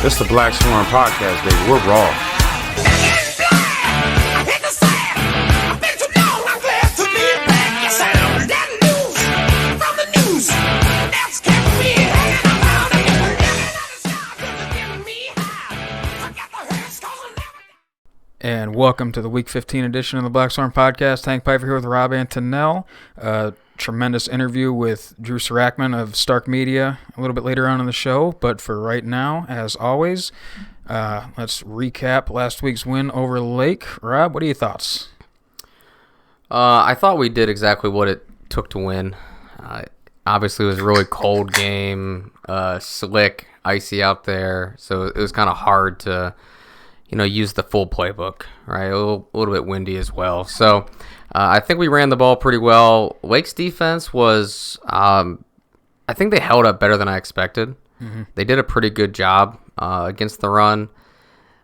This is the BlackSwarm podcast, baby. We're raw. And welcome to the Week 15 edition of the BlackSwarm podcast. Hank Piper here with Rob Antonell. Tremendous interview with Drew Sarachman of Stark Media a little bit later on in the show. But for right now, as always, let's recap last week's win over Lake. Rob, what are your thoughts? I thought we did exactly what it took to win. Obviously, it was a really cold game, slick, icy out there, so it was kind of hard to use the full playbook, right? A little bit windy as well. So I think we ran the ball pretty well. Lake's defense was, I think they held up better than I expected. Mm-hmm. They did a pretty good job against the run.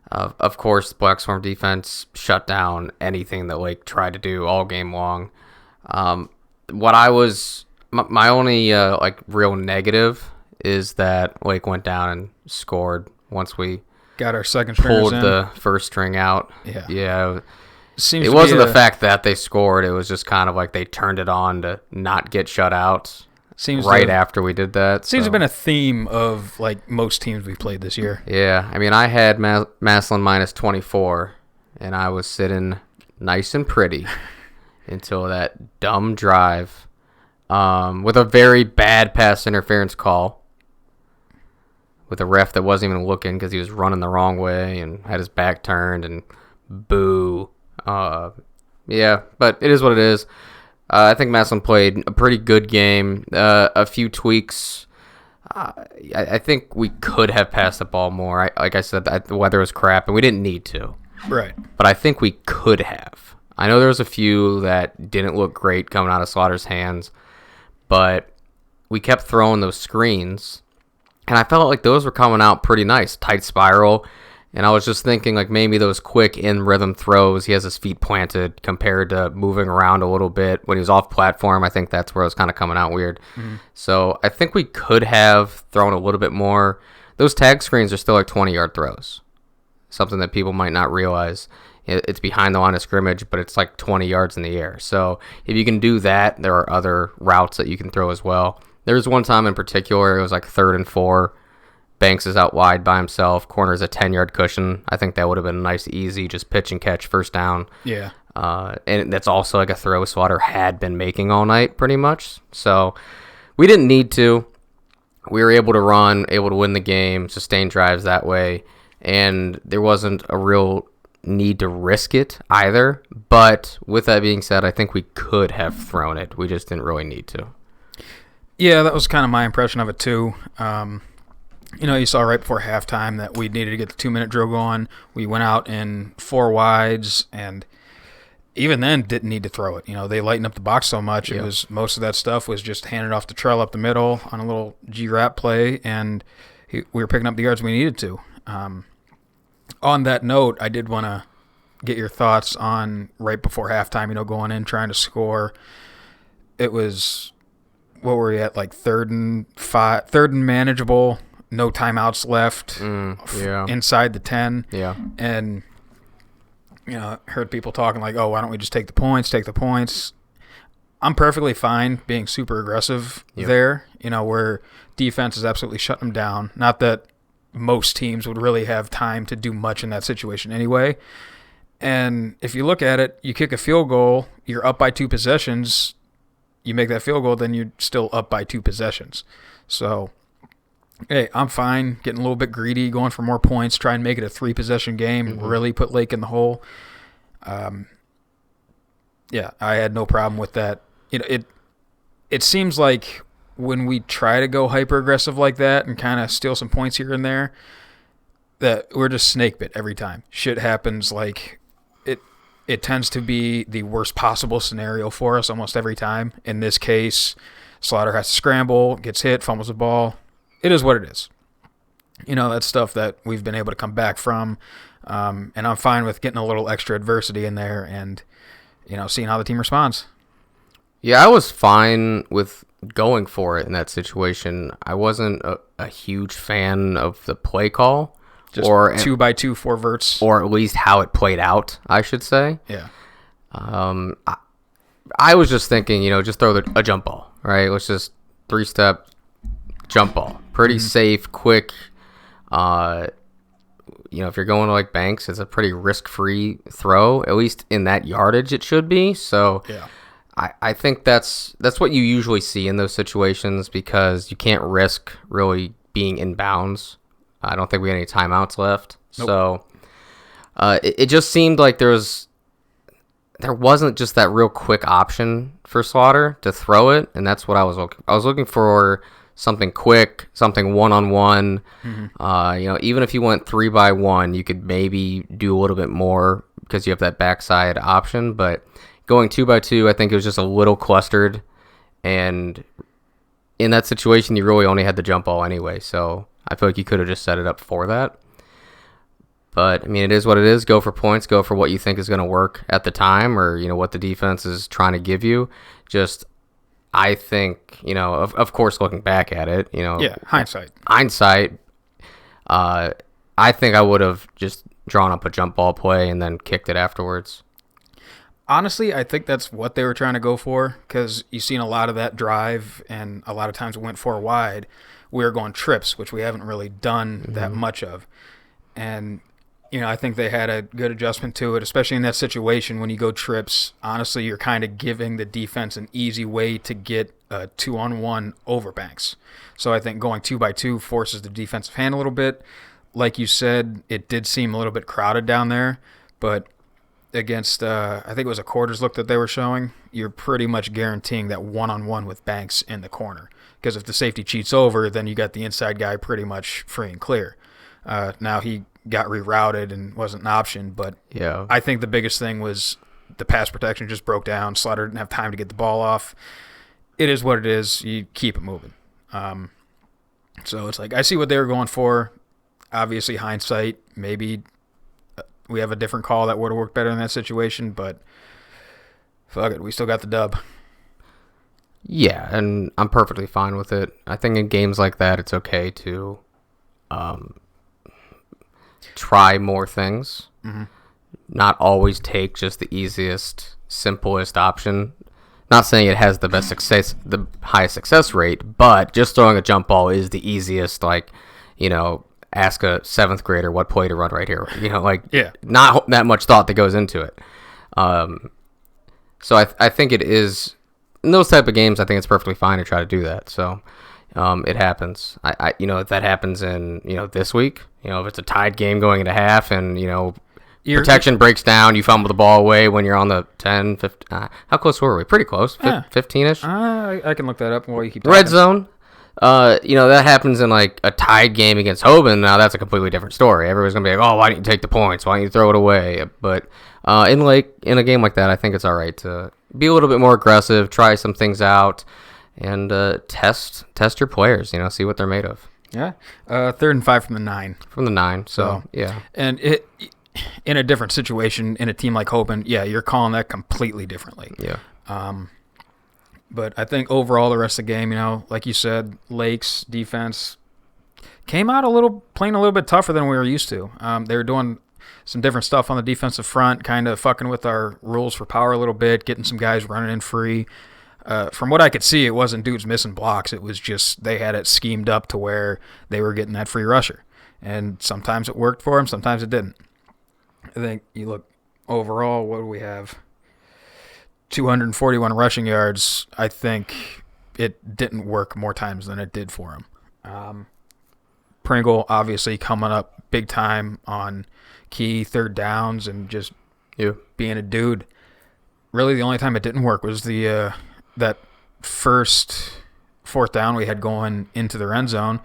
Of course, the BlackSwarm defense shut down anything that Lake tried to do all game long. My only real negative is that Lake went down and scored once we got our second stringers pulled in. The first string out. Yeah. Seems it wasn't the fact that they scored. It was just kind of like they turned it on to not get shut out after we did that. Seems to have been a theme of like most teams we played this year. Yeah. I mean, I had Massillon minus 24, and I was sitting nice and pretty until that dumb drive with a very bad pass interference call with a ref that wasn't even looking because he was running the wrong way and had his back turned, and boo. But it is what it is. I think Massillon played a pretty good game. A few tweaks. I think we could have passed the ball more. Like I said, the weather was crap, and we didn't need to. Right. But I think we could have. I know there was a few that didn't look great coming out of Slaughter's hands, but we kept throwing those screens, and I felt like those were coming out pretty nice, tight spiral. And I was just thinking, like, maybe those quick in-rhythm throws, he has his feet planted compared to moving around a little bit. When he was off platform, I think that's where it was kind of coming out weird. Mm-hmm. So I think we could have thrown a little bit more. Those tag screens are still like 20-yard throws, something that people might not realize. It's behind the line of scrimmage, but it's like 20 yards in the air. So if you can do that, there are other routes that you can throw as well. There was one time in particular, it was like 3rd and 4. Banks is out wide by himself. Corner's a 10-yard cushion. I think that would have been a nice, easy, just pitch and catch first down. Yeah. And that's also like a throw Slaughter had been making all night pretty much. So we didn't need to. We were able to run, able to win the game, sustain drives that way. And there wasn't a real need to risk it either. But with that being said, I think we could have thrown it. We just didn't really need to. Yeah, that was kind of my impression of it too. You saw right before halftime that we needed to get the 2-minute drill going. We went out in 4 wides, and even then didn't need to throw it. They lightened up the box so much. It was most of that stuff was just handed off to Trell up the middle on a little G-wrap play, and we were picking up the yards we needed to. On that note, I did want to get your thoughts on right before halftime, going in, trying to score. It was, what were we at, like 3rd and manageable. No timeouts left inside the 10. Yeah. And, heard people talking like, oh, why don't we just take the points? I'm perfectly fine being super aggressive there, where defense is absolutely shutting them down. Not that most teams would really have time to do much in that situation anyway. And if you look at it, you kick a field goal, you're up by 2 possessions, you make that field goal, then you're still up by 2 possessions. So, hey, I'm fine getting a little bit greedy, going for more points, try and make it a 3-possession game, really put Lake in the hole. I had no problem with that. It seems like when we try to go hyper-aggressive like that and kind of steal some points here and there, that we're just snake bit every time. Shit happens like it tends to be the worst possible scenario for us almost every time. In this case, Slaughter has to scramble, gets hit, fumbles the ball. It is what it is. That's stuff that we've been able to come back from. And I'm fine with getting a little extra adversity in there and, seeing how the team responds. Yeah, I was fine with going for it in that situation. I wasn't a huge fan of the play call. Just or 2x2 4 verts. Or at least how it played out, I should say. Yeah. I was just thinking, just throw a jump ball, right? Let's just 3-step jump ball. Pretty safe, quick. If you're going to like Banks, it's a pretty risk-free throw. At least in that yardage, it should be. So yeah. I think that's what you usually see in those situations because you can't risk really being in bounds. I don't think we had any timeouts left. Nope. So it just seemed like there wasn't just that real quick option for Slaughter to throw it, and that's what I was looking. I was looking for something quick, something one-on-one. Even if you went 3x1, you could maybe do a little bit more because you have that backside option. But going 2x2, I think it was just a little clustered, and in that situation, you really only had the jump ball anyway. So I feel like you could have just set it up for that. But, it is what it is. Go for points. Go for what you think is going to work at the time or, what the defense is trying to give you. Just, I think, of course, looking back at it, Yeah, hindsight. I think I would have just drawn up a jump ball play and then kicked it afterwards. Honestly, I think that's what they were trying to go for because you've seen a lot of that drive and a lot of times we went 4 wide. We were going trips, which we haven't really done that much of. And I think they had a good adjustment to it, especially in that situation when you go trips. Honestly, you're kind of giving the defense an easy way to get a 2-on-1 over Banks. So I think going 2x2 forces the defensive hand a little bit. Like you said, it did seem a little bit crowded down there, but against, I think it was a quarters look that they were showing, you're pretty much guaranteeing that one-on-one with Banks in the corner. Because if the safety cheats over, then you got the inside guy pretty much free and clear. Now he got rerouted and wasn't an option, but yeah, I think the biggest thing was the pass protection just broke down. Slaughter didn't have time to get the ball off. It is what it is. You keep it moving. So it's like I see what they were going for. Obviously, hindsight, maybe we have a different call that would have worked better in that situation, but fuck it, we still got the dub. Yeah, and I'm perfectly fine with it. I think in games like that, it's okay to try more things. Not always take just the easiest, simplest option. Not saying it has the best success, the highest success rate, but just throwing a jump ball is the easiest. Like, ask a 7th grader what play to run right here. Yeah. Not that much thought that goes into it. So I think it is in those type of games. I think it's perfectly fine to try to do that. So it happens. If that happens in this week, if it's a tied game going into half and protection breaks down, you fumble the ball away when you're on the 10, 15. How close were we? Pretty close, 15-ish. I can look that up while you keep talking. Red zone. That happens in like a tied game against Hoban. Now that's a completely different story. Everybody's gonna be like, "Oh, why didn't you take the points? Why don't you throw it away?" But in a game like that, I think it's all right to be a little bit more aggressive, try some things out, and test your players. See what they're made of. Yeah. 3rd and 5 from the 9. From the 9. So yeah. And it in a different situation in a team like Hoban, yeah, you're calling that completely differently. Yeah. But I think overall the rest of the game, like you said, Lake's defense came out playing a little bit tougher than we were used to. They were doing some different stuff on the defensive front, kind of fucking with our rules for power a little bit, getting some guys running in free. From what I could see, it wasn't dudes missing blocks. It was just they had it schemed up to where they were getting that free rusher. And sometimes it worked for them, sometimes it didn't. I think you look overall, what do we have? 241 rushing yards. I think it didn't work more times than it did for him. Pringle obviously coming up big time on key 3rd downs and just being a dude. Really the only time it didn't work was the that first 4th down we had going into the end zone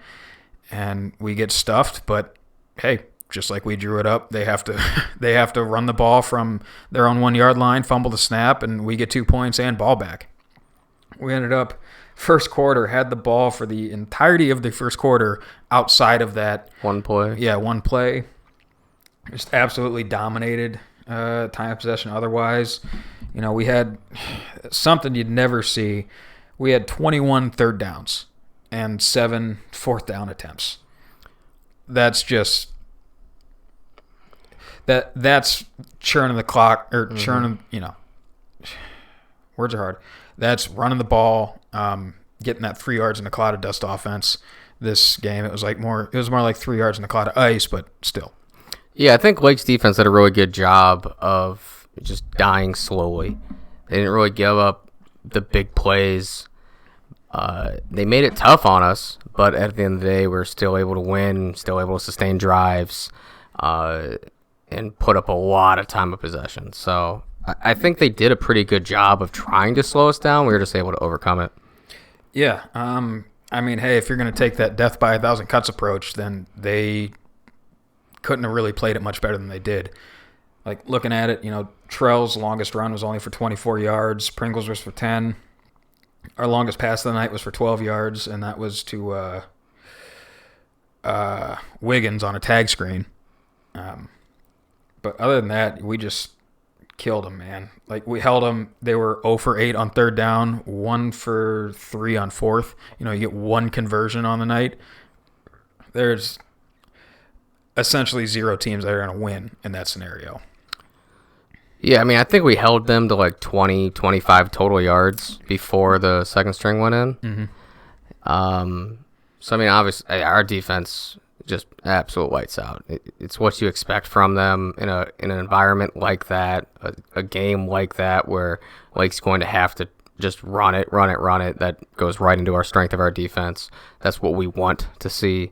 and we get stuffed, but hey, just like we drew it up, they have to run the ball from their own 1-yard line, fumble the snap, and we get 2 points and ball back. We ended up first quarter, had the ball for the entirety of the first quarter outside of that. One play. Yeah, one play. Just absolutely dominated time of possession otherwise. We had something you'd never see. We had 21 third downs and 7 fourth down attempts. That's just that's churning the clock or churning, words are hard. That's running the ball, getting that 3 yards in a cloud of dust offense. This game, it was more like 3 yards in a cloud of ice, but still. Yeah, I think Lake's defense did a really good job of just dying slowly. They didn't really give up the big plays. They made it tough on us, but at the end of the day, we're still able to win, still able to sustain drives, and put up a lot of time of possession. So I think they did a pretty good job of trying to slow us down. We were just able to overcome it. Yeah. Hey, if you're going to take that death by 1,000 cuts approach, then they couldn't have really played it much better than they did. Like, looking at it, Trell's longest run was only for 24 yards. Pringles was for 10. Our longest pass of the night was for 12 yards, and that was to Wiggins on a tag screen. But other than that, we just killed them, man. Like, we held them. They were 0 for 8 on third down, 1 for 3 on fourth. You get 1 conversion on the night. There's essentially 0 teams that are going to win in that scenario. Yeah, I think we held them to like 20, 25 total yards before the second string went in. Mm-hmm. So, obviously, our defense just absolute lights out. It's what you expect from them in an environment like that, a game like that where Lake's going to have to just run it. That goes right into our strength of our defense. That's what we want to see.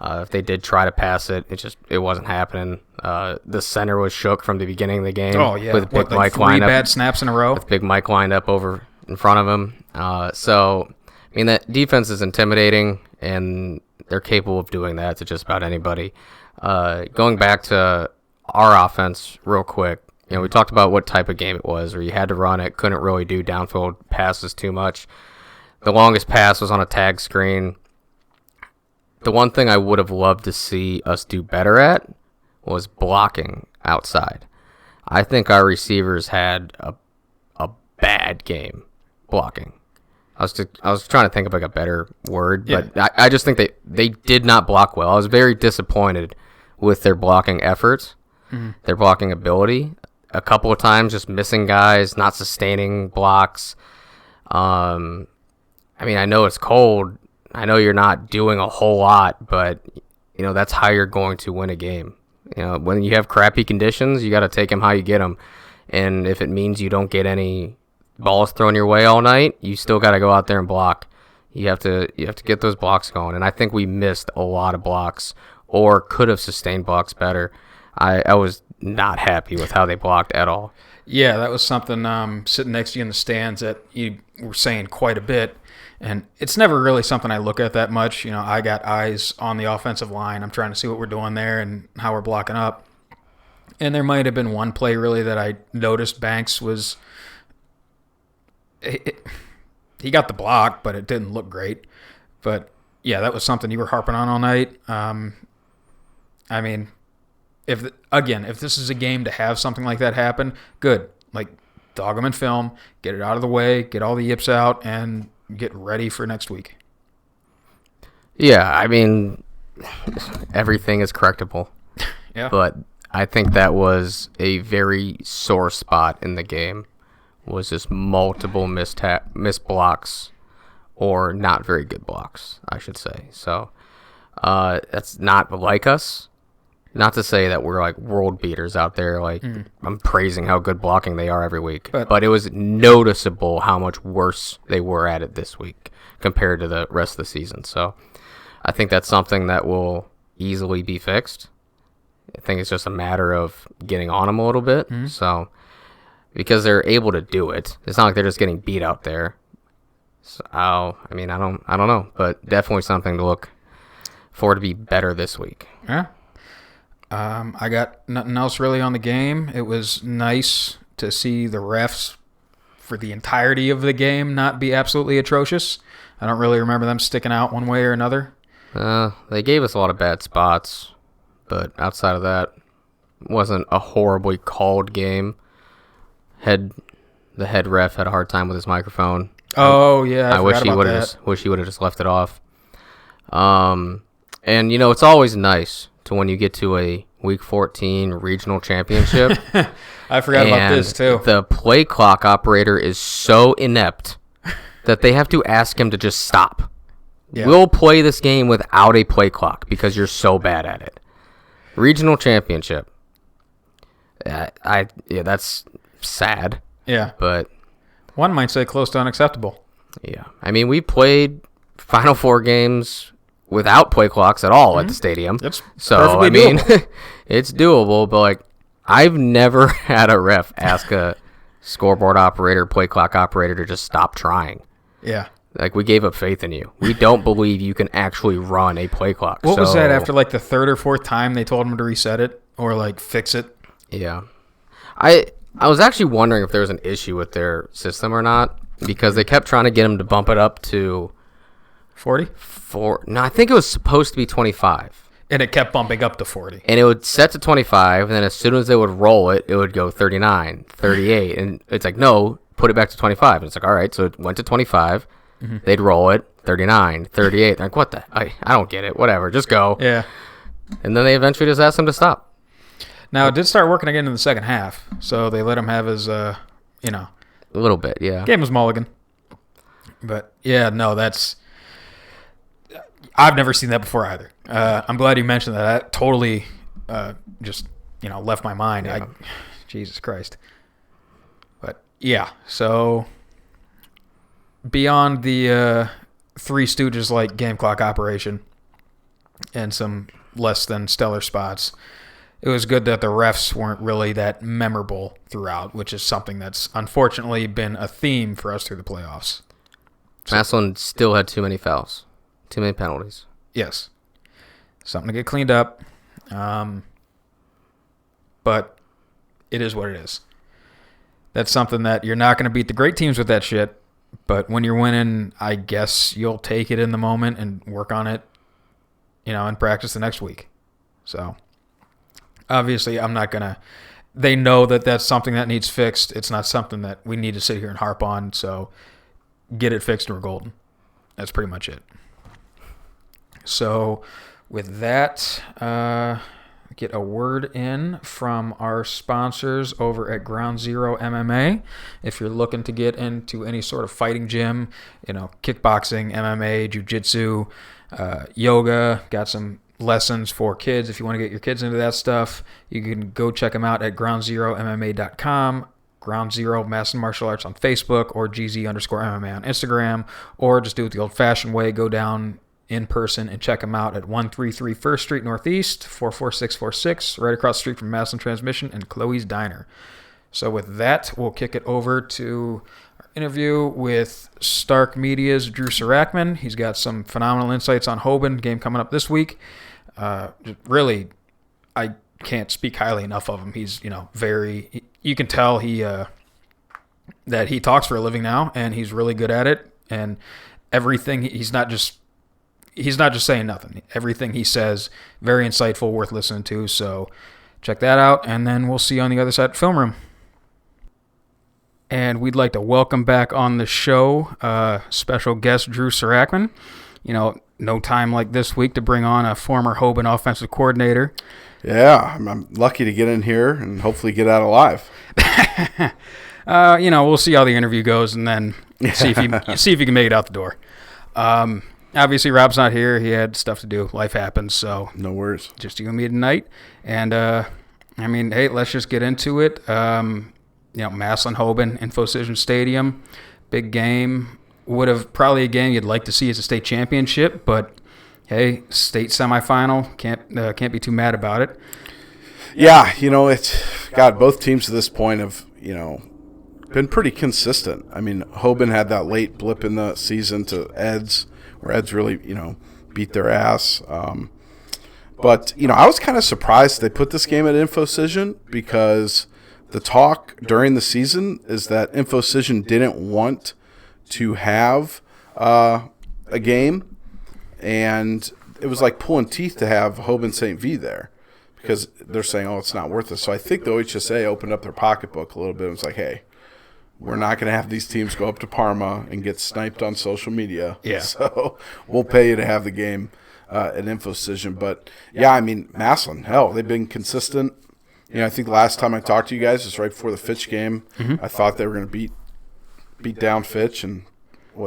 If they did try to pass it, it wasn't happening. The center was shook from the beginning of the game. Oh, yeah. With Big Mike 3 lined up, bad snaps in a row? with Big Mike lined up over in front of him. That defense is intimidating, and they're capable of doing that to just about anybody. Going back to our offense real quick, we talked about what type of game it was, where you had to run it, couldn't really do downfield passes too much. The longest pass was on a tag screen. The one thing I would have loved to see us do better at was blocking outside. I think our receivers had a bad game blocking. I was trying to think of like a better word, but yeah. I just think they did not block well. I was very disappointed with their blocking efforts, their blocking ability. A couple of times just missing guys, not sustaining blocks. I know it's cold. I know you're not doing a whole lot, but that's how you're going to win a game. When you have crappy conditions, you got to take them how you get them. And if it means you don't get any balls thrown your way all night, you still got to go out there and block. You have to get those blocks going. And I think we missed a lot of blocks, or could have sustained blocks better. I was not happy with how they blocked at all. Yeah, that was something sitting next to you in the stands that you were saying quite a bit. And it's never really something I look at that much. I got eyes on the offensive line. I'm trying to see what we're doing there and how we're blocking up. And there might have been one play really that I noticed Banks was he got the block, but it didn't look great. But yeah, that was something you were harping on all night. If this is a game to have something like that happen, good. Like, dog them in film, get it out of the way, get all the yips out, and get ready for next week. Yeah, everything is correctable. Yeah. But I think that was a very sore spot in the game, was just multiple missed blocks, or not very good blocks, I should say. So that's not like us. Not to say that we're like world beaters out there. Like, I'm praising how good blocking they are every week. But it was noticeable how much worse they were at it this week compared to the rest of the season. So I think that's something that will easily be fixed. I think it's just a matter of getting on them a little bit. So, because they're able to do it, it's not like they're just getting beat out there. So, I don't know, but definitely something to look forward to be better this week. Yeah. I got nothing else really on the game. It was nice to see the refs for the entirety of the game not be absolutely atrocious. I don't really remember them sticking out one way or another. They gave us a lot of bad spots, but outside of that, it wasn't a horribly called game. The head ref had a hard time with his microphone. Oh yeah, I wish he would have just left it off. And it's always nice to when you get to a Week 14 regional championship. I forgot about this too. The play clock operator is so inept that they have to ask him to just stop. Yeah. We'll play this game without a play clock because you're so bad at it. Regional championship. That's sad. Yeah. But one might say close to unacceptable. Yeah. I mean, we played Final Four games without play clocks at all at the stadium. It's perfectly doable. It's doable, but like I've never had a ref ask a scoreboard operator, play clock operator to just stop trying. Yeah. Like, we gave up faith in you. We don't believe you can actually run a play clock. What was that after, like, the third or fourth time they told him to reset it or, like, fix it? Yeah. I was actually wondering if there was an issue with their system or not because they kept trying to get him to bump it up to 40? No, I think it was supposed to be 25. And it kept bumping up to 40. And it would set to 25, and then as soon as they would roll it, it would go 39, 38. And it's like, no, put it back to 25. And it's like, all right, so it went to 25. Mm-hmm. They'd roll it, 39, 38. They're like, what the? I don't get it. Whatever, just go. Yeah. And then they eventually just asked him to stop. Now, it did start working again in the second half, so they let him have his, A little bit, yeah. Gave him his mulligan. But, yeah, no, that's... I've never seen that before either. I'm glad you mentioned that. That totally just, left my mind. Yeah. Jesus Christ. But, yeah, so beyond the Three Stooges-like game clock operation and some less than stellar spots, it was good that the refs weren't really that memorable throughout, which is something that's unfortunately been a theme for us through the playoffs. Massillon still had too many fouls. Too many penalties. Yes. Something to get cleaned up. But it is what it is. That's something that you're not going to beat the great teams with that shit. But when you're winning, I guess you'll take it in the moment and work on it, in practice the next week. So, obviously, I'm not going to... They know that that's something that needs fixed. It's not something that we need to sit here and harp on. So, get it fixed and we're golden. That's pretty much it. So, with that, get a word in from our sponsors over at Ground Zero MMA. If you're looking to get into any sort of fighting gym, kickboxing, MMA, jiu-jitsu, yoga, got some lessons for kids. If you want to get your kids into that stuff, you can go check them out at groundzeromma.com. Ground Zero Massillon Martial Arts on Facebook, or GZ_MMA on Instagram, or just do it the old-fashioned way. Go down in person and check them out at 133 First Street Northeast, 44646, right across the street from Massillon Transmission and Chloe's Diner. So with that, we'll kick it over to our interview with Stark Media's Drew Sarachman. He's got some phenomenal insights on Hoban, game coming up this week. Really, I can't speak highly enough of him. He's, very... You can tell that he talks for a living now, and he's really good at it. And everything, he's not just saying nothing. Everything he says, very insightful, worth listening to. So check that out, and then we'll see you on the other side of the film room. And we'd like to welcome back on the show special guest Drew Sarachman. No time like this week to bring on a former Hoban offensive coordinator. Yeah, I'm lucky to get in here and hopefully get out alive. We'll see how the interview goes, and then see if you can make it out the door. Obviously, Rob's not here. He had stuff to do. Life happens, so no worries. Just you and me tonight. And hey, let's just get into it. Massillon Hoban, Infocision Stadium, big game. Would have probably a game you'd like to see as a state championship, but hey, state semifinal, can't be too mad about it. Yeah, it's both teams to this point have been pretty consistent. I mean, Hoban had that late blip in the season to Ed's, where Ed's really beat their ass. But I was kind of surprised they put this game at Infocision because the talk during the season is that InfoCision didn't want to have a game, and it was like pulling teeth to have Hoban St. V there because they're saying, oh, it's not worth it. So I think the OHSA opened up their pocketbook a little bit and was like, hey, we're not going to have these teams go up to Parma and get sniped on social media. Yeah. So we'll pay you to have the game at InfoCision. But, yeah, I mean, Massillon, hell, they've been consistent. You know, I think the last time I talked to you guys was right before the Fitch game. I thought they were going to beat down Fitch, and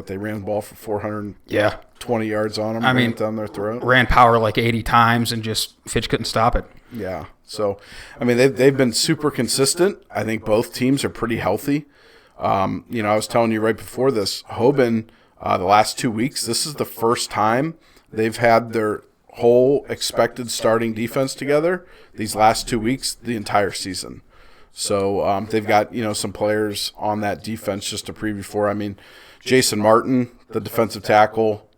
they ran the ball for 420 yards on them. I mean, down their throat. Ran power like 80 times, and just Fitch couldn't stop it. Yeah. So, I mean, they've been super consistent. I think both teams are pretty healthy. You know, I was telling you right before this, Hoban, the last 2 weeks, this is the first time they've had their whole expected starting defense together these last 2 weeks, the entire season. So they've got, you know, some players on that defense just to preview for. I mean, Jason Martin, the defensive tackle,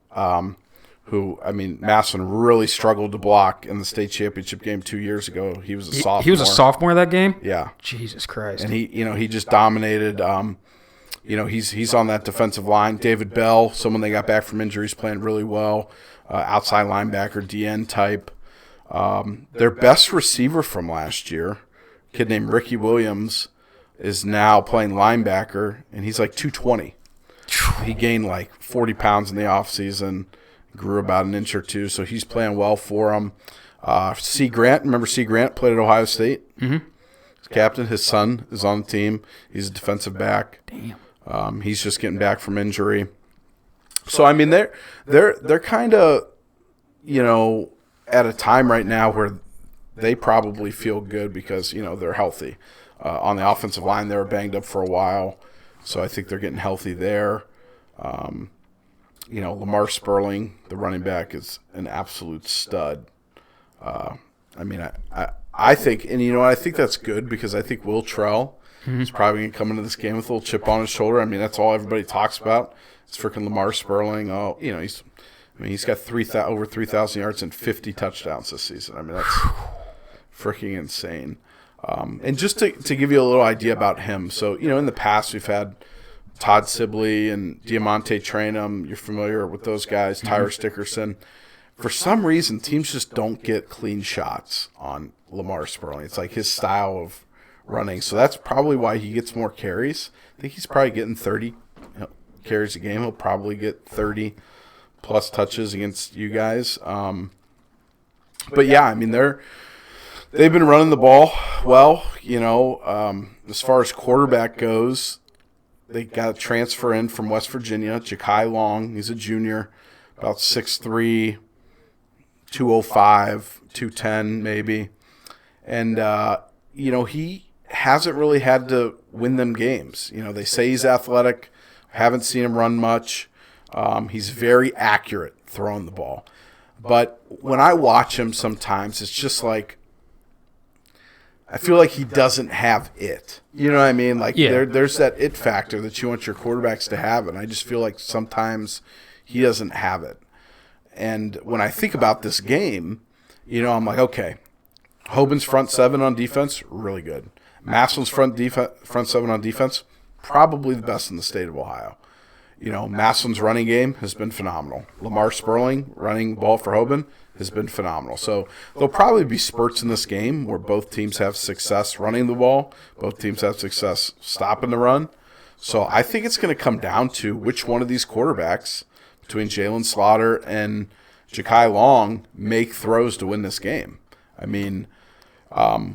who, I mean, Massillon really struggled to block in the state championship game 2 years ago. He was a sophomore. He was a sophomore that game? Yeah. Jesus Christ. And he just dominated. You know, he's on that defensive line. David Bell, someone they got back from injuries, playing really well. Outside linebacker, DN type. Their best receiver from last year, a kid named Ricky Williams, is now playing linebacker, and he's like 220. He gained like 40 pounds in the offseason, grew about an inch or two, so he's playing well for him. C. Grant, remember C. Grant played at Ohio State? Mm-hmm. He's captain. His son is on the team. He's a defensive back. Damn. He's just getting back from injury. So, I mean, they're kind of, you know, at a time right now where they probably feel good because, you know, they're healthy. On the offensive line, they were banged up for a while, so I think they're getting healthy there. You know, Lamar Sperling, the running back, is an absolute stud. I mean, I think, and you know, I think that's good because I think Will Trell is probably going to come into this game with a little chip on his shoulder. I mean, that's all everybody talks about. It's freaking Lamar Sperling. Oh, you know, he's got over 3,000 yards and 50 touchdowns this season. I mean, that's freaking insane. And just to give you a little idea about him, so, you know, in the past we've had Todd Sibley and Diamante Trainum. You're familiar with those guys, Tyler Stickerson. For some reason, teams just don't get clean shots on Lamar Sperling. It's like his style of running. So that's probably why he gets more carries. I think he's probably getting 30 carries a game. He'll probably get 30-plus touches against you guys. But, yeah, I mean, they've been running the ball well. You know, as far as quarterback goes, they got a transfer in from West Virginia, Ja'Kai Long. He's a junior, about 6'3", 205, 210 maybe. And, you know, he hasn't really had to win them games. You know, they say he's athletic. Haven't seen him run much. He's very accurate throwing the ball. But when I watch him sometimes, it's just like I feel like he doesn't have it. You know what I mean? Like there's that it factor that you want your quarterbacks to have, and I just feel like sometimes he doesn't have it. And when I think about this game, you know, I'm like, okay, Hoban's front seven on defense, really good. Massillon's front seven on defense, probably the best in the state of Ohio. You know, Massillon's running game has been phenomenal. Lamar Sperling running ball for Hoban has been phenomenal. So there'll probably be spurts in this game where both teams have success running the ball, both teams have success stopping the run. So I think it's going to come down to which one of these quarterbacks between Jalen Slaughter and Ja'Kai Long make throws to win this game. I mean,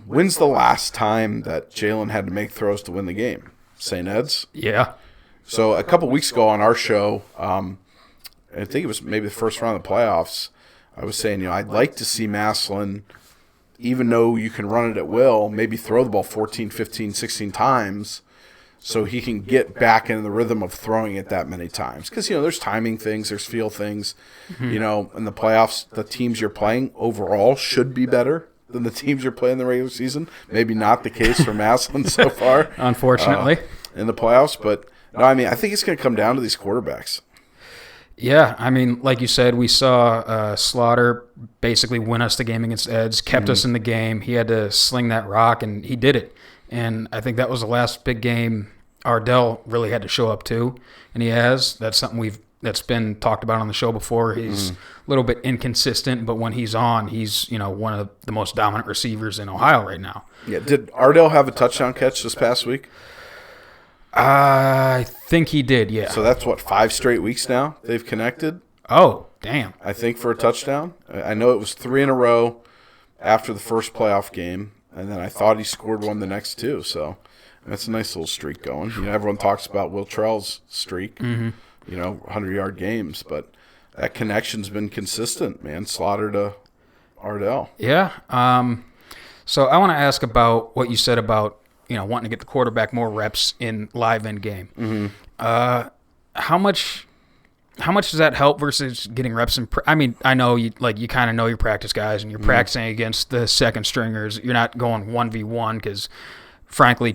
when's the last time that Jalen had to make throws to win the game? St. Ed's? Yeah. So a couple weeks ago on our show, I think it was maybe the first round of the playoffs, I was saying, you know, I'd like to see Massillon, even though you can run it at will, maybe throw the ball 14, 15, 16 times so he can get back into the rhythm of throwing it that many times. Because, you know, there's timing things, there's feel things. You know, in the playoffs, the teams you're playing overall should be better than the teams you're playing in the regular season. Maybe not the case for Massillon so far. Unfortunately. In the playoffs. But, no, I mean, I think it's going to come down to these quarterbacks. Yeah, I mean, like you said, we saw Slaughter basically win us the game against Eds, kept us in the game. He had to sling that rock, and he did it. And I think that was the last big game Ardell really had to show up to, and he has. That's something that's been talked about on the show before. He's a little bit inconsistent, but when he's on, he's one of the most dominant receivers in Ohio right now. Yeah. Did Ardell have a touchdown catch this past week? I think he did, yeah. So that's 5 straight weeks now they've connected. Oh, damn. I think for a touchdown. I know it was 3 in a row after the first playoff game, and then I thought he scored one the next 2. So that's a nice little streak going. Everyone talks about Will Trell's streak, 100-yard games, but that connection's been consistent, man. Slaughter to Ardell. Yeah. So I want to ask about what you said about wanting to get the quarterback more reps in live end game. How much does that help versus getting reps in? I know you kind of know your practice guys, and you're practicing against the second stringers. You're not going 1v1 because, frankly,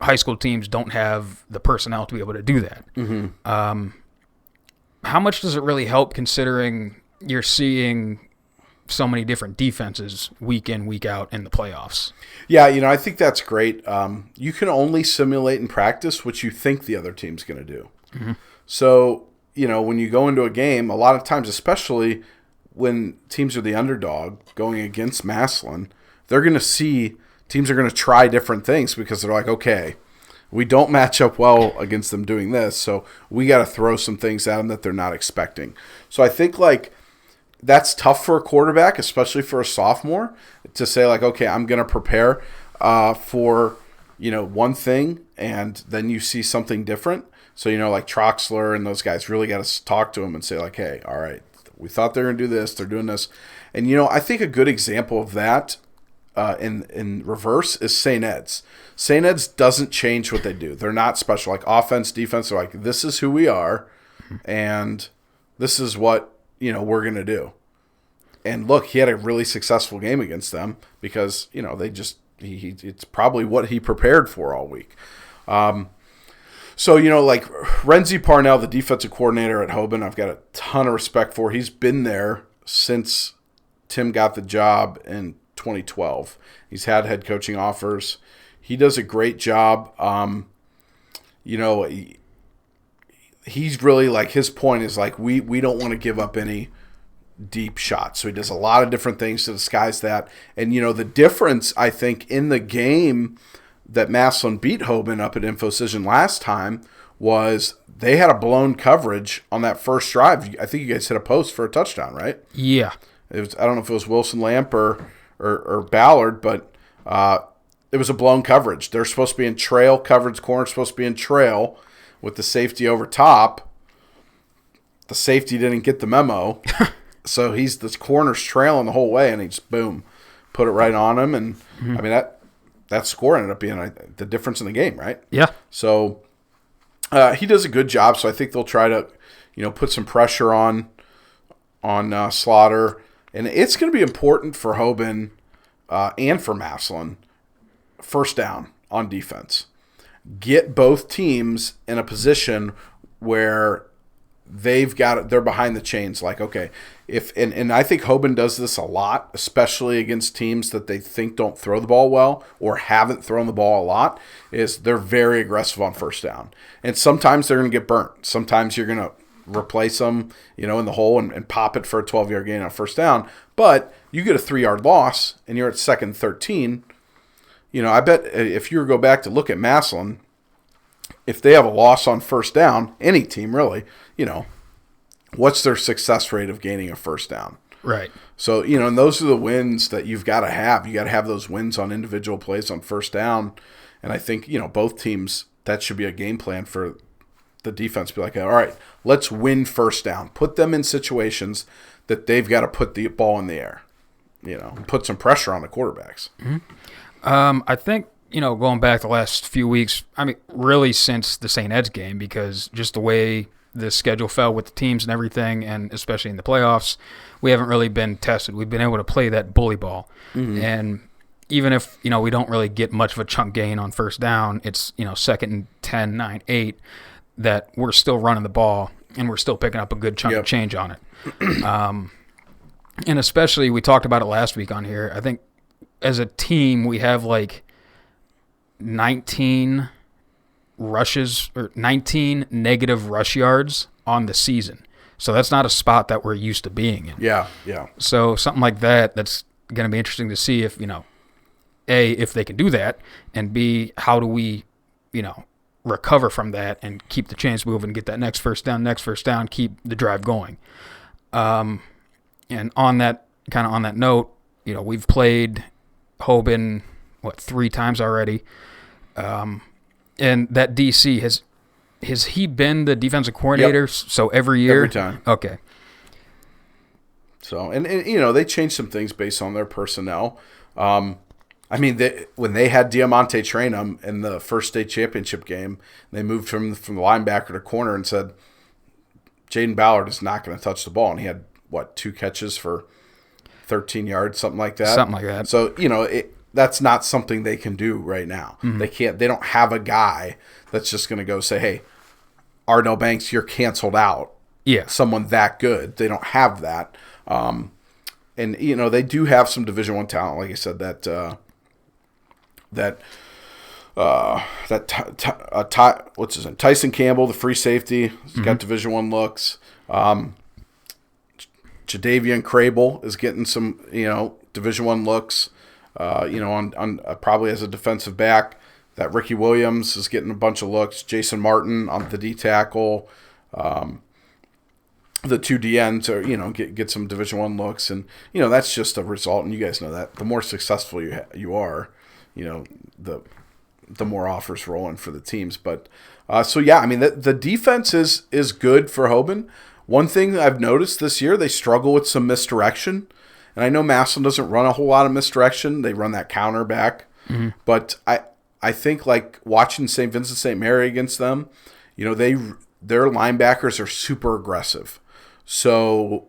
high school teams don't have the personnel to be able to do that. How much does it really help considering you're seeing so many different defenses week in, week out in the playoffs? Yeah, I think that's great. You can only simulate in practice what you think the other team's going to do. So, when you go into a game, a lot of times, especially when teams are the underdog going against Massillon, they're going to see teams are going to try different things because they're like, okay, we don't match up well against them doing this, so we got to throw some things at them that they're not expecting. So I think that's tough for a quarterback, especially for a sophomore, to say okay, I'm going to prepare for one thing, and then you see something different. So Troxler and those guys really got to talk to him and say hey, all right, we thought they were going to do this, they're doing this, and I think a good example of that in reverse is St. Ed's. St. Ed's doesn't change what they do. They're not special. Offense, defense, they're this is who we are, and this is what we're going to do. And look, he had a really successful game against them because, it's probably what he prepared for all week. So, Renzi Parnell, the defensive coordinator at Hoban, I've got a ton of respect for. He's been there since Tim got the job in 2012. He's had head coaching offers. He does a great job. He's really his point is we don't want to give up any deep shots. So he does a lot of different things to disguise that. And, the difference, I think, in the game that Massillon beat Hoban up at InfoCision last time was they had a blown coverage on that first drive. I think you guys hit a post for a touchdown, right? Yeah. I don't know if it was Wilson Lamp or Ballard, but it was a blown coverage. They're supposed to be in trail coverage. Corner's supposed to be in trail with the safety over top. The safety didn't get the memo. So the corner's trailing the whole way, and he just, boom, put it right on him. And, that score ended up being the difference in the game, right? Yeah. So he does a good job. So I think they'll try to, put some pressure on Slaughter. And it's going to be important for Hoban and for Massillon, first down on defense. Get both teams in a position where they're behind the chains. Okay, and I think Hoban does this a lot, especially against teams that they think don't throw the ball well or haven't thrown the ball a lot, is they're very aggressive on first down. And sometimes they're going to get burnt. Sometimes you're going to replace them, in the hole and pop it for a 12-yard gain on first down. But you get a 3-yard loss and you're at 2nd 13. I bet if you go back to look at Massillon, if they have a loss on first down, any team really, what's their success rate of gaining a first down? Right. So, and those are the wins that you've got to have. You got to have those wins on individual plays on first down. And I think, both teams, that should be a game plan for the defense. Be all right, let's win first down. Put them in situations that they've got to put the ball in the air, put some pressure on the quarterbacks. I think, going back the last few weeks, really since the St. Ed's game, because just the way the schedule fell with the teams and everything, and especially in the playoffs, we haven't really been tested. We've been able to play that bully ball. And even if, we don't really get much of a chunk gain on first down, it's, 2nd and 10, 9, 8, that we're still running the ball and we're still picking up a good chunk of change on it. And especially, we talked about it last week on here, I think as a team, we have 19 rushes or 19 negative rush yards on the season. So that's not a spot that we're used to being in. Yeah. So something like that's going to be interesting to see if, A, if they can do that, and B, how do we, recover from that and keep the chains moving, get that next first down, keep the drive going. And on that note, we've played Hoban, 3 times already. And that DC has he been the defensive coordinator? Yep. So every year? Every time. Okay. So, and they changed some things based on their personnel. When they had Diamante train them in the first state championship game, they moved from the linebacker to corner and said, Jaden Ballard is not going to touch the ball. And he had, 2 catches for 13 yards, something like that? Something like that. So, that's not something they can do right now. Mm-hmm. They don't have a guy that's just going to go say, hey, Ardell Banks, you're canceled out. Yeah. Someone that good. They don't have that. And they do have some Division I talent, like I said. What's his name? Tyson Campbell, the free safety, he's got Division I looks. Jadavian Crable is getting some Division I looks. On probably as a defensive back. That Ricky Williams is getting a bunch of looks. Jason Martin on the D tackle. The 2 DNs are, get some Division I looks, and that's just a result. And you guys know that the more successful you are, the more offers roll in for the teams. But the defense is good for Hoban. One thing that I've noticed this year, they struggle with some misdirection. And I know Massillon doesn't run a whole lot of misdirection. They run that counter back. Mm-hmm. But I think like watching St. Vincent St. Mary against them, their linebackers are super aggressive. So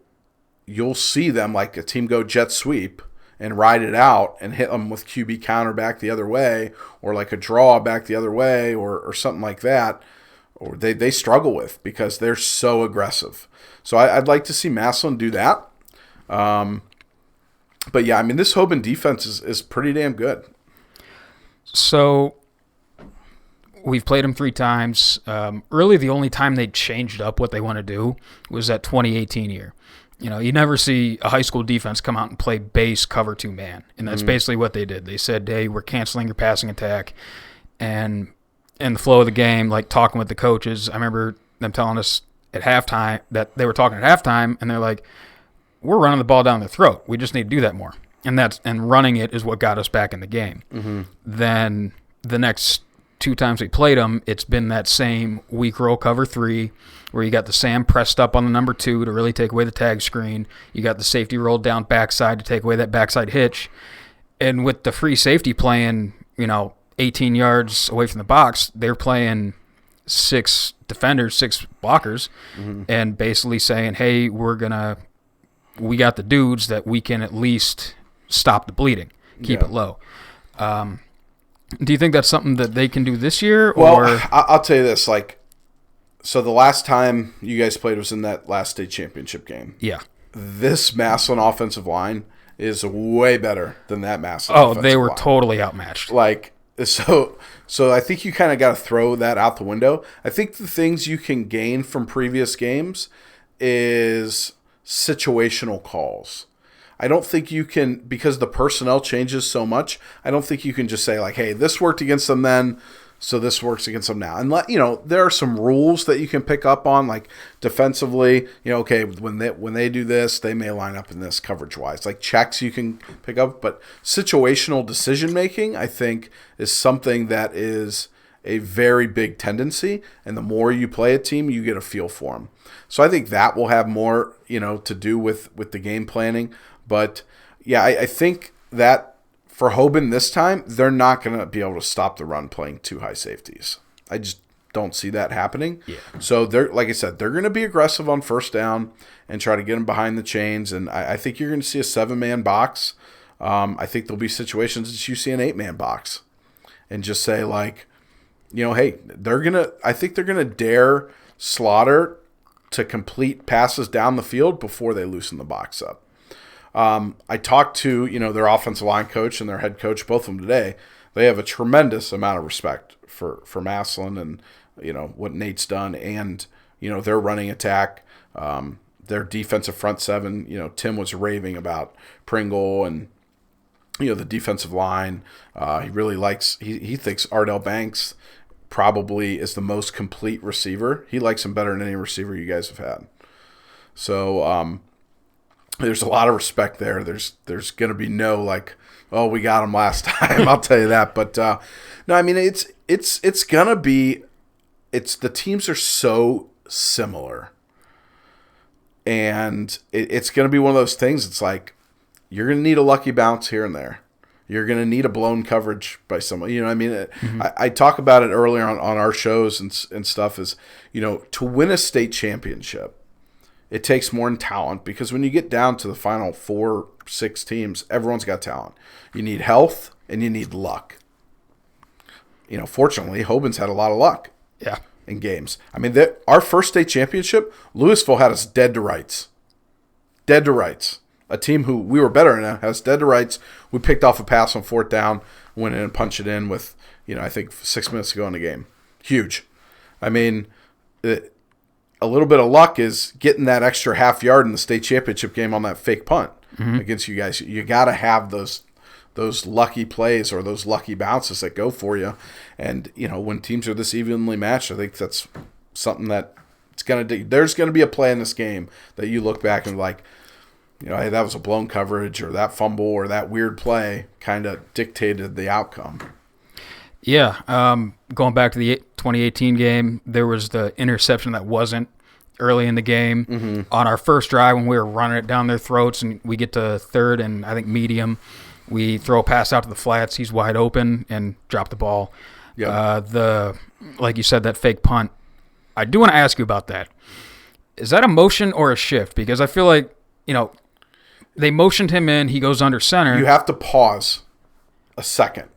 you'll see them like a team go jet sweep and ride it out and hit them with QB counter back the other way, or like a draw back the other way, or something like that. Or they struggle with because they're so aggressive. So I'd like to see Massillon do that. But yeah, this Hoban defense is pretty damn good. So we've played them 3 times. Really, the only time they changed up what they want to do was that 2018 year. You never see a high school defense come out and play base cover 2 man, and that's basically what they did. They said, "Hey, we're canceling your passing attack," and in the flow of the game, like talking with the coaches, I remember them telling us at halftime that they were talking at halftime, and they're like, we're running the ball down their throat. We just need to do that more. And running it is what got us back in the game. Mm-hmm. Then the next 2 times we played them, it's been that same weak roll cover 3 where you got the Sam pressed up on the number 2 to really take away the tag screen. You got the safety rolled down backside to take away that backside hitch. And with the free safety playing, 18 yards away from the box, they're playing 6 defenders, 6 blockers, and basically saying, hey, we got the dudes that we can at least stop the bleeding, keep it low. Do you think that's something that they can do this year? Well, I'll tell you this. So the last time you guys played was in that last state championship game. Yeah. This Massillon offensive line is way better than that Massillon offensive line. They were totally outmatched. So I think you kind of got to throw that out the window. I think the things you can gain from previous games is situational calls. I don't think you can, because the personnel changes so much, I don't think you can just say like, hey, this worked against them then, so this works against them now. And there are some rules that you can pick up on, like defensively, okay, when they do this, they may line up in this coverage-wise. Like checks you can pick up, but situational decision-making, I think, is something that is a very big tendency, and the more you play a team, you get a feel for them. So I think that will have more, to do with the game planning. But yeah, I think that for Hoban this time, they're not going to be able to stop the run playing 2 high safeties. I just don't see that happening. Yeah. So like I said, they're going to be aggressive on first down and try to get them behind the chains. And I think you're going to see a 7-man box. I think there'll be situations that you see an 8-man box, and just say like, hey, I think they're gonna dare Slaughter to complete passes down the field before they loosen the box up. I talked to their offensive line coach and their head coach, both of them today. they have a tremendous amount of respect for Massillon and, what Nate's done and, their running attack, their defensive front seven. Tim was raving about Pringle and, the defensive line. He really likes, he thinks Ardell Banks probably is the most complete receiver. He likes him better than any receiver you guys have had. So there's a lot of respect there. There's going to be no like, oh, we got him last time. I'll tell you that. But no, I mean it's going to be. The teams are so similar, and it's going to be one of those things. It's like you're going to need a lucky bounce here and there. You're going to need a blown coverage by someone. You know what I mean? I talk about it earlier on our shows and stuff is, to win a state championship, it takes more than talent because when you get down to the final 4-6 teams, everyone's got talent. You need health and you need luck. Fortunately, Hoban's had a lot of luck in games. I mean, our first state championship, Louisville had us dead to rights. Dead to rights. A team who we were better in has dead to rights. We picked off a pass on 4th down, went in and punched it in with, I think 6 minutes to go in the game. Huge. I mean, a little bit of luck is getting that extra half yard in the state championship game on that fake punt against you guys. You got to have those lucky plays or those lucky bounces that go for you. And, when teams are this evenly matched, I think that's something that there's going to be a play in this game that you look back and like, hey, that was a blown coverage or that fumble or that weird play kind of dictated the outcome. Yeah, going back to the 2018 game, there was the interception that wasn't early in the game. On our first drive when we were running it down their throats and we get to 3rd and I think medium, we throw a pass out to the flats. He's wide open and drop the ball. Yep. Like you said, that fake punt. I do want to ask you about that. Is that a motion or a shift? Because I feel like, they motioned him in. He goes under center. You have to pause a second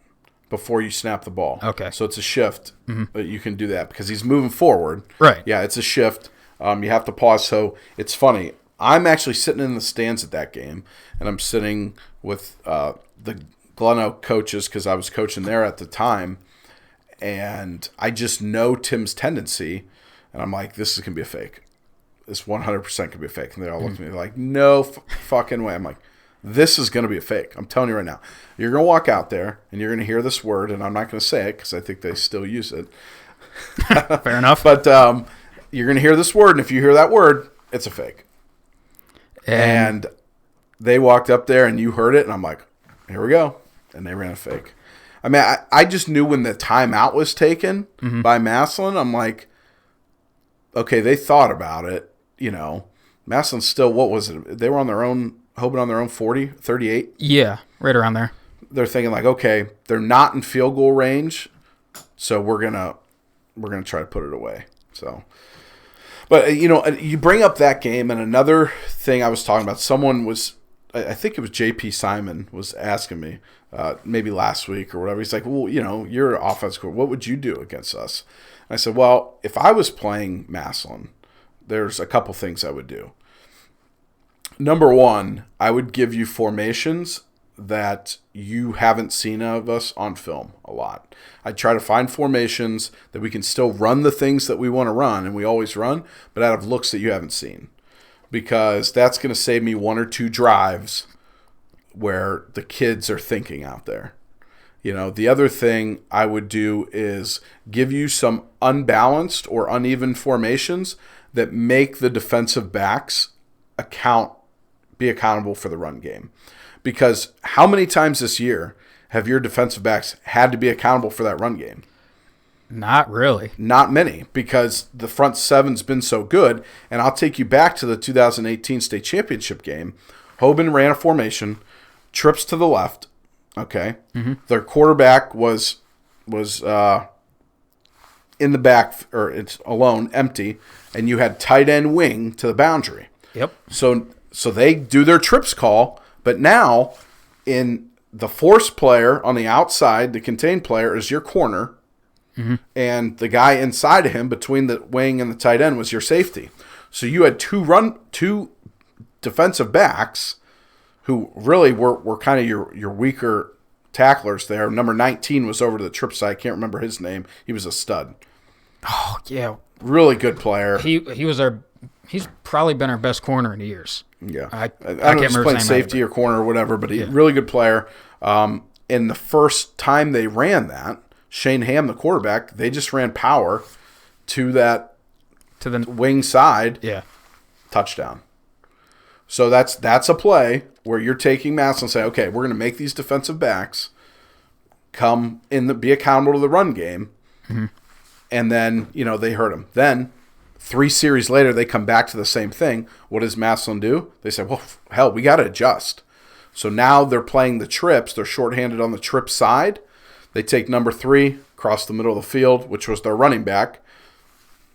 before you snap the ball. Okay. So it's a shift. You can do that because he's moving forward. Right. Yeah, it's a shift. You have to pause. So it's funny. I'm actually sitting in the stands at that game, and I'm sitting with the Glen Oak coaches because I was coaching there at the time, and I just know Tim's tendency, and I'm like, this is going to be a fake. This 100% could be a fake. And they all look at me like, no fucking way. I'm like, this is going to be a fake. I'm telling you right now. You're going to walk out there, and you're going to hear this word, and I'm not going to say it because I think they still use it. Fair enough. But you're going to hear this word, and if you hear that word, it's a fake. And they walked up there, and you heard it, and I'm like, here we go. And they ran a fake. I mean, I just knew when the timeout was taken by Massillon, I'm like, okay, they thought about it. Massillon still, what was it? They were on their own, Hoban on their own 40, 38? Yeah, right around there. They're thinking like, okay, they're not in field goal range, so we're gonna try to put it away. So, but you bring up that game, and another thing I was talking about, someone was, I think it was J.P. Simon was asking me, maybe last week or whatever. He's like, well, you're an offense coordinator. What would you do against us? And I said, well, if I was playing Massillon, there's a couple things I would do. Number one, I would give you formations that you haven't seen of us on film a lot. I'd try to find formations that we can still run the things that we want to run, and we always run, but out of looks that you haven't seen. Because that's going to save me 1 or 2 drives where the kids are thinking out there. The other thing I would do is give you some unbalanced or uneven formations that make the defensive backs be accountable for the run game. Because how many times this year have your defensive backs had to be accountable for that run game? Not really. Not many, because the front seven's been so good. And I'll take you back to the 2018 state championship game. Hoban ran a formation, trips to the left. Okay. Their quarterback was in the back, or it's alone, empty, and you had tight end wing to the boundary. Yep. So they do their trips call, but now in the force player on the outside, the contained player is your corner, and the guy inside of him between the wing and the tight end was your safety. So you had two defensive backs who really were kind of your weaker tacklers there. Number 19 was over to the trip side. I can't remember his name. He was a stud. Oh, yeah. Really good player. He's probably been our best corner in years. Yeah. I don't know can't if he's remember playing his name safety either. or corner or whatever, but he's a really good player. And the first time they ran that, Shane Hamm, the quarterback, they just ran power to that To the wing side. Yeah. Touchdown. So that's a play where you're taking Massillon and saying, okay, we're going to make these defensive backs be accountable to the run game. Mm-hmm. And then, they hurt him. Then 3 series later, they come back to the same thing. What does Massillon do? They say, well, hell, we got to adjust. So now they're playing the trips. They're shorthanded on the trip side. They take number 3, cross the middle of the field, which was their running back,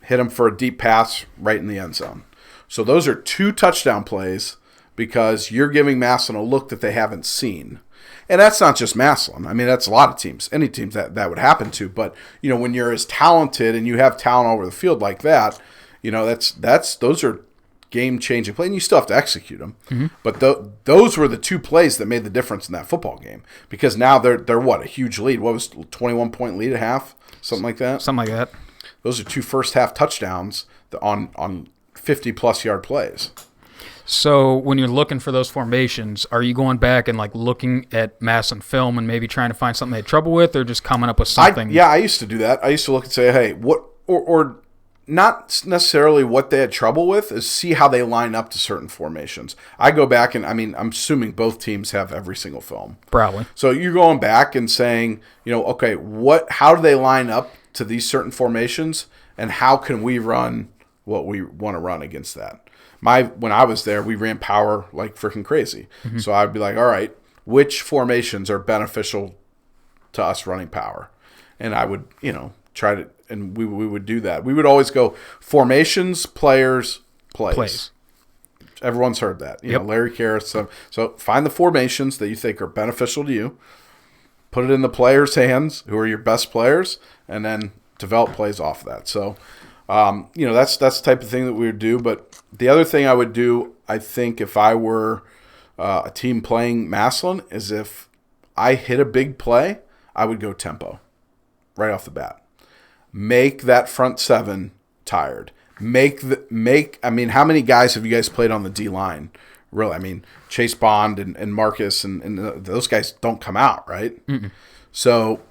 hit him for a deep pass right in the end zone. So those are 2 touchdown plays because you're giving Massillon a look that they haven't seen. And that's not just Massillon. I mean, that's a lot of teams, any teams that would happen to. But, when you're as talented and you have talent all over the field like that, those are game-changing plays, and you still have to execute them. Mm-hmm. But those were the 2 plays that made the difference in that football game because now they're what, a huge lead? What was 21-point lead at half? Something like that? Something like that. Those are 2 first-half touchdowns on 50-plus yard plays. So when you're looking for those formations, are you going back and looking at Massillon film and maybe trying to find something they had trouble with, or just coming up with something? I used to do that. I used to look and say, hey, what or not necessarily what they had trouble with, is see how they line up to certain formations. I go back and, I'm assuming both teams have every single film. Probably. So you're going back and saying, okay, how do they line up to these certain formations, and how can we run what we want to run against that? When I was there, we ran power like freaking crazy. Mm-hmm. So I'd be like, all right, which formations are beneficial to us running power? And I would, try to, and we would do that. We would always go formations, players, plays. Everyone's heard that. You know, Larry Karras. So find the formations that you think are beneficial to you, put it in the players' hands, who are your best players, and then develop plays off of that. So, that's the type of thing that we would do. But the other thing I would do, I think, if I were a team playing Massillon, is if I hit a big play, I would go tempo right off the bat. Make that front 7 tired. How many guys have you guys played on the D line? Really, Chase Bond and Marcus and those guys don't come out, right? Mm-mm. So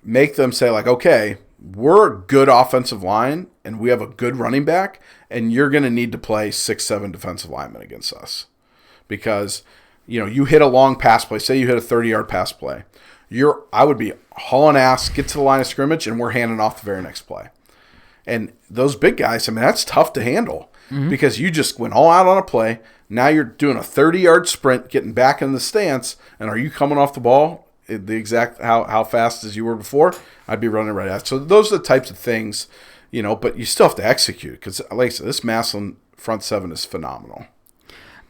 make them say, okay, we're a good offensive line and we have a good running back, and you're going to need to play 6-7 defensive linemen against us. Because, you hit a long pass play. Say you hit a 30-yard pass play. I would be hauling ass, get to the line of scrimmage, and we're handing off the very next play. And those big guys, that's tough to handle because you just went all out on a play. Now you're doing a 30-yard sprint, getting back in the stance, and are you coming off the ball the exact how fast as you were before? I'd be running right at. So those are the types of things, but you still have to execute because, like I said, this Massillon front 7 is phenomenal.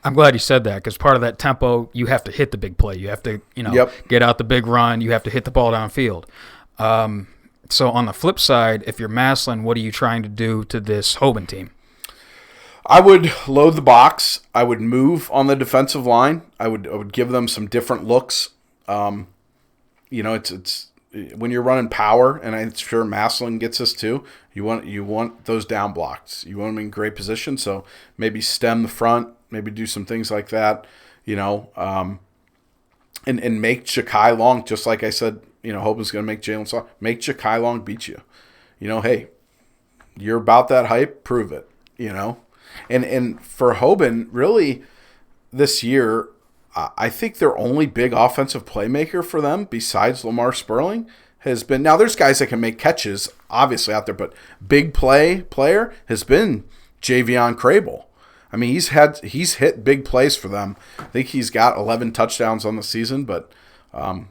I'm glad you said that because part of that tempo, you have to hit the big play. You have to, get out the big run. You have to hit the ball downfield. So on the flip side, if you're Massillon, what are you trying to do to this Hoban team? I would load the box. I would move on the defensive line. I would give them some different looks. It's when you're running power, and I'm sure Massillon gets us too. You want those down blocks. You want them in great position. So maybe stem the front. Maybe do some things like that. And make Ja'Kai Long, just like I said. Hoban's going to make Jalen Saw. Make Ja'Kai Long beat you. Hey, you're about that hype. Prove it. And for Hoban, really, this year, I think their only big offensive playmaker for them, besides Lamar Sperling, has been. Now, there's guys that can make catches, obviously, out there, but big player has been Javion Crable. He's hit big plays for them. I think he's got 11 touchdowns on the season, but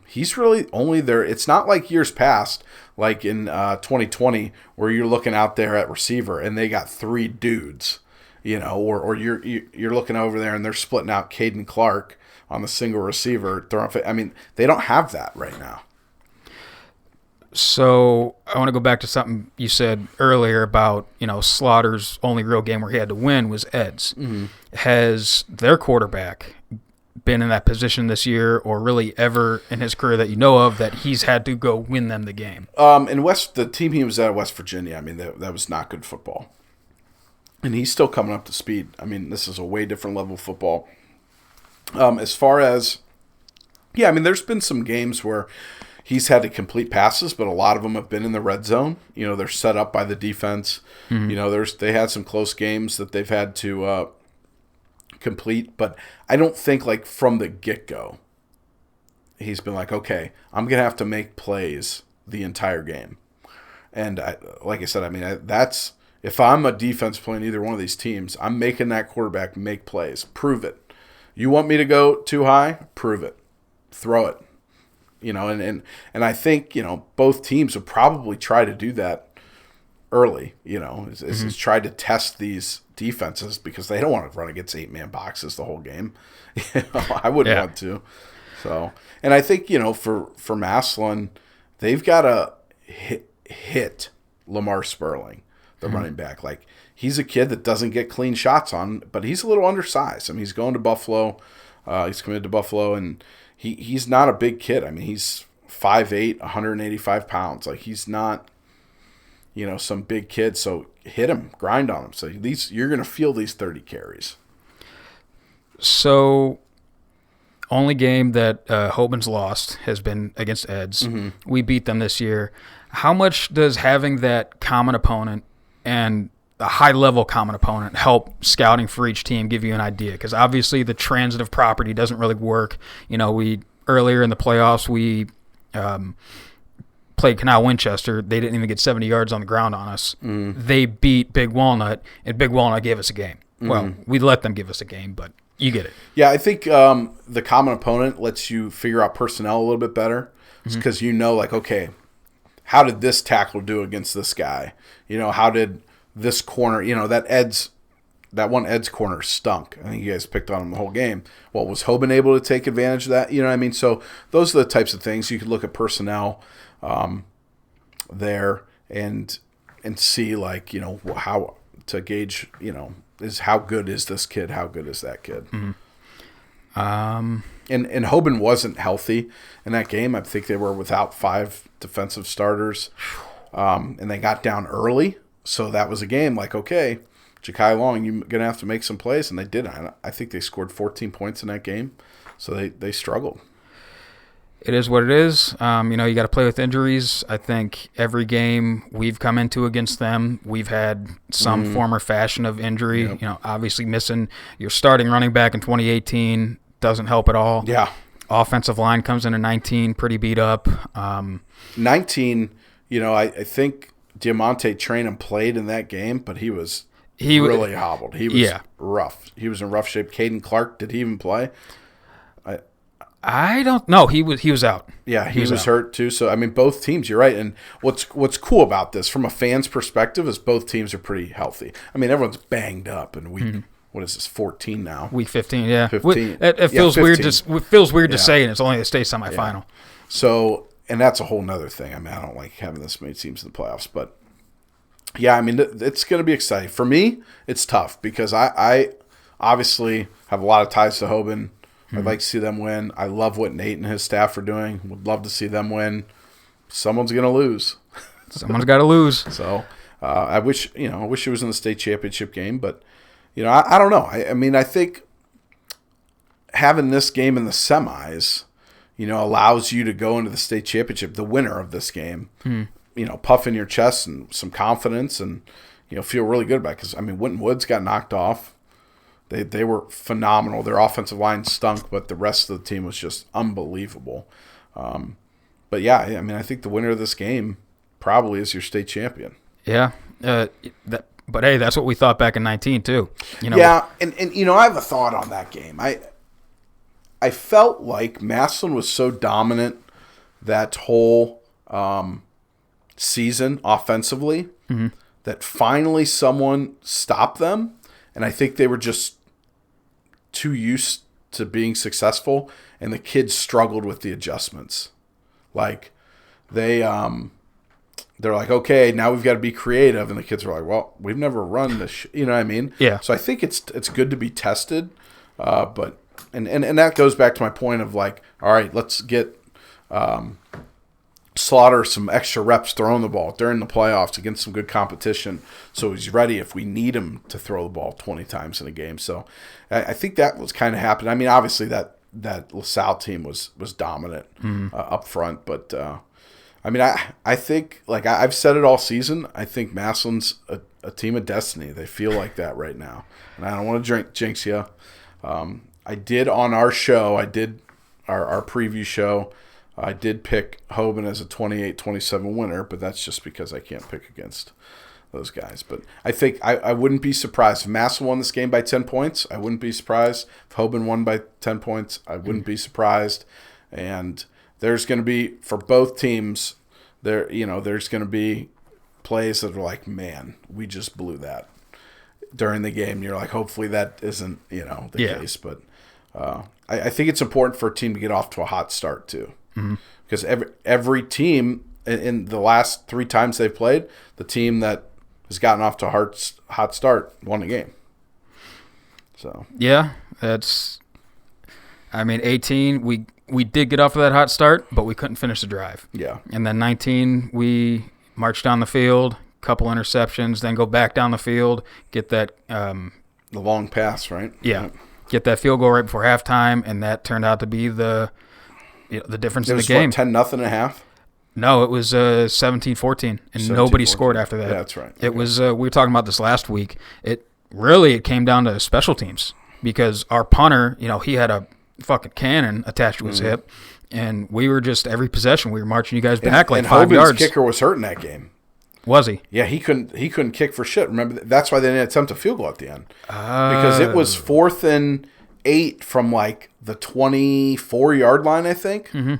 he's really only there. It's not like years past, like in 2020, where you're looking out there at receiver and they got 3 dudes, or you're looking over there and they're splitting out Caden Clark on the single receiver. They don't have that right now. So I want to go back to something you said earlier about, Slaughter's only real game where he had to win was Ed's. Mm-hmm. Has their quarterback been in that position this year or really ever in his career that you know of that he's had to go win them the game. The team he was at West Virginia, I mean, that was not good football. And he's still coming up to speed. I mean, this is a way different level of football. As far as, yeah, I mean, there's been some games where he's had to complete passes, but a lot of them have been in the red zone. You know, they're set up by the defense. Mm-hmm. You know, they had some close games that they've had to complete, but I don't think like from the get-go he's been like, okay, I'm going to have to make plays the entire game. And like I said, I mean, that's if I'm a defense playing either one of these teams, I'm making that quarterback make plays. Prove it. You want me to go too high? Prove it. Throw it. You know, and I think, you know, both teams would probably try to do that early, you know, is try to test these defenses because they don't want to run against 8-man boxes the whole game. You know, I wouldn't want to. So, and I think, you know, for Massillon, they've got to hit Lamar Sperling, the running back. Like, he's a kid that doesn't get clean shots on, but he's a little undersized. I mean, he's going to Buffalo. He's committed to Buffalo, and he's not a big kid. I mean, he's 5'8", 185 pounds. Like, he's not, you know, some big kid. So hit him, grind on him. So you're going to feel these 30 carries. So only game that Hoban's lost has been against Eds. Mm-hmm. We beat them this year. How much does having that common opponent and a high-level common opponent help scouting for each team, give you an idea? Because obviously the transitive property doesn't really work. You know, earlier in the playoffs, we played Canal Winchester. They didn't even get 70 yards on the ground on us. Mm. They beat Big Walnut, and Big Walnut gave us a game. Mm. Well, we let them give us a game, but you get it. Yeah, I think the common opponent lets you figure out personnel a little bit better because you know, like, okay, how did this tackle do against this guy? You know, how did this corner, you know, that one Ed's corner stunk. I think you guys picked on him the whole game. Well, was Hoban able to take advantage of that? You know what I mean? So those are the types of things you could look at personnel there and see, like, you know, how to gauge, you know, is how good is this kid? How good is that kid? Mm-hmm. And Hoban wasn't healthy in that game. I think they were without 5 defensive starters, and they got down early. So that was a game like, okay, Ja'Kai Long, you're going to have to make some plays, and they did. I think they scored 14 points in that game, so they struggled. It is what it is. You know, you got to play with injuries. I think every game we've come into against them, we've had some form or fashion of injury. Yep. You know, obviously missing your starting running back in 2018 doesn't help at all. Yeah. Offensive line comes in at 19, pretty beat up. 19, you know, I think Diamante Traynham played in that game, but he was really hobbled. He was rough. He was in rough shape. Caden Clark, did he even play? I don't know. He was out. Yeah, he was hurt too. So I mean, both teams. You're right. And what's cool about this, from a fan's perspective, is both teams are pretty healthy. I mean, everyone's banged up in week. What is this? 14 now. Week 15. Yeah. 15. It feels weird. It feels weird to say, and it's only a state semifinal. Yeah. So, and that's a whole nother thing. I mean, I don't like having this many teams in the playoffs, but yeah, I mean, it's going to be exciting for me. It's tough because I obviously have a lot of ties to Hoban. I'd like to see them win. I love what Nate and his staff are doing. Would love to see them win. Someone's going to lose. Someone's got to lose. So I wish it was in the state championship game, but you know, I don't know. I mean, I think having this game in the semis, you know, allows you to go into the state championship, the winner of this game, you know, puff in your chest and some confidence, and you know, feel really good about it. Because I mean, Winton Woods got knocked off. They were phenomenal. Their offensive line stunk, but the rest of the team was just unbelievable. But yeah, I mean, I think the winner of this game probably is your state champion. Yeah. But hey, that's what we thought back in 19 too. You know. Yeah, and you know, I have a thought on that game. I felt like Massillon was so dominant that whole season offensively that finally someone stopped them, and I think they were just too used to being successful, and the kids struggled with the adjustments. Like they're like, okay, now we've got to be creative, and the kids are like, well, we've never run this, you know what I mean? Yeah. So I think it's good to be tested, but and that goes back to my point of like, all right, let's get Slaughter some extra reps throwing the ball during the playoffs against some good competition, so he's ready if we need him to throw the ball 20 times in a game. So I think that was kind of happening. I mean, obviously that LaSalle team was dominant up front, but I mean, I think, like I've said it all season, I think Massillon's a team of destiny. They feel like that right now, and I don't want to jinx you. I did on our show, our preview show, I did pick Hoban as a 28-27 winner, but that's just because I can't pick against those guys. But I think I wouldn't be surprised if Massillon won this game by 10 points. I wouldn't be surprised if Hoban won by 10 points. I wouldn't be surprised. And there's going to be, for both teams, there's going to be plays that are like, man, we just blew that during the game. And you're like, hopefully that isn't the case. But I think it's important for a team to get off to a hot start too. Because every team in the last 3 times they've played, the team that has gotten off to a hot start won a game. So yeah, that's. I mean, 18 we did get off of that hot start, but we couldn't finish the drive. Yeah, and then 19 we marched down the field, couple interceptions, then go back down the field, get that the long pass, right? Yeah, get that field goal right before halftime, and that turned out to be the difference in the game. It was 10-0 at half? No, it was 17-14, and nobody scored after that. Yeah, that's right. It was. We were talking about this last week. It came down to special teams because our punter, he had a fucking cannon attached to his hip, and we were just every possession we were marching you guys back like 5 Hoban's yards. Kicker was hurt in that game. Was he? Yeah, he couldn't kick for shit. Remember, that's why they didn't attempt a field goal at the end because it was 4th and 8 from like the 24-yard line, I think. Mm-hmm.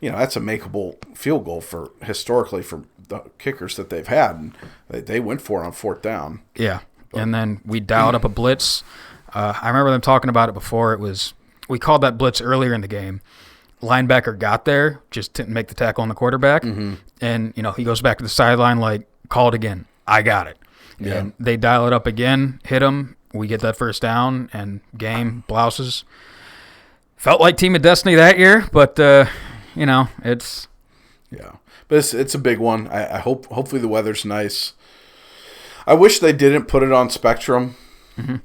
That's a makeable field goal historically for the kickers that they've had. And they went for it on 4th down. Yeah, and then we dialed up a blitz. I remember them talking about it before. We called that blitz earlier in the game. Linebacker got there, just didn't make the tackle on the quarterback. Mm-hmm. And, he goes back to the sideline like, call it again. I got it. Yeah. And they dial it up again, hit him. We get that first down, and game, blouses. Felt like Team of Destiny that year, but, it's... Yeah, but it's a big one. I hopefully the weather's nice. I wish they didn't put it on Spectrum,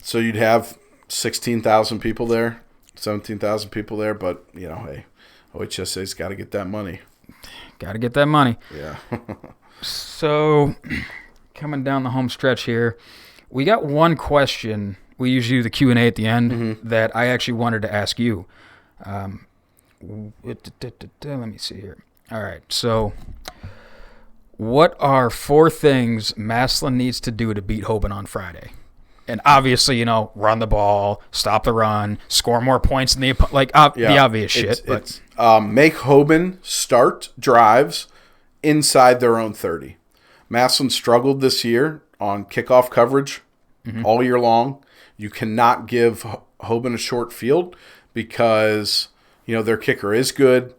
so you'd have 16,000 people there, 17,000 people there, but, hey, OHSA's got to get that money. Got to get that money. Yeah. So, coming down the home stretch here, we got one question. We usually do the Q&A at the end that I actually wanted to ask you. Let me see here. All right. So, what are 4 things Massillon needs to do to beat Hoban on Friday? And obviously, run the ball, stop the run, score more points than the obvious shit. It's make Hoban start drives inside their own 30. Massillon struggled this year on kickoff coverage all year long. You cannot give Hoban a short field because, their kicker is good,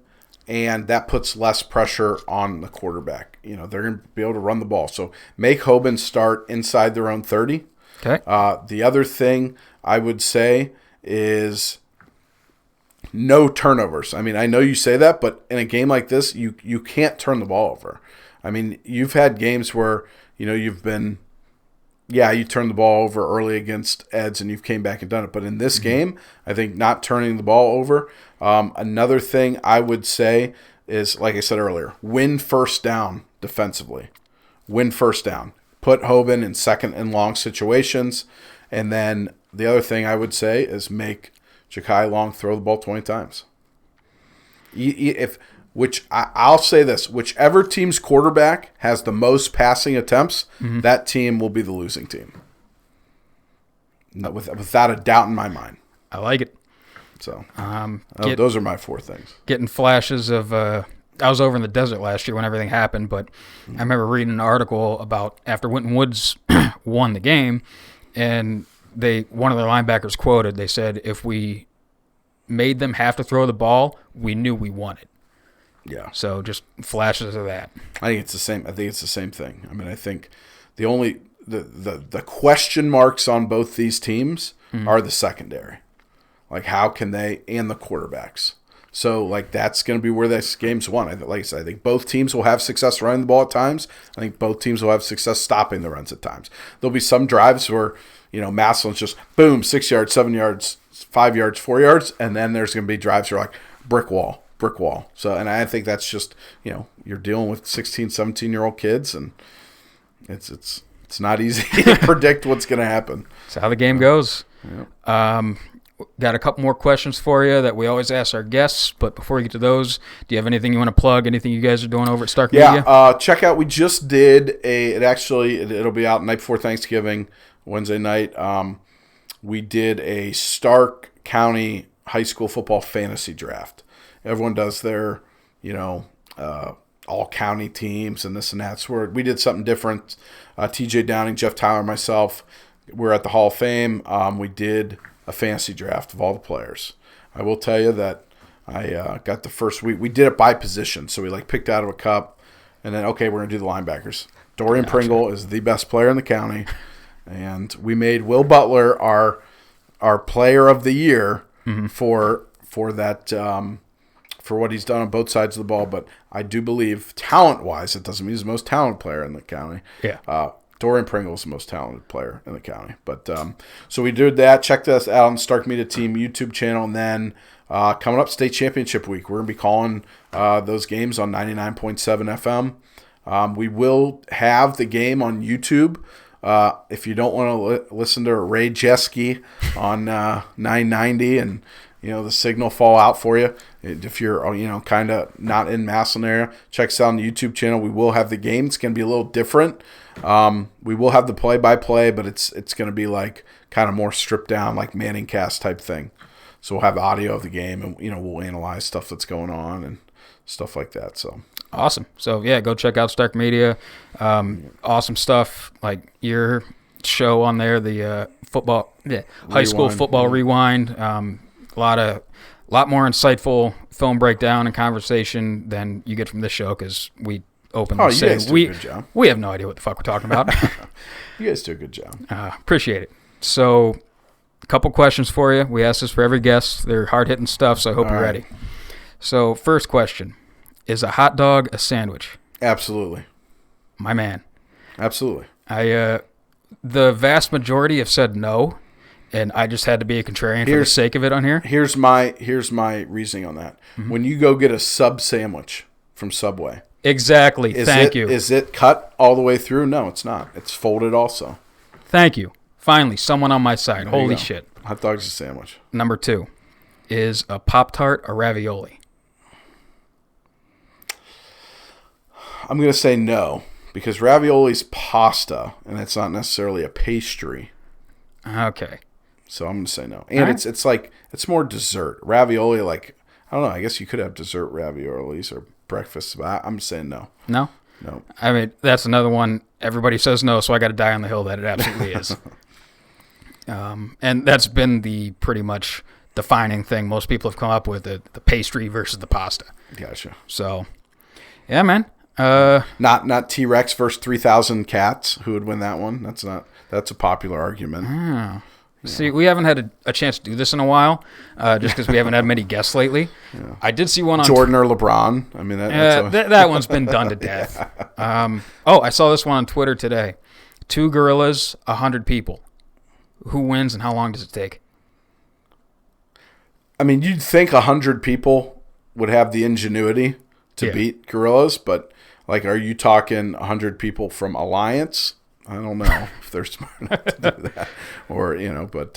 and that puts less pressure on the quarterback. They're going to be able to run the ball. So make Hoban start inside their own 30. Okay. The other thing I would say is no turnovers. I mean, I know you say that, but in a game like this, you can't turn the ball over. I mean, you've had games where, you've been, you turned the ball over early against Eds and you've came back and done it. But in this game, I think not turning the ball over. Another thing I would say is, like I said earlier, win first down defensively. Win first down. Put Hoban in 2nd and long situations. And then the other thing I would say is make Ja'Kai Long throw the ball 20 times. I'll say this, whichever team's quarterback has the most passing attempts, that team will be the losing team. Without a doubt in my mind. I like it. So those are my 4 things. Getting flashes of I was over in the desert last year when everything happened, but I remember reading an article about after Winton Woods won the game, and one of their linebackers quoted, they said, if we made them have to throw the ball, we knew we won it. Yeah. So just flashes of that. I think it's the same. I think it's the same thing. I mean, I think the only the question marks on both these teams are the secondary. Like, how can they, and the quarterbacks. So, like, that's going to be where this game's won. Like I said, I think both teams will have success running the ball at times. I think both teams will have success stopping the runs at times. There'll be some drives where, Massillon's just, boom, 6 yards, 7 yards, 5 yards, 4 yards, and then there's going to be drives where, like, brick wall. So, and I think that's just, you're dealing with 16, 17-year-old kids, and it's not easy to predict what's going to happen. That's how the game goes. Got a couple more questions for you that we always ask our guests, but before we get to those, do you have anything you want to plug? Anything you guys are doing over at Stark Media? Yeah, check out. We just did it'll be out night before Thanksgiving, Wednesday night. We did a Stark County high school football fantasy draft. Everyone does their, all county teams and this and that. So we did something different. TJ Downing, Jeff Tyler, myself, we're at the Hall of Fame. We did a fantasy draft of all the players. I will tell you that I got the first week. We did it by position. So we picked out of a cup and then, okay, we're going to do the linebackers. Dorian Pringle is the best player in the county. And we made Will Butler our player of the year for that, for what he's done on both sides of the ball. But I do believe talent-wise, it doesn't mean he's the most talented player in the county. Yeah. Dorian Pringle is the most talented player in the county. But so we did that. Check us out on Stark Media Team YouTube channel. And then coming up, state championship week, we're going to be calling those games on 99.7 FM. We will have the game on YouTube. If you don't want to listen to Ray Jeske on 990 and the signal fall out for you, if you're kind of not in Massillon area, check us out on the YouTube channel. We will have the game. It's going to be a little different. We will have the play-by-play, but it's going to be kind of more stripped down, like Manning cast type thing. So we'll have audio of the game, and we'll analyze stuff that's going on and stuff like that. So awesome. So yeah, go check out Stark Media. Awesome stuff, like your show on there, the high school football rewind. A lot more insightful film breakdown and conversation than you get from this show, because we openly say we have no idea what the fuck we're talking about. You guys do a good job. Appreciate it. So, a couple questions for you. We ask this for every guest. They're hard-hitting stuff, so I hope you're ready. So, first question. Is a hot dog a sandwich? Absolutely. My man. Absolutely. The vast majority have said no, and I just had to be a contrarian for the sake of it on here. Here's my reasoning on that. Mm-hmm. When you go get a sub sandwich from Subway. Exactly. Thank you. Is it cut all the way through? No, it's not. It's folded also. Thank you. Finally, someone on my side. Holy shit. Hot dog's a sandwich. Number 2. Is a Pop-Tart a ravioli? I'm going to say no, because ravioli's pasta, and it's not necessarily a pastry. Okay. So I'm going to say no. And it's more dessert. Ravioli, I don't know, I guess you could have dessert raviolis or breakfast, but I'm saying no. No? No. I mean, that's another one. Everybody says no, so I got to die on the hill that it absolutely is. And that's been the pretty much defining thing most people have come up with, the pastry versus the pasta. Gotcha. So, yeah, man. Not T-Rex versus 3,000 cats. Who would win that one? That's a popular argument. Yeah. See, we haven't had a chance to do this in a while, just because we haven't had many guests lately. Yeah. I did see one on Jordan or LeBron. I mean, that one's been done to death. I saw this one on Twitter today. 2 gorillas, 100 people. Who wins and how long does it take? I mean, you'd think 100 people would have the ingenuity to beat gorillas, but are you talking 100 people from Alliance? I don't know if they're smart enough to do that, or but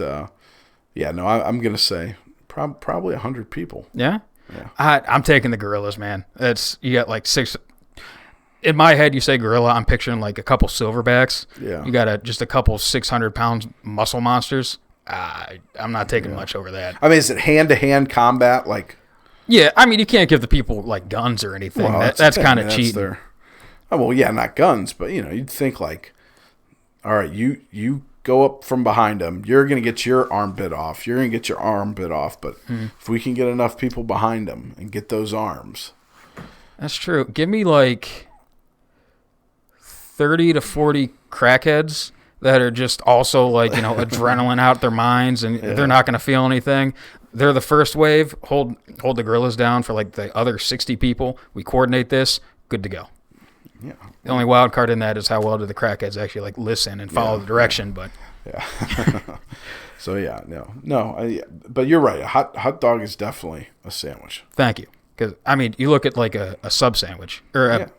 I'm gonna say probably 100 people. Yeah. I'm taking the gorillas, man. You got 6. In my head, you say gorilla, I'm picturing a couple silverbacks. Yeah. You got just a couple 600-pound muscle monsters. I'm not taking much over that. I mean, is it hand-to-hand combat? Yeah, I mean, you can't give the people guns or anything. Well, that's kind of cheating. Not guns, but you'd think all right, you go up from behind them. You're going to get your arm bit off. You're going to get your arm bit off. But if we can get enough people behind them and get those arms. That's true. Give me 30 to 40 crackheads that are just also like, adrenaline out their minds, and they're not going to feel anything. They're the first wave. Hold the gorillas down for like the other 60 people. We coordinate this. Good to go. Yeah. The only wild card in that is how well do the crackheads actually like listen and follow the direction. But yeah. So yeah, but you're right. A hot dog is definitely a sandwich. thank you, because I mean, you look at like a sub sandwich or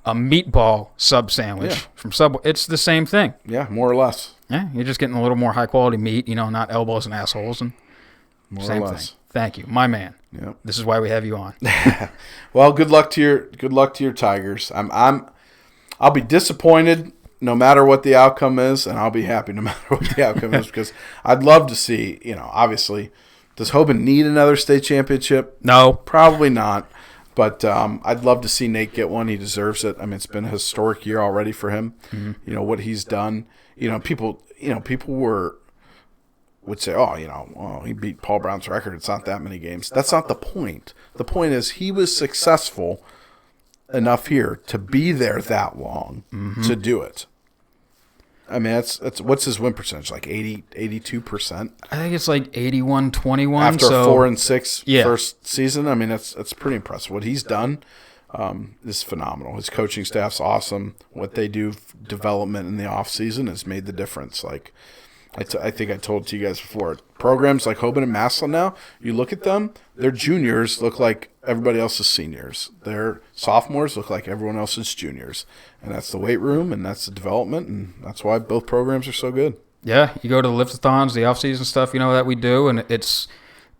a meatball sub sandwich from Subway. It's the same thing. Yeah, more or less. Yeah, you're just getting a little more high quality meat. Not elbows and assholes and More or less. thing. Thank you, my man. Yep. This is why we have you on. Well, good luck to your Tigers. I'll be disappointed no matter what the outcome is, and I'll be happy no matter what the outcome is, because I'd love to see, obviously, does Hoban need another state championship? No, Probably not. But I'd love to see Nate get one. He deserves it. I mean, it's been a historic year already for him. Mm-hmm. What he's done. People would say, oh, he beat Paul Brown's record. It's not that many games. That's not the point. The point is he was successful enough here to be there that long to do it. I mean, that's what's his win percentage, like 82%? I think it's like 81-21. After a 4-6 Yeah. first season. I mean, that's pretty impressive. What he's done is phenomenal. His coaching staff's awesome. What they do, development in the off season, has made the difference. Like I think I told you guys before, programs like Hoban and Massillon now, you look at them, their juniors look like everybody else's seniors. Their sophomores look like everyone else's juniors. And that's the weight room, and that's the development, and that's why both programs are so good. Yeah, you go to the lift-a-thons, the off-season stuff, that we do, and it's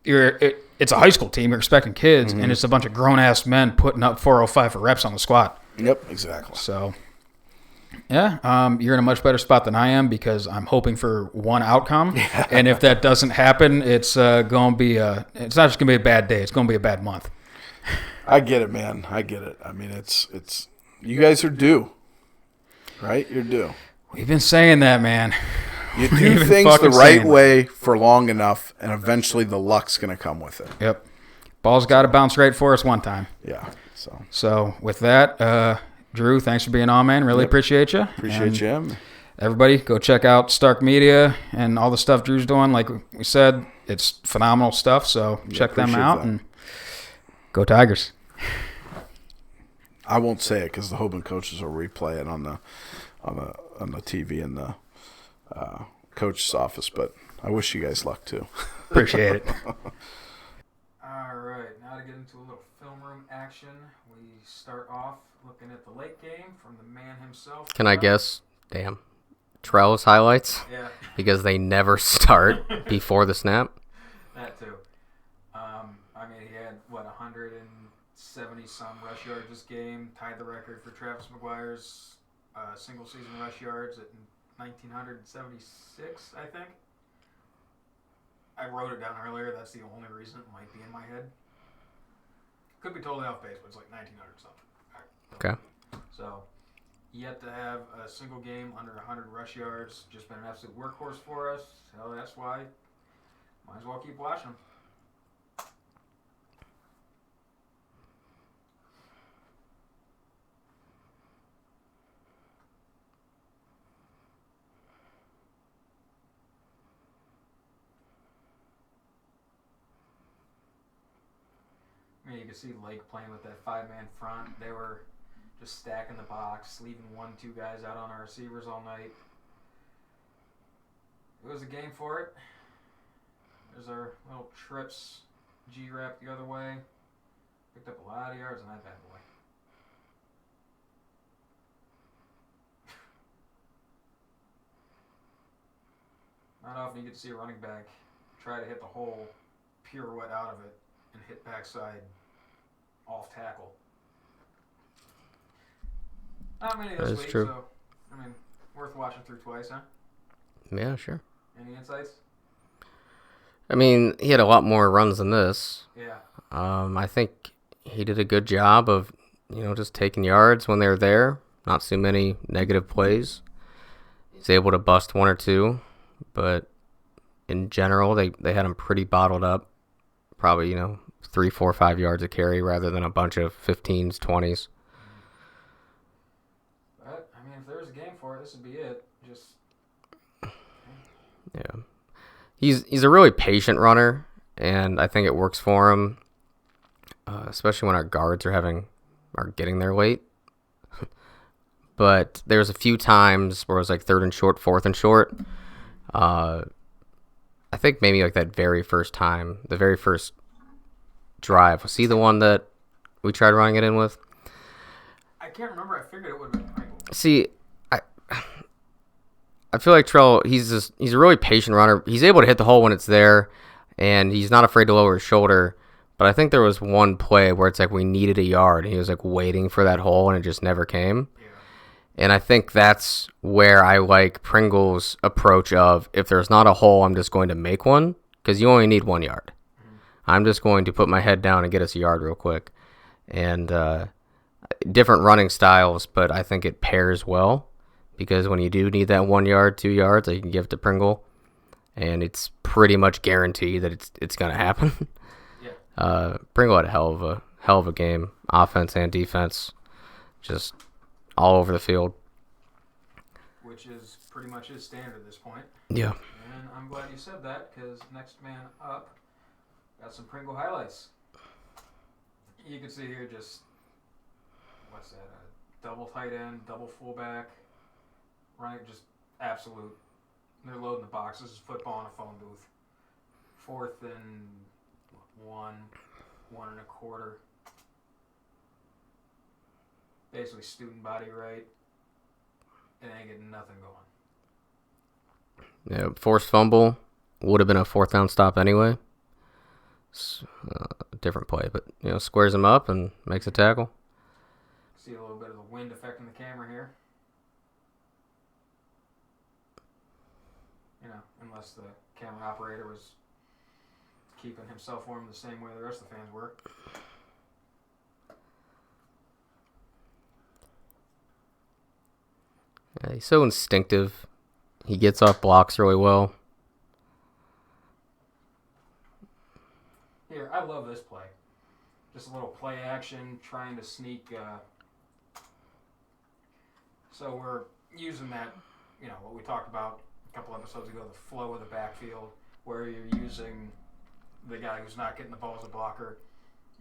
a high school team. You're expecting kids, and it's a bunch of grown-ass men putting up 405 for reps on the squat. Yep, exactly. So, yeah, you're in a much better spot than I am, because I'm hoping for one outcome, and if that doesn't happen, it's going to be it's not just going to be a bad day. It's going to be a bad month. I get it, man. I get it. I mean, it's you guys are due, right? You're due. We've been saying that, man. You do things the right way for long enough, and eventually the luck's going to come with it. Yep. Ball's got to bounce right for us one time. Yeah. So with that, Drew, thanks for being on, man. Really appreciate you. Appreciate you. Everybody, go check out Stark Media and all the stuff Drew's doing. Like we said, it's phenomenal stuff. So check them out and go Tigers. I won't say it because the Hoban coaches will replay it on the TV in the coach's office. But I wish you guys luck too. Appreciate it. All right, now to get into a little film room action. We start off looking at the late game from the man himself. Can I guess? Damn. Trell's highlights? Yeah. Because they never start before the snap. That too. I mean, he had, 170-some rush yards this game. Tied the record for Travis McGuire's single-season rush yards at 1,976, I think. I wrote it down earlier. That's the only reason it might be in my head. Could be totally off base, but it's like 1,900 something. Okay. So, yet to have a single game under 100 rush yards. Just been an absolute workhorse for us. So that's why might as well keep watching. I mean, you can see Lake playing with that five-man front. They were just stacking the box, leaving 1-2 guys out on our receivers all night. It was a game for it. There's our little trips G-wrap the other way. Picked up a lot of yards on that bad boy. Not often you get to see a running back try to hit the hole, pirouette out of it, and hit backside off tackle. Not many this week, true. So, I mean, worth watching through twice, huh? Yeah, sure. Any insights? I mean, he had a lot more runs than this. Yeah. I think he did a good job of, just taking yards when they were there. Not too many negative plays. He's able to bust one or two, but in general, they had him pretty bottled up. Probably, 3, 4, 5 yards a carry rather than a bunch of 15s, 20s. But, I mean, if there was a game for it, this would be it. Just Yeah. He's a really patient runner, and I think it works for him, especially when our guards are getting there late. But there's a few times where it was like 3rd and short, 4th and short. I think maybe like that very first time, the very first drive. Was he the one that we tried running it in with? I can't remember. I figured it would have been Pringle. See, I feel like Trell, he's a really patient runner. He's able to hit the hole when it's there, and he's not afraid to lower his shoulder. But I think there was one play where it's like we needed a yard, and he was like waiting for that hole, and it just never came. Yeah. And I think that's where I like Pringle's approach of, if there's not a hole, I'm just going to make one, because you only need 1 yard. Mm-hmm. I'm just going to put my head down and get us a yard real quick. And different running styles, but I think it pairs well, because when you do need that 1 yard, 2 yards, you can give it to Pringle, and it's pretty much guaranteed that it's going to happen. Yeah. Pringle had a hell of a game, offense and defense, just all over the field. Which is pretty much his standard at this point. Yeah. And I'm glad you said that, because next man up got some Pringle highlights. You can see here just, what's that, a double tight end, double fullback, running just absolute. They're loading the boxes. This is football in a phone booth. 4th and 1, 1.25. Basically student body right, and ain't getting nothing going. Yeah, forced fumble would have been a 4th down stop anyway. Different play, but squares him up and makes a tackle. See a little bit of the wind affecting the camera here. Unless the camera operator was keeping himself warm the same way the rest of the fans were. Yeah, he's so instinctive. He gets off blocks really well. Here, I love this play. Just a little play action, trying to sneak. So we're using that, what we talked about a couple episodes ago, the flow of the backfield, where you're using the guy who's not getting the ball as a blocker.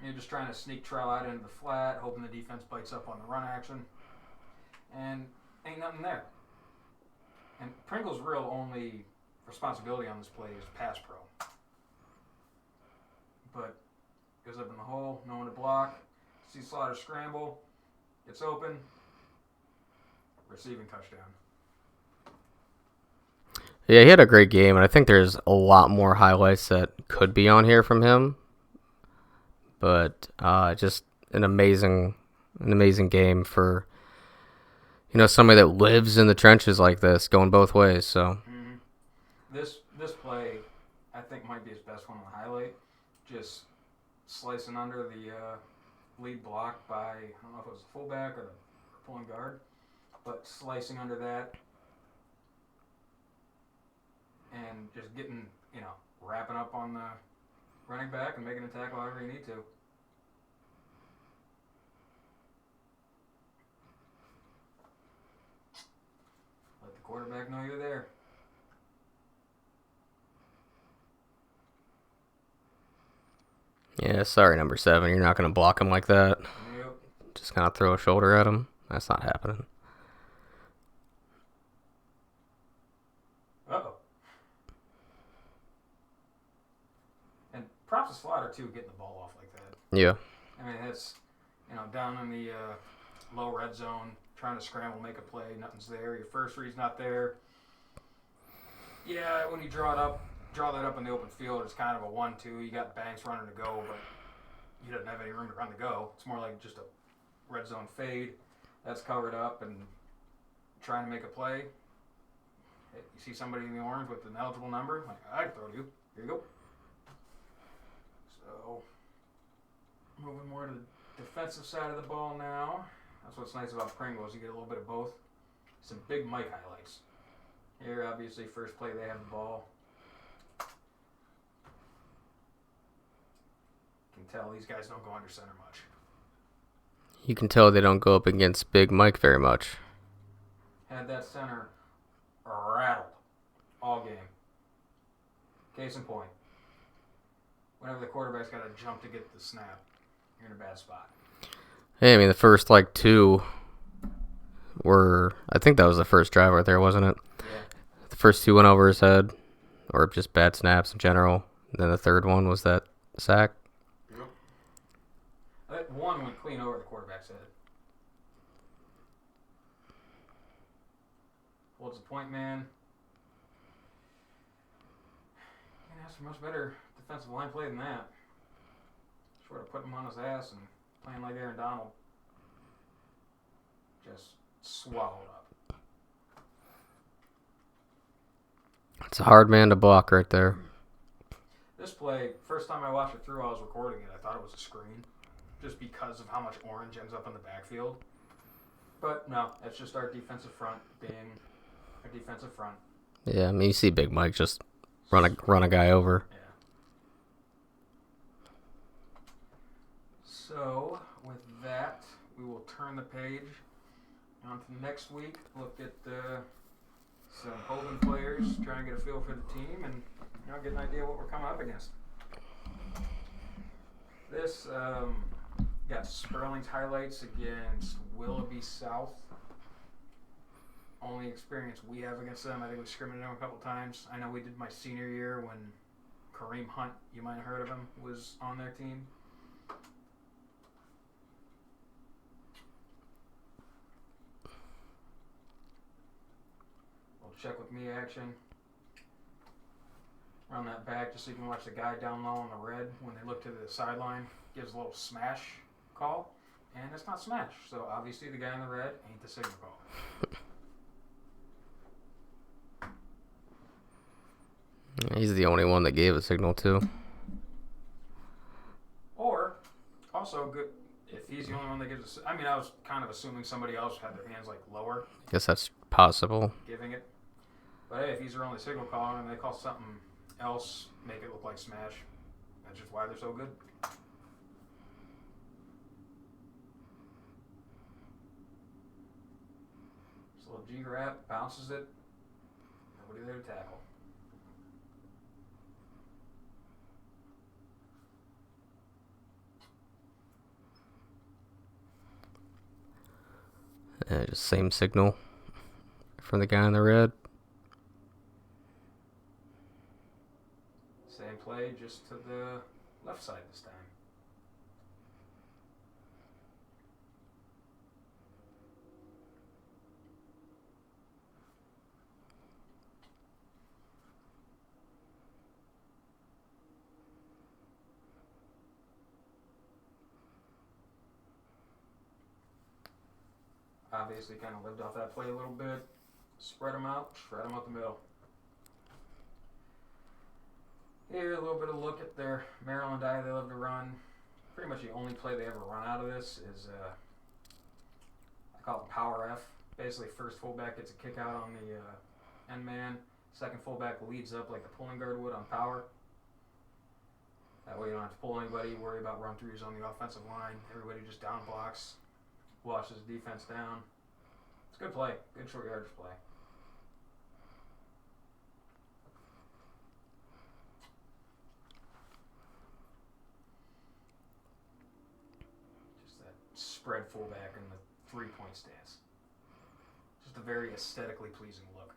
You're just trying to sneak trail out into the flat, hoping the defense bites up on the run action. And ain't nothing there. And Pringle's real only responsibility on this play is pass pro. But goes up in the hole, no one to block. See Slaughter scramble, gets open, receiving touchdown. Yeah, he had a great game, and I think there's a lot more highlights that could be on here from him. But just an amazing game for somebody that lives in the trenches like this, going both ways. So this play, I think, might be his best one on the highlight. Just slicing under the lead block by, I don't know if it was the fullback or the pulling guard, but slicing under that and just getting, wrapping up on the running back and making a tackle however you need to. Let the quarterback know you're there. Yeah, sorry, number 7. You're not going to block him like that. Yep. Just kind of throw a shoulder at him. That's not happening. Uh-oh. And props to Slaughter, too, getting the ball off like that. Yeah. I mean, it's, down in the low red zone, trying to scramble, make a play, nothing's there. Your first read's not there. Yeah, when you draw that up in the open field, it's kind of a 1-2. You got Banks running to go, but he doesn't have any room to run to go. It's more like just a red zone fade. That's covered up and trying to make a play. You see somebody in the orange with an eligible number, like, I can throw to you. Here you go. So, moving more to the defensive side of the ball now. That's what's nice about Pringle is you get a little bit of both. Some big Mike highlights. Here, obviously, first play they have the ball. You can tell these guys don't go under center much. You can tell they don't go up against Big Mike very much. Had that center rattled all game. Case in point. Whenever the quarterback's got to jump to get the snap, you're in a bad spot. Hey, I mean, the first, like, two were... I think that was the first drive right there, wasn't it? Yeah. The first two went over his head, or just bad snaps in general. And then the third one was that sack. Yep. That one went clean over the quarterback's head. Holds the point man. Can't ask for much better defensive line play than that. Short of putting him on his ass and playing like Aaron Donald. Just swallowed up. It's a hard man to block right there. This play, first time I watched it through, I was recording it. I thought it was a screen, just because of how much orange ends up in the backfield. But no, it's just our defensive front being a defensive front. Yeah, I mean, you see Big Mike just run a guy over. Yeah. So, with that, we will turn the page on to next week. Look at some Hoban players, try and get a feel for the team, and get an idea what we're coming up against. This got Sperling's highlights against Willoughby South. Only experience we have against them. I think we scrimmaged them a couple times. I know we did my senior year when Kareem Hunt, you might have heard of him, was on their team. We'll check with me action. Run that back just so you can watch the guy down low on the red when they look to the sideline. Gives a little smash call, and it's not smash. So obviously the guy in the red ain't the signal call. He's the only one that gave a signal too. Or, also good if he's the only one that gives a... I mean, I was kind of assuming somebody else had their hands like lower. I guess that's possible. Giving it. But hey, if he's their only signal caller and they call something else, make it look like smash, that's just why they're so good. This little G-Rap bounces it. Nobody there to tackle. Just same signal from the guy in the red. Same play, just to the left side this time. Obviously kind of lived off that play a little bit. Spread them out, shred them up the middle. Here, a little bit of look at their Maryland eye they love to run. Pretty much the only play they ever run out of this is, I call it Power F. Basically, first fullback gets a kick out on the end man. Second fullback leads up like the pulling guard would on power. That way you don't have to pull anybody, worry about run-throughs on the offensive line. Everybody just down blocks, washes defense down. It's a good play, good short yardage play. Just that spread fullback in the three-point stance. Just a very aesthetically pleasing look.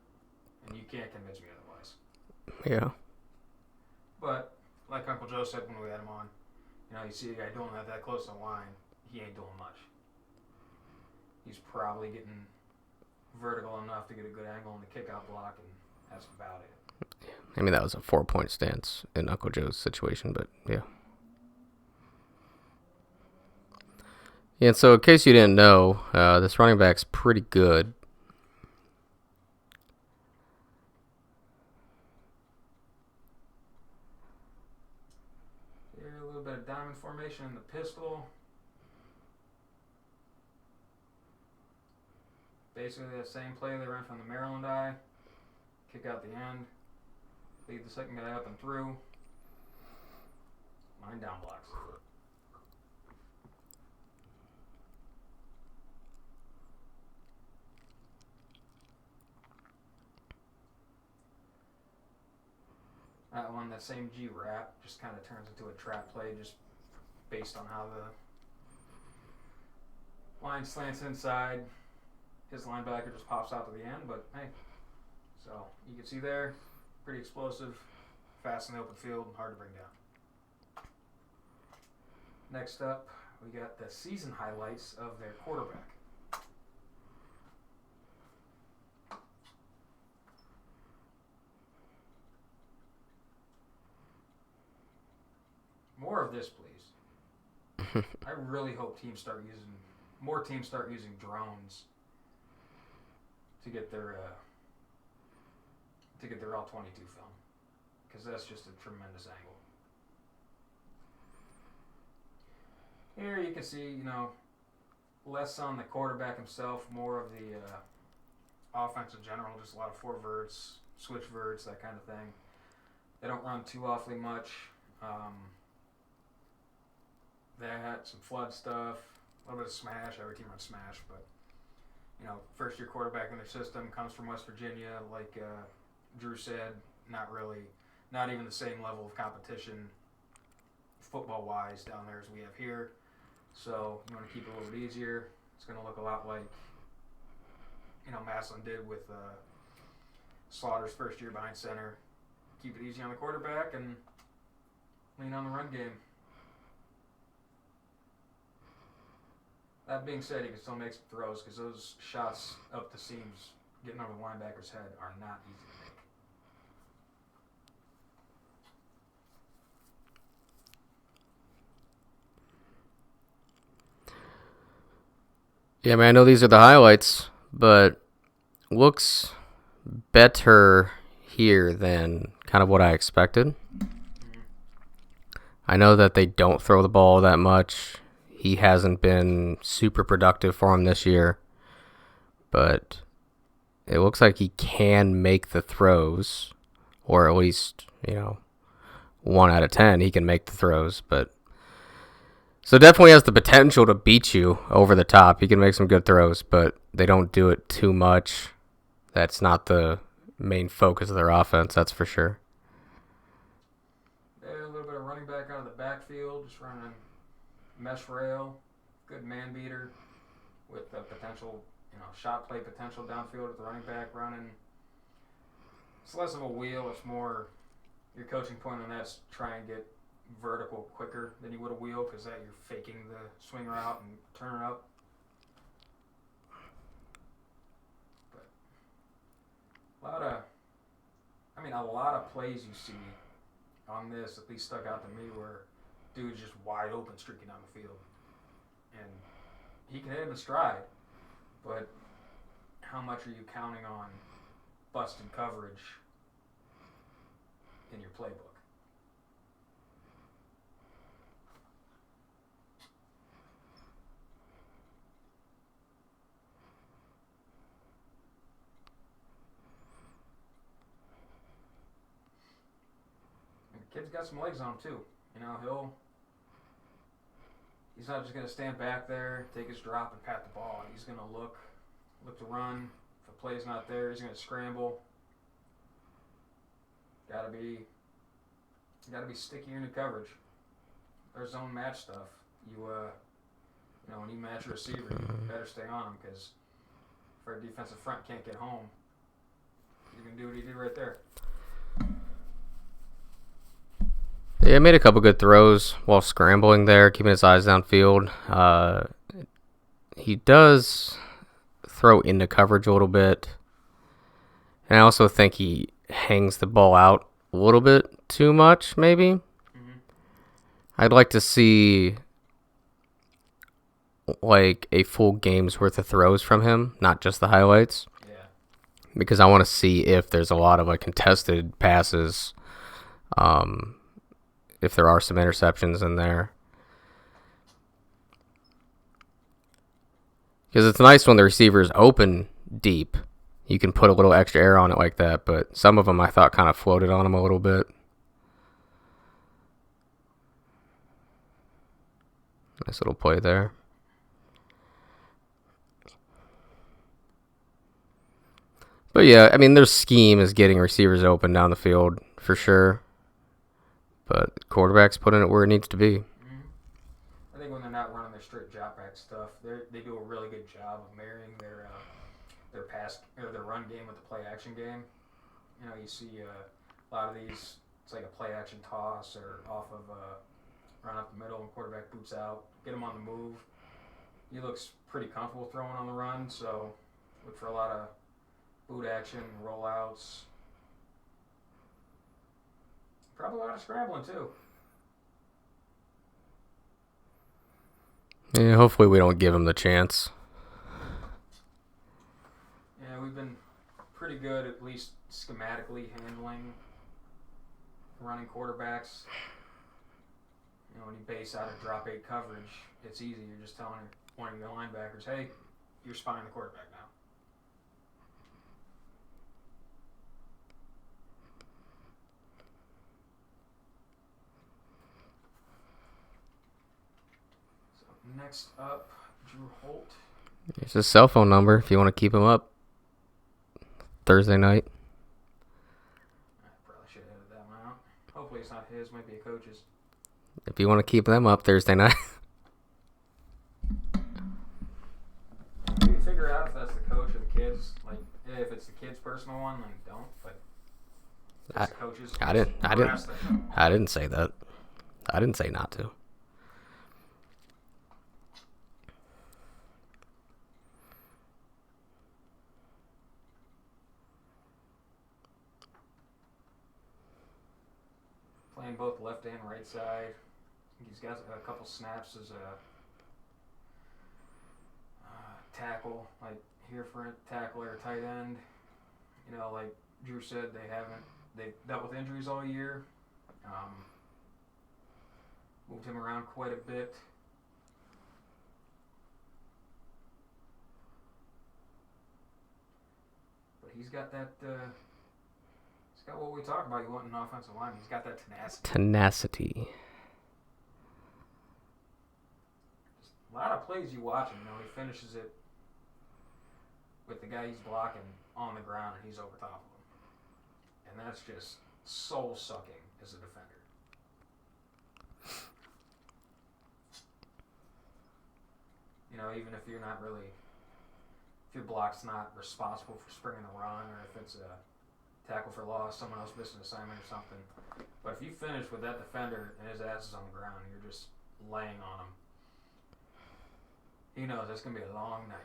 And you can't convince me otherwise. Yeah. But, like Uncle Joe said when we had him on, you see a guy doing that close to the line, he ain't doing much. He's probably getting vertical enough to get a good angle in the kickout block, and that's about it. I mean, that was a 4-point stance in Uncle Joe's situation, but yeah. Yeah, and so in case you didn't know, this running back's pretty good. Here, a little bit of diamond formation in the pistol. Basically that same play they ran from the Maryland eye. Kick out the end. Lead the second guy up and through. Line down blocks. That one, that same G wrap, just kind of turns into a trap play just based on how the line slants inside. His linebacker just pops out to the end, but hey. So you can see there, pretty explosive, fast in the open field, hard to bring down. Next up, we got the season highlights of their quarterback. More of this, please. I really hope more teams start using drones to get their all 22 film, because that's just a tremendous angle. Here you can see, less on the quarterback himself, more of the offense in general, just a lot of four verts, switch verts, that kind of thing. They don't run too awfully much. That, some flood stuff, a little bit of smash. Every team runs smash, but first year quarterback in their system comes from West Virginia, like Drew said, not even the same level of competition football wise down there as we have here. So you want to keep it a little bit easier. It's going to look a lot like Massillon did with Slaughter's first year behind center. Keep it easy on the quarterback and lean on the run game. That being said, he can still make some throws because those shots up the seams, getting over the linebacker's head, are not easy to make. Yeah, man, I know these are the highlights, but looks better here than kind of what I expected. I know that they don't throw the ball that much. He hasn't been super productive for him this year, but it looks like he can make the throws, or at least, 1 out of 10, he can make the throws, but so definitely has the potential to beat you over the top. He can make some good throws, but they don't do it too much. That's not the main focus of their offense, that's for sure. A little bit of running back out of the backfield, just running mesh rail, good man beater with the potential, shot play potential downfield with the running back running. It's less of a wheel, it's more your coaching point on that's try and get vertical quicker than you would a wheel, because that you're faking the swing route and turn it up. But a lot of plays you see on this at least stuck out to me where dude's just wide open streaking down the field, and he can hit him in stride, but how much are you counting on busting coverage in your playbook? Kid's got some legs on him too. He's not just going to stand back there, take his drop, and pat the ball. He's going to look to run. If a play's not there, he's going to scramble. Got to be stickier in the coverage. There's zone match stuff. When you match a receiver, you better stay on him, because if our defensive front can't get home, you can do what he did right there. Yeah, made a couple good throws while scrambling there, keeping his eyes downfield. He does throw into coverage a little bit. And I also think he hangs the ball out a little bit too much, maybe. Mm-hmm. I'd like to see like a full game's worth of throws from him, not just the highlights. Yeah. Because I want to see if there's a lot of contested passes. If there are some interceptions in there. Because it's nice when the receiver is open deep. You can put a little extra air on it like that, but some of them I thought kind of floated on him a little bit. Nice little play there. But yeah, their scheme is getting receivers open down the field for sure. But quarterback's putting it where it needs to be. I think when they're not running their strict drop back stuff, they do a really good job of marrying their pass or their run game with the play action game. You know, you see a lot of these. It's like a play action toss or off of run up the middle and quarterback boots out, get him on the move. He looks pretty comfortable throwing on the run, so look for a lot of boot action, rollouts. Probably a lot of scrambling too. Yeah, hopefully we don't give him the chance. Yeah, we've been pretty good, at least schematically, handling running quarterbacks. You know, when you base out of drop 8 coverage, it's easy. You're just telling one of your linebackers, hey, you're spying the quarterback now. So next up, Drew Holt. It's his cell phone number if you want to keep him up. Thursday night. I probably should have edited that one out. Hopefully it's not his, might be a coach's. If you want to keep them up Thursday night. Maybe figure out if that's the coach or the kids. Like, if it's the kid's personal one, then don't. But if it's the coach's, I didn't say that. I didn't say not to. Playing both left and right side. He's got a couple snaps as a tackle, like here for tackle or tight end. You know, like Drew said, they've dealt with injuries all year. Moved him around quite a bit. But he's got that. He's got what we talked about. You want an offensive line. He's got that tenacity. A lot of plays you watch him. You know, he finishes it with the guy he's blocking on the ground, and he's over top of him. And that's just soul-sucking as a defender. You know, even if you're not really, if your block's not responsible for springing the run, or if it's a tackle for loss, someone else missed an assignment or something. But if you finish with that defender and his ass is on the ground, you're just laying on him. He knows it's going to be a long night.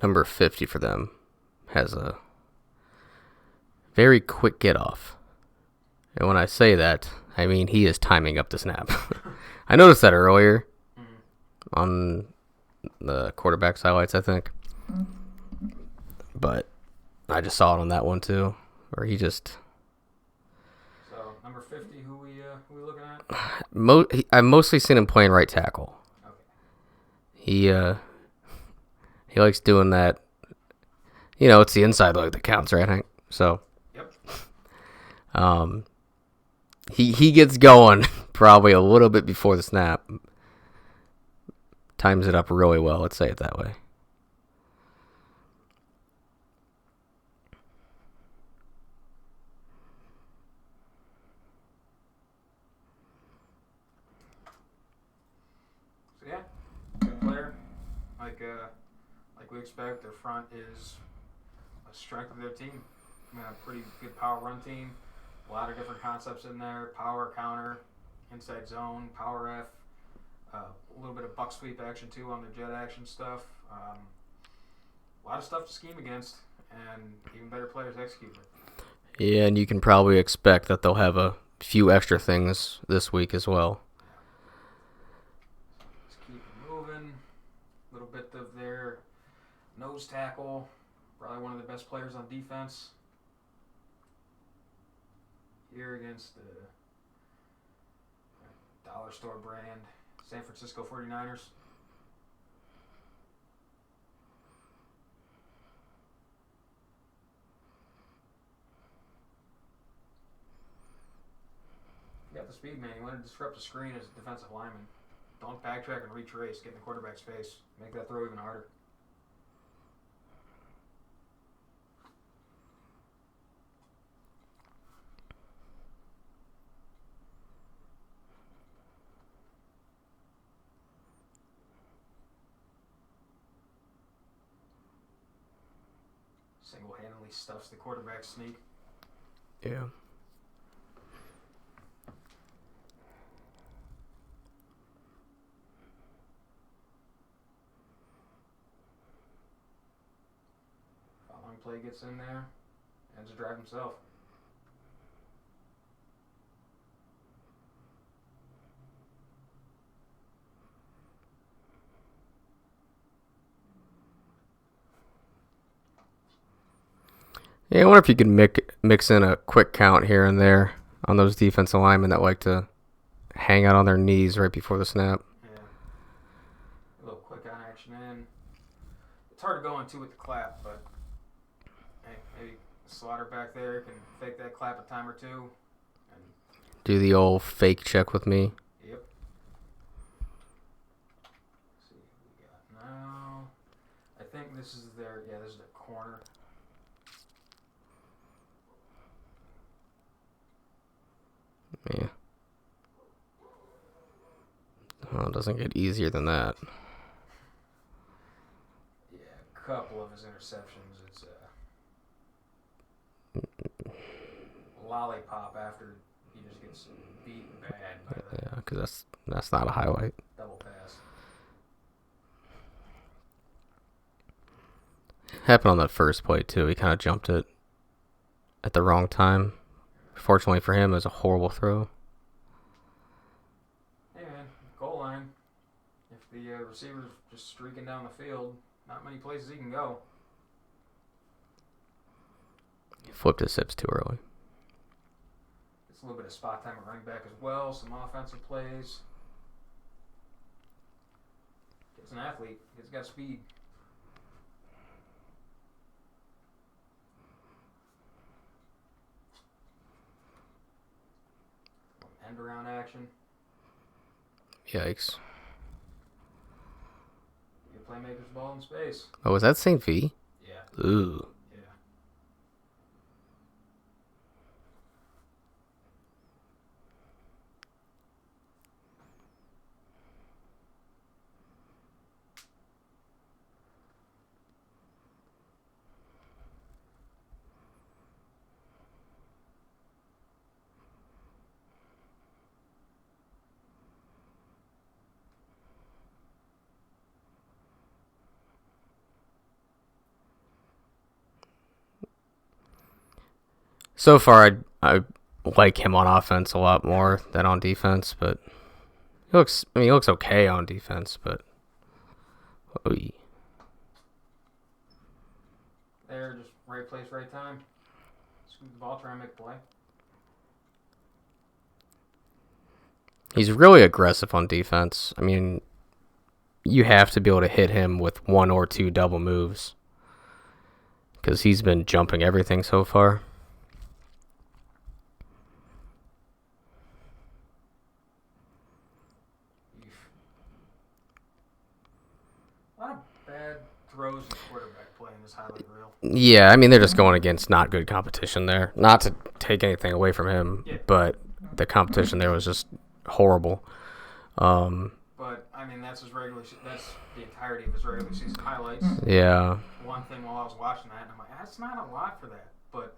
Number 50 for them has a very quick get off. And when I say that, I mean he is timing up the snap. I noticed that earlier on the quarterback's highlights, I think. But I just saw it on that one too, where he just. So number 50, who we looking at? I've mostly seen him playing right tackle. Okay. He likes doing that. You know, it's the inside leg that counts, right, Hank? So. Yep. He gets going probably a little bit before the snap. Times it up really well, let's say it that way. So yeah, good player. Like we expect, their front is a strength of their team. I mean, a pretty good power run team. A lot of different concepts in there. Power counter, inside zone, power F. A little bit of buck sweep action too on their jet action stuff. A lot of stuff to scheme against, and even better players execute it. Yeah, and you can probably expect that they'll have a few extra things this week as well. Let's keep it moving. A little bit of their nose tackle. Probably one of the best players on defense. Here against the dollar store brand San Francisco 49ers. the speed, man. You want to disrupt the screen as a defensive lineman. Don't backtrack and retrace. Get in the quarterback's face. Make that throw even harder. Single-handedly stuffs the quarterback sneak. Yeah. Following play gets in there. Ends a drive himself. Yeah, I wonder if you could mix in a quick count here and there on those defensive linemen that like to hang out on their knees right before the snap. Yeah. A little quick on action in. It's hard to go into with the clap, but hey, maybe Slaughter back there can fake that clap a time or two. And Do the old fake check with me. yep. Let's see who we got now. I think this is their this is their corner. Yeah. Oh, it doesn't get easier than that. Yeah, a couple of his interceptions. It's lollipop after he just gets beaten bad by the Yeah, because that's not a highlight. double pass. Happened on that first play too. He kind of jumped it at the wrong time. Fortunately for him, it was a horrible throw. Hey man, goal line. If the receiver's just streaking down the field, not many places he can go. He flipped his hips too early. It's a little bit of spot time at running back as well. Some offensive plays. He's an athlete. He's got speed. End around action. Yikes. Your playmaker's ball in space. Oh, was that St. V? Yeah. Ooh. Yeah. So far, I like him on offense a lot more than on defense, but he looks okay on defense, but oy. There, just right place, right time. Scoop the ball, try and make a play. He's really aggressive on defense. I mean, you have to be able to hit him with one or two double moves because he's been jumping everything so far. A lot of bad throws and quarterback play in this highlight reel. Yeah, I mean, they're just going against not good competition there. Not to take anything away from him, Yeah. but the competition there was just horrible. But I mean, that's that's the entirety of his regular season highlights. Yeah. One thing while I was watching that, and I'm like, that's not a lot for that. But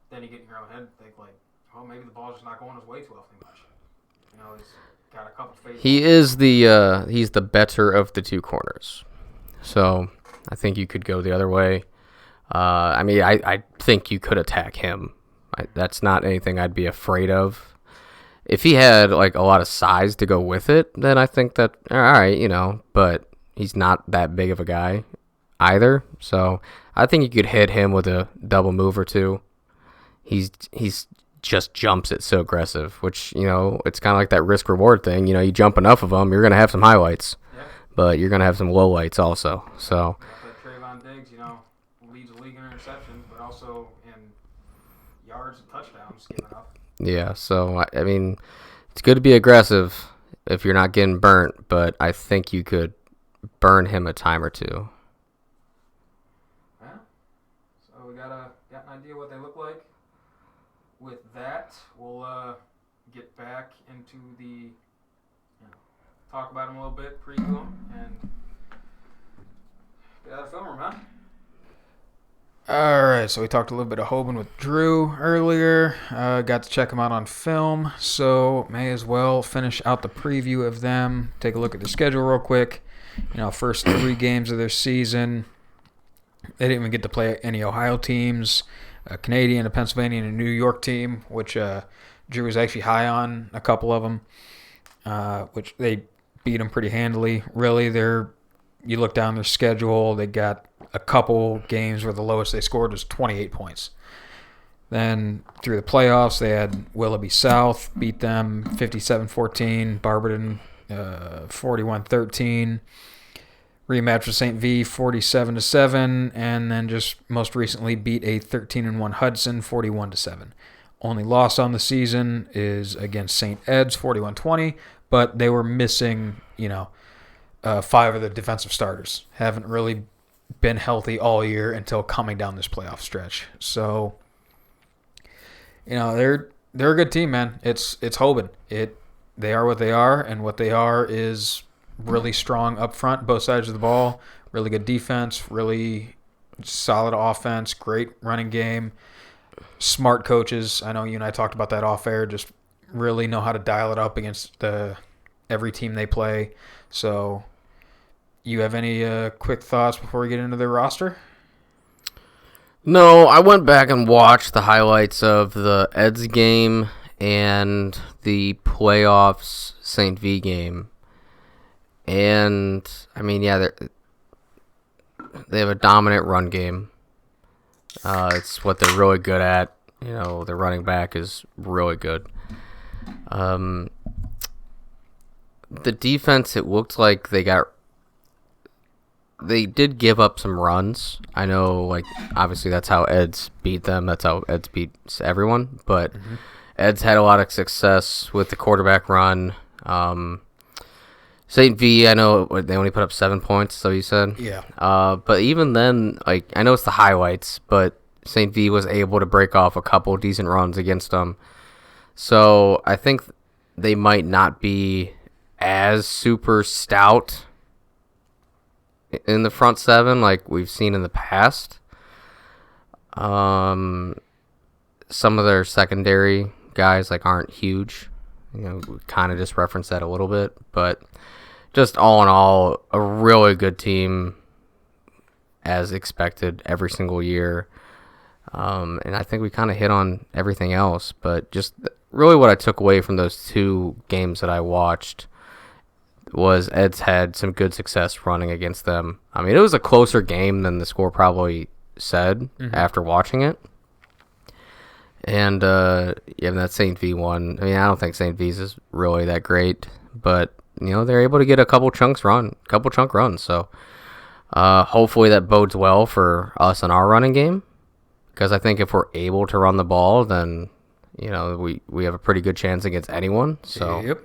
then you get in your own head and think like, well, maybe the ball's just not going his way too often much. You know, he's got a couple phases. He is he's the better of the two corners. So I think you could go the other way. I mean, I think you could attack him. That's not anything I'd be afraid of. If he had like a lot of size to go with it, then I think that all right, you know. But he's not that big of a guy either. So I think you could hit him with a double move or two. He's just jumps it so aggressive, which, you know, it's kind of like that risk reward thing. You know, you jump enough of them, you're gonna have some highlights, but you're gonna have some lowlights also. So. Like Trayvon Diggs, you know, leads the league in interceptions, but also in yards and touchdowns given up. Yeah, so I mean, It's good to be aggressive if you're not getting burnt, but I think you could burn him a time or two. Yeah. So we got an idea what they look like. With that, we'll get back into the talk about them a little bit, preview them, and get out of the film room, huh? All right, so we talked a little bit of Hoban with Drew earlier. Got to check them out on film, so may as well finish out the preview of them. Take a look at the schedule real quick. First 3 games of their season. They didn't even get to play any Ohio teams. A Canadian, a Pennsylvania, and a New York team, which Drew was actually high on a couple of them, which they beat them pretty handily. Really, you look down their schedule, they got a couple games where the lowest they scored was 28 points. Then through the playoffs, they had Willoughby South, beat them 57-14, Barberton 41-13, rematch with St. V 47-7, and then just most recently beat a 13-1 Hudson 41-7. Only loss on the season is against St. Ed's 41-20, but they were missing, 5 of the defensive starters. Haven't really been healthy all year until coming down this playoff stretch. So, they're a good team, man. It's Hoban. They are what they are, and what they are is really strong up front, both sides of the ball. Really good defense, really solid offense, great running game. Smart coaches. I know you and I talked about that off air. Just really know how to dial it up against every team they play. So, you have any quick thoughts before we get into their roster? No, I went back and watched the highlights of the Eds game and the playoffs St. V game. And, they have a dominant run game. It's what they're really good at. Their running back is really good. The defense, it looked like they did give up some runs. I know, obviously that's how Eds beat them. That's how Eds beats everyone. But Eds had a lot of success with the quarterback run. St. V, I know they only put up 7 points, so you said? Yeah. But even then, I know it's the highlights, but St. V was able to break off a couple decent runs against them. So I think they might not be as super stout in the front 7 like we've seen in the past. Some of their secondary guys aren't huge. We kind of just referenced that a little bit, but just all in all, a really good team as expected every single year. And I think we kind of hit on everything else, but just really what I took away from those 2 games that I watched was Ed's had some good success running against them. It was a closer game than the score probably said after watching it. And that St. V one, I don't think St. V's is really that great, but they're able to get a couple chunk runs. So hopefully that bodes well for us in our running game, because I think if we're able to run the ball, then we have a pretty good chance against anyone. So yep.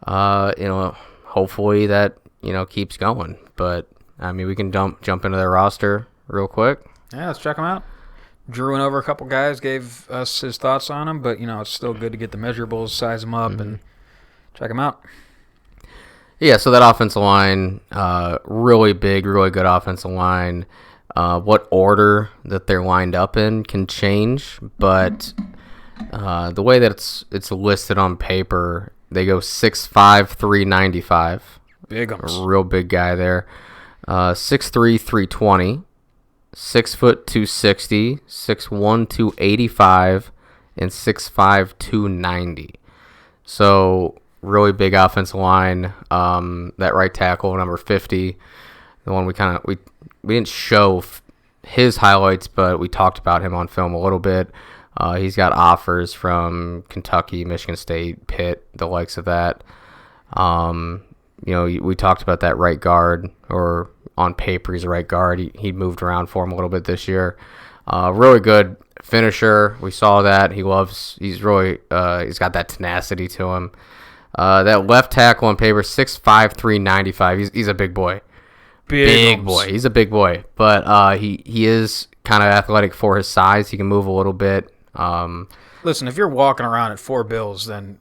Hopefully that keeps going. But we can jump into their roster real quick. Yeah, let's check them out. Drew went over a couple guys, gave us his thoughts on them, but it's still good to get the measurables, size them up, and check them out. Yeah, so that offensive line, really big, really good offensive line. What order that they're lined up in can change, but the way that it's listed on paper, they go 6'5", 395. Bigums. A real big guy there. 6'3", 320. 6 foot 260, 6'1", 285, and 6'5", 290. So really big offensive line. That right tackle, number 50, the one we didn't show his highlights, but we talked about him on film a little bit. He's got offers from Kentucky, Michigan State, Pitt, the likes of that. We talked about that right guard, or on paper he's a right guard. He moved around for him a little bit this year. Really good finisher. We saw that. He's got that tenacity to him. That left tackle on paper, 6'5", 395. He's a big boy. Big boy. He's a big boy. But he is kind of athletic for his size. He can move a little bit. Listen, if you're walking around at 4 bills, then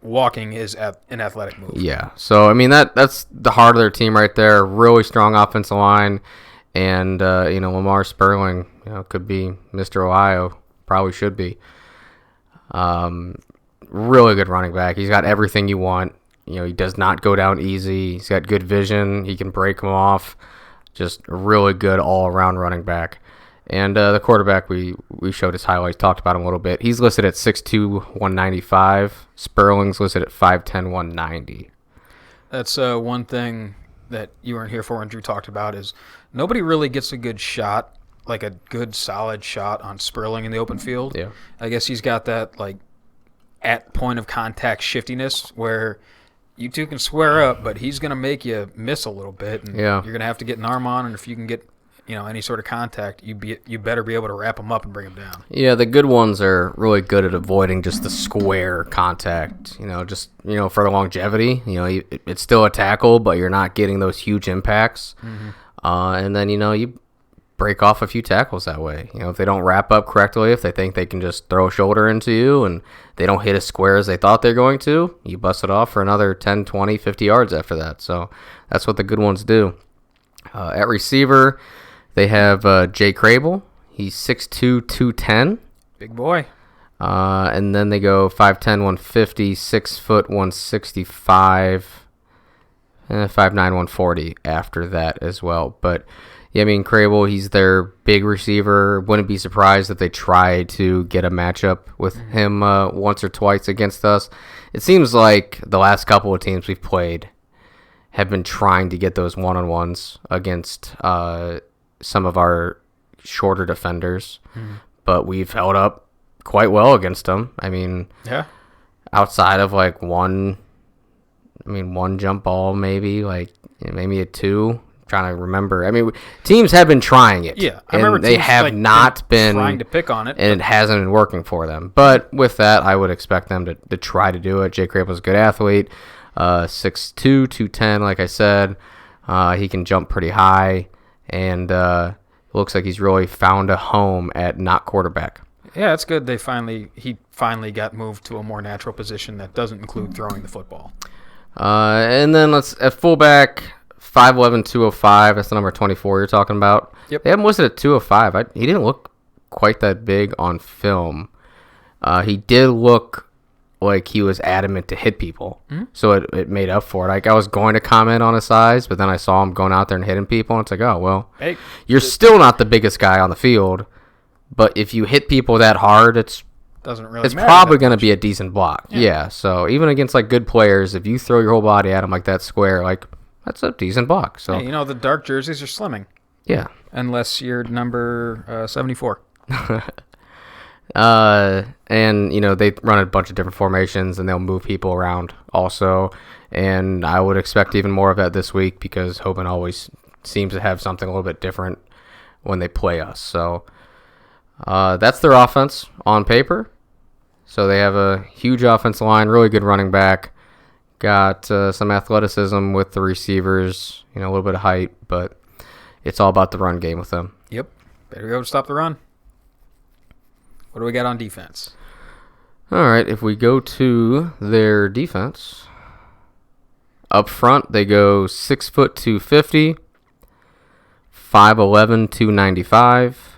walking is an athletic move. Yeah. So, I mean, that's the heart of their team right there. Really strong offensive line. And, Lamar Sperling, could be Mr. Ohio. Probably should be. Really good running back. He's got everything you want. He does not go down easy. He's got good vision. He can break them off. Just a really good all-around running back. And the quarterback, we showed his highlights, talked about him a little bit. He's listed at 6'2", 195. Sperling's listed at 5'10", 190. That's one thing that you weren't here for and Drew talked about is nobody really gets a good shot, like a good solid shot on Sperling in the open field. Yeah. I guess he's got that at point of contact shiftiness where you two can square up, but he's going to make you miss a little bit, and you're going to have to get an arm on, and if you can get any sort of contact, you better be able to wrap him up and bring him down. Yeah, the good ones are really good at avoiding just the square contact, for the longevity. It's still a tackle, but you're not getting those huge impacts. Mm-hmm. And then, you break off a few tackles that way. If they don't wrap up correctly, if they think they can just throw a shoulder into you and they don't hit as square as they thought they're going to, you bust it off for another 10, 20, 50 yards after that. So that's what the good ones do. At receiver, they have Jay Crable. He's 6'2", 210. Big boy. And then they go 5'10", 150, 6 foot, 165, 5'9", 140 after that as well. But, yeah, I mean, Crable, he's their big receiver. Wouldn't be surprised if they try to get a matchup with him once or twice against us. It seems like the last couple of teams we've played have been trying to get those one-on-ones against some of our shorter defenders, but we've held up quite well against them. I mean, outside of one jump ball, maybe a 2. Trying to remember. I mean, teams have been trying it. Yeah, I remember they have not been trying to pick on it, and it hasn't been working for them. But with that, I would expect them to try to do it. Jay Crable's a good athlete, 6'2", 210. Like I said, he can jump pretty high, and it looks like he's really found a home at not quarterback. Yeah, it's good. He finally got moved to a more natural position that doesn't include throwing the football. And then at fullback, 5'11", 205. That's the number 24 you're talking about. Yep. They have him listed at 205. He didn't look quite that big on film. He did look like he was adamant to hit people, so it made up for it. I was going to comment on his size, but then I saw him going out there and hitting people, and it's like, oh, well, you're still not the biggest guy on the field, but if you hit people that hard, it's probably going to be a decent block. Yeah, so even against good players, if you throw your whole body at him like that square, that's a decent block. So hey, the dark jerseys are slimming. Yeah. Unless you're number 74. And, they run a bunch of different formations, and they'll move people around also. And I would expect even more of that this week because Hoban always seems to have something a little bit different when they play us. So that's their offense on paper. So they have a huge offensive line, really good running back. Got some athleticism with the receivers, a little bit of height, but it's all about the run game with them. Yep. Better be able to stop the run. What do we got on defense? All right, if we go to their defense, up front they go 6 foot 250, 5'11", 295,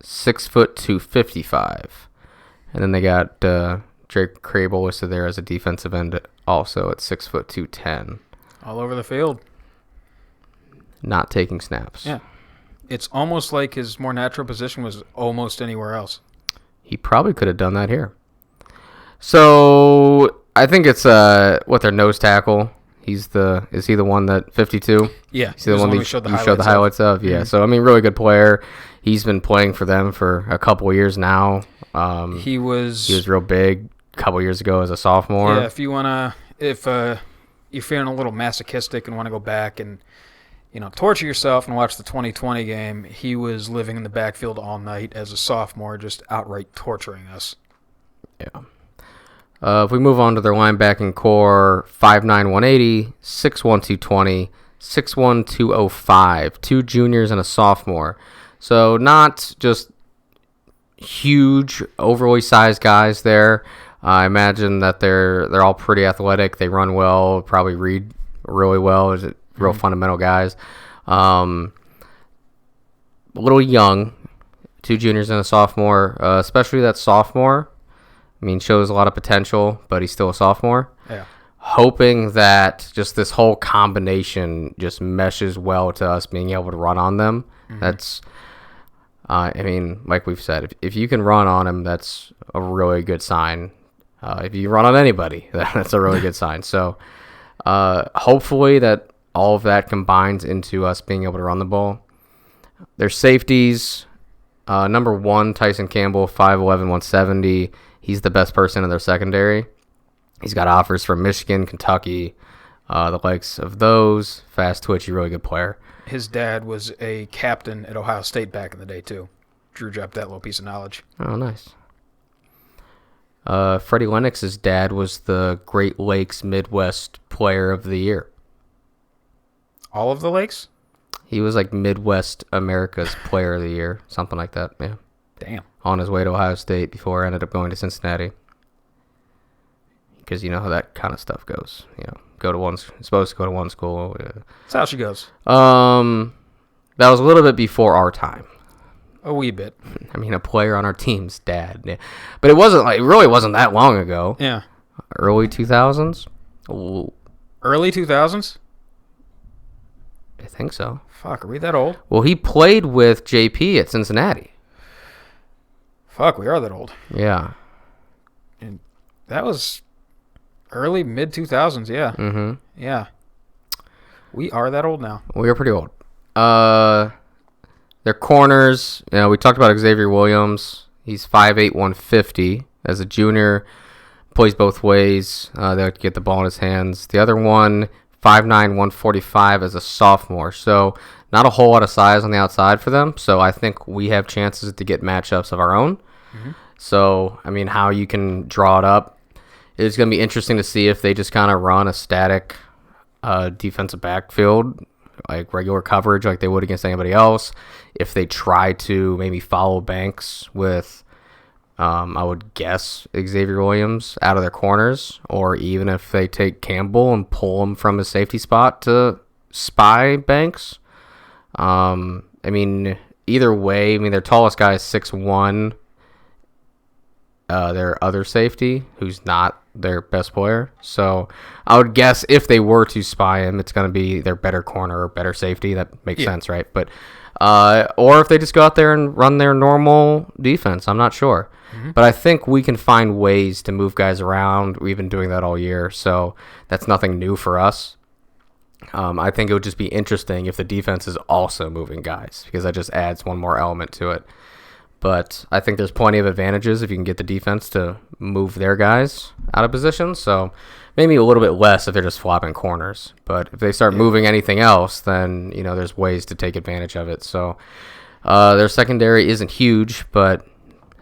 6 foot 255, and then they got Jake Crable listed there as a defensive end also at 6 foot 210. All over the field. Not taking snaps. Yeah. It's almost like his more natural position was almost anywhere else. He probably could have done that here. So I think it's their nose tackle. Is he the one that 52? Yeah. He's the one that you showed the highlights of. Yeah. So I mean, really good player. He's been playing for them for a couple of years now. He was real big a couple of years ago as a sophomore. Yeah. If you're feeling a little masochistic and want to go back and torture yourself and watch the 2020 game. He was living in the backfield all night as a sophomore, just outright torturing us. Yeah. If we move on to their linebacking core, 5'9", 180, 6'1", 220, 6'1", 205, 2 juniors and a sophomore. So not just huge, overly sized guys there. I imagine that they're all pretty athletic. They run well, probably read really well. Is it real fundamental guys? A little young, 2 juniors and a sophomore, especially that sophomore. I mean, shows a lot of potential, but he's still a sophomore. Yeah. Hoping that just this whole combination just meshes well to us being able to run on them. That's, I mean, like we've said, if you can run on them, that's a really good sign. If you run on anybody, that's a really good sign. So hopefully that all of that combines into us being able to run the ball. Their safeties, number 1, Tyson Campbell, 5'11", 170. He's the best person in their secondary. He's got offers from Michigan, Kentucky, the likes of those. Fast, twitchy, really good player. His dad was a captain at Ohio State back in the day, too. Drew dropped that little piece of knowledge. Oh, nice. Freddie Lennox's dad was the Great Lakes Midwest Player of the Year. All of the lakes? He was like Midwest America's Player of the Year, something like that, yeah. Damn. On his way to Ohio State before I ended up going to Cincinnati. Because you know how that kind of stuff goes. Supposed to go to one school. Yeah. That's how she goes. That was a little bit before our time. A wee bit. I mean, a player on our team's dad. Yeah. But it really wasn't that long ago. Yeah. Early 2000s? Ooh, Early 2000s? I think so. Fuck, are we that old? Well, he played with JP at Cincinnati. Fuck, we are that old. Yeah. And that was early, mid-2000s, yeah. Mm-hmm. Yeah. We are that old now. We are pretty old. Their corners, we talked about Xavier Williams. He's 5'8", 150. As a junior, plays both ways. They like to get the ball in his hands. The other one, 5'9", 145 as a sophomore. So not a whole lot of size on the outside for them. So I think we have chances to get matchups of our own. Mm-hmm. So, I mean, how you can draw it up, it's going to be interesting to see if they just kind of run a static defensive backfield, like regular coverage like they would against anybody else. If they try to maybe follow Banks with, I would guess, Xavier Williams out of their corners, or even if they take Campbell and pull him from his safety spot to spy Banks. I mean, either way, their tallest guy is 6'1". Their other safety, who's not their best player. So I would guess if they were to spy him, it's going to be their better corner or better safety. That makes sense, right? But or if they just go out there and run their normal defense, I'm not sure. Mm-hmm. But I think we can find ways to move guys around. We've been doing that all year, so that's nothing new for us. I think it would just be interesting if the defense is also moving guys, because that just adds one more element to it. But I think there's plenty of advantages if you can get the defense to move their guys out of position. So maybe a little bit less if they're just flopping corners. But if they start moving anything else, then there's ways to take advantage of it. So their secondary isn't huge, but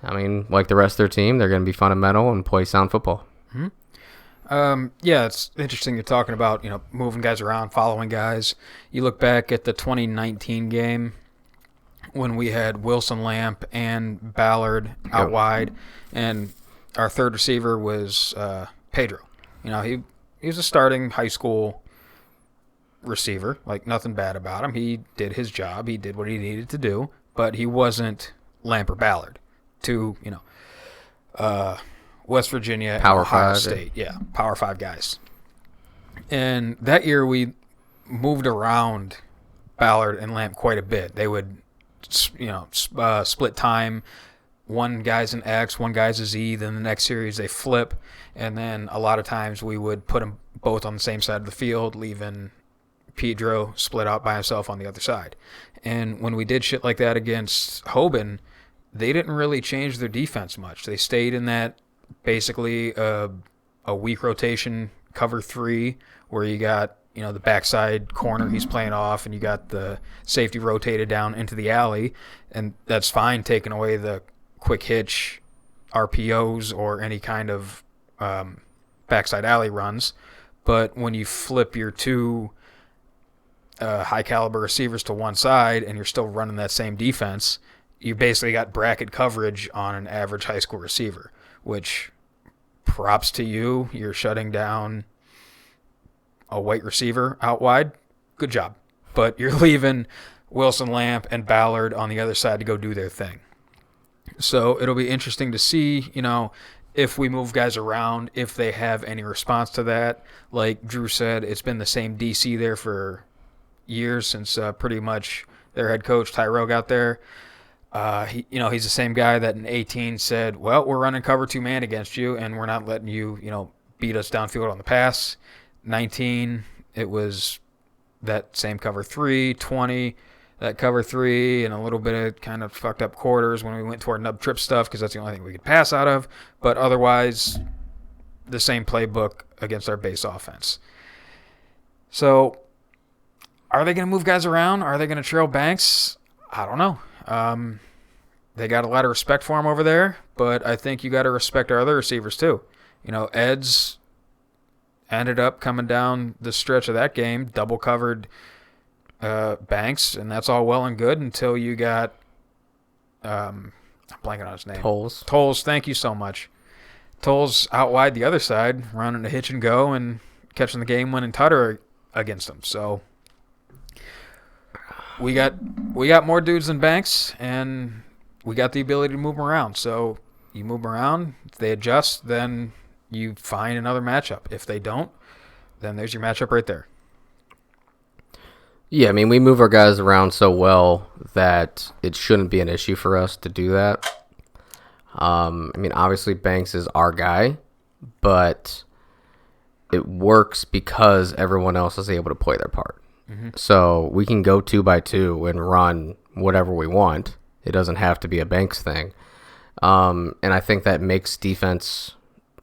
like the rest of their team, they're going to be fundamental and play sound football. Mm-hmm. It's interesting you're talking about moving guys around, following guys. You look back at the 2019 game, when we had Wilson Lamp and Ballard out wide, and our third receiver was Pedro. He was a starting high school receiver, like nothing bad about him. He did his job. He did what he needed to do, but he wasn't Lamp or Ballard. Two, West Virginia Power and Ohio 5, State. Yeah, Power 5 guys. And that year we moved around Ballard and Lamp quite a bit. They would split time. One guy's an X, one guy's a Z. Then the next series they flip, and then a lot of times we would put them both on the same side of the field, leaving Pedro split out by himself on the other side. And when we did shit like that against Hoban, they didn't really change their defense much. They stayed in that basically a weak rotation cover 3, where you got the backside corner he's playing off, and you got the safety rotated down into the alley, and that's fine taking away the quick hitch RPOs or any kind of backside alley runs. But when you flip your two high caliber receivers to one side and you're still running that same defense, you basically got bracket coverage on an average high school receiver, which props to you. You're shutting down a white receiver out wide. Good job. But you're leaving Wilson Lamp and Ballard on the other side to go do their thing. So it'll be interesting to see, if we move guys around, if they have any response to that. Like Drew said, it's been the same DC there for years since pretty much their head coach Tyrell got there. He's the same guy that in 18 said, well, we're running cover 2 man against you, and we're not letting you, beat us downfield on the pass. 19, it was that same cover 3. 20, that cover 3, and a little bit of kind of fucked up quarters when we went to our nub trip stuff because that's the only thing we could pass out of. But otherwise, the same playbook against our base offense. So, are they going to move guys around? Are they going to trail Banks? I don't know. They got a lot of respect for him over there, but I think you got to respect our other receivers too. Ed's ended up coming down the stretch of that game, double covered Banks, and that's all well and good until you got I'm blanking on his name. Tolles, thank you so much. Tolles out wide the other side, running a hitch and go and catching the game-winning tutter against him. So we got more dudes than Banks, and we got the ability to move them around. So you move them around. If they adjust, then you find another matchup. If they don't, then there's your matchup right there. Yeah, we move our guys around so well that it shouldn't be an issue for us to do that. Obviously Banks is our guy, but it works because everyone else is able to play their part. Mm-hmm. So we can go 2 by 2 and run whatever we want. It doesn't have to be a Banks thing. And I think that makes defense,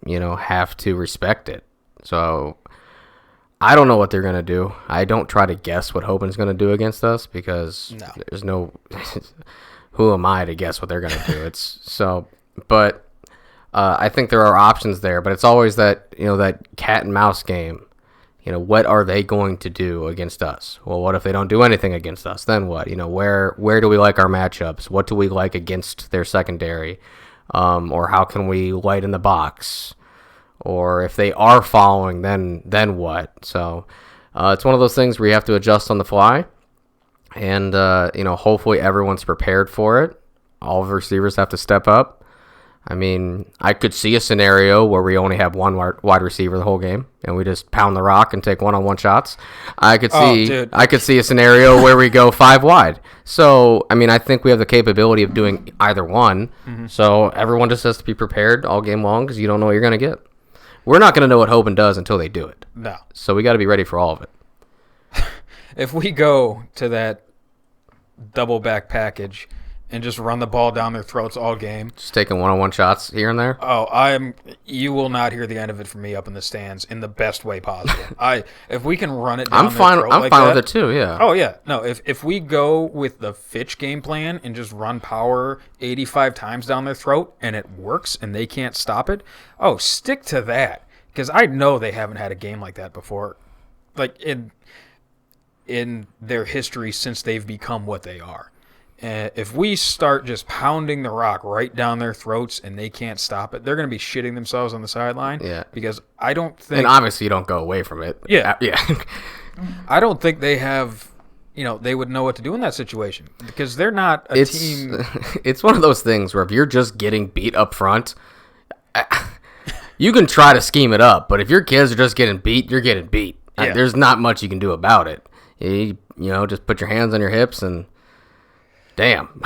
have to respect it. So I don't know what they're going to do. I don't try to guess what Hoban's going to do against us because there's no who am I to guess what they're going to do? But I think there are options there, but it's always that, that cat and mouse game. What are they going to do against us? Well, what if they don't do anything against us? Then what? Where do we like our matchups? What do we like against their secondary? Or how can we lighten the box? Or if they are following, then what? So it's one of those things where you have to adjust on the fly. And, hopefully everyone's prepared for it. All the receivers have to step up. I could see a scenario where we only have one wide receiver the whole game, and we just pound the rock and take one-on-one shots. I could see a scenario where we go 5 wide. So, I think we have the capability of doing either one. Mm-hmm. So everyone just has to be prepared all game long because you don't know what you're going to get. We're not going to know what Hoban does until they do it. No. So we got to be ready for all of it. If we go to that double back package and just run the ball down their throats all game. Just taking one-on-one shots here and there? You will not hear the end of it from me up in the stands in the best way possible. If we can run it down I'm fine with it too, yeah. Oh, yeah. No, if we go with the Fitch game plan and just run power 85 times down their throat and it works and they can't stop it, stick to that. Because I know they haven't had a game like that before. Like in their history since they've become what they are. If we start just pounding the rock right down their throats and they can't stop it, they're going to be shitting themselves on the sideline. Yeah. Because I don't think... And obviously you don't go away from it. Yeah. Yeah. I don't think they have... they would know what to do in that situation. Because they're not a team... It's one of those things where if you're just getting beat up front, you can try to scheme it up. But if your kids are just getting beat, you're getting beat. Yeah. There's not much you can do about it. You just put your hands on your hips and... Damn,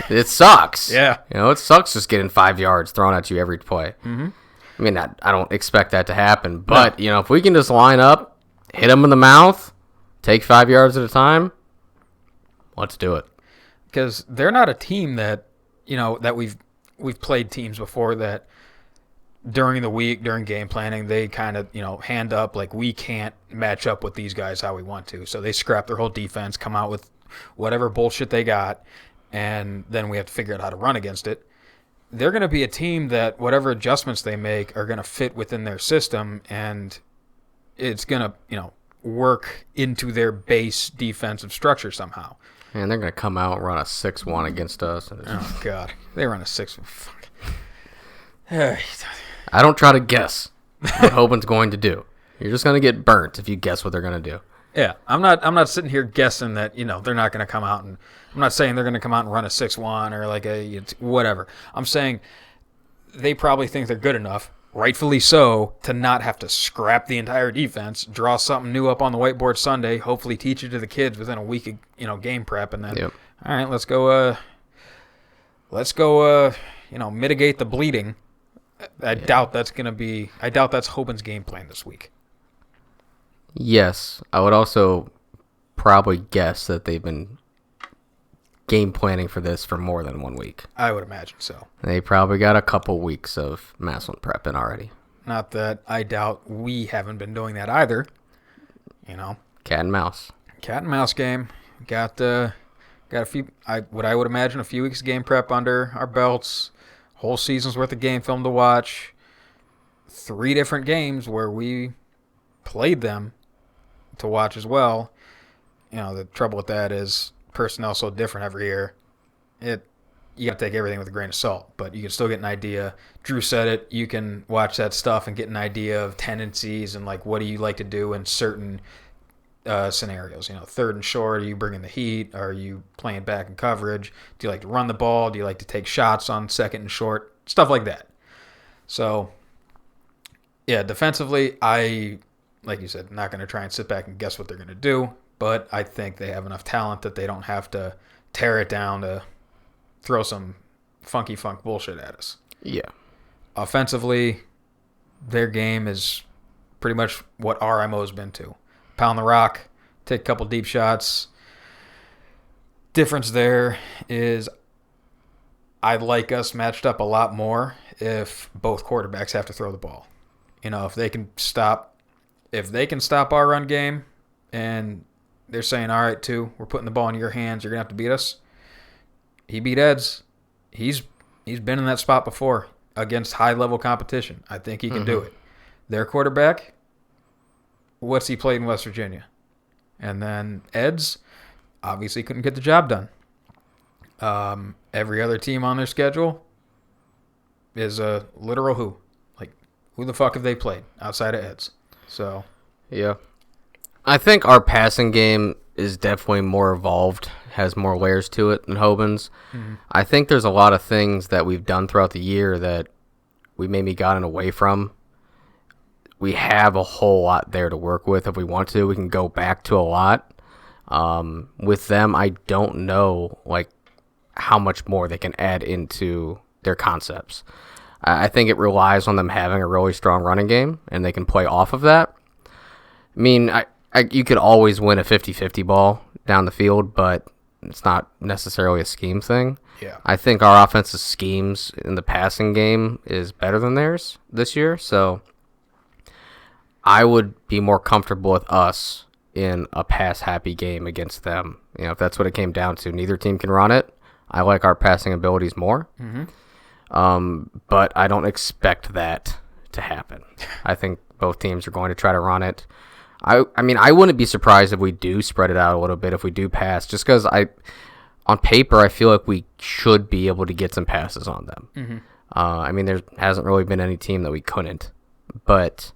it sucks. Yeah. It sucks just getting 5 yards thrown at you every play. Mm-hmm. I don't expect that to happen. But, if we can just line up, hit them in the mouth, take 5 yards at a time, let's do it. Because they're not a team that, that we've played teams before that during the week, during game planning, they kind of, hand up like we can't match up with these guys how we want to. So they scrap their whole defense, come out with whatever bullshit they got, and then we have to figure out how to run against it. They're going to be a team that whatever adjustments they make are going to fit within their system, and it's going to, work into their base defensive structure somehow. And they're going to come out and run a 6-1 against us. Oh, God. They run a 6-1. Fuck. I don't try to guess what Hoban's going to do. You're just going to get burnt if you guess what they're going to do. Yeah, I'm not sitting here guessing that, they're not going to come out, and I'm not saying they're going to come out and run a 6-1 or like a whatever. I'm saying they probably think they're good enough, rightfully so, to not have to scrap the entire defense, draw something new up on the whiteboard Sunday, hopefully teach it to the kids within a week of, game prep, and then, all right, let's go, mitigate the bleeding. I doubt that's Hoban's game plan this week. Yes, I would also probably guess that they've been game planning for this for more than 1 week. I would imagine so. They probably got a couple weeks of Massillon prep in already. Not that I doubt we haven't been doing that either. Cat and mouse. Cat and mouse game. Got a few. What I would imagine a few weeks of game prep under our belts. Whole season's worth of game film to watch. 3 different games where we played them to watch as well. The trouble with that is personnel's so different every year. You got to take everything with a grain of salt, but you can still get an idea. Drew said it. You can watch that stuff and get an idea of tendencies and like what do you like to do in certain scenarios. 3rd and short, are you bringing the heat? Are you playing back in coverage? Do you like to run the ball? Do you like to take shots on 2nd and short? Stuff like that. So, yeah, defensively, like you said, not going to try and sit back and guess what they're going to do, but I think they have enough talent that they don't have to tear it down to throw some funky funk bullshit at us. Yeah. Offensively, their game is pretty much what our MO's been to. Pound the rock, take a couple deep shots. Difference there is I like us matched up a lot more if both quarterbacks have to throw the ball. If they can stop our run game and they're saying, all right, we're putting the ball in your hands, you're going to have to beat us. He beat Eds. He's been in that spot before against high-level competition. I think he can do it. Their quarterback, what's he played in West Virginia? And then Eds obviously couldn't get the job done. Every other team on their schedule is a literal who. Like, who the fuck have they played outside of Eds? So, yeah. I think our passing game is definitely more evolved, has more layers to it than Hoban's. Mm-hmm. I think there's a lot of things that we've done throughout the year that we maybe gotten away from. We have a whole lot there to work with. If we want to, we can go back to a lot. With them, I don't know how much more they can add into their concepts. I think it relies on them having a really strong running game, and they can play off of that. I mean, you could always win a 50-50 ball down the field, but it's not necessarily a scheme thing. Yeah. I think our offensive schemes in the passing game is better than theirs this year, so I would be more comfortable with us in a pass-happy game against them. If that's what it came down to. Neither team can run it. I like our passing abilities more. Mm-hmm. But I don't expect that to happen. I think both teams are going to try to run it. I mean, I wouldn't be surprised if we do spread it out a little bit if we do pass, just because on paper, I feel like we should be able to get some passes on them. Mm-hmm. I mean, there hasn't really been any team that we couldn't, but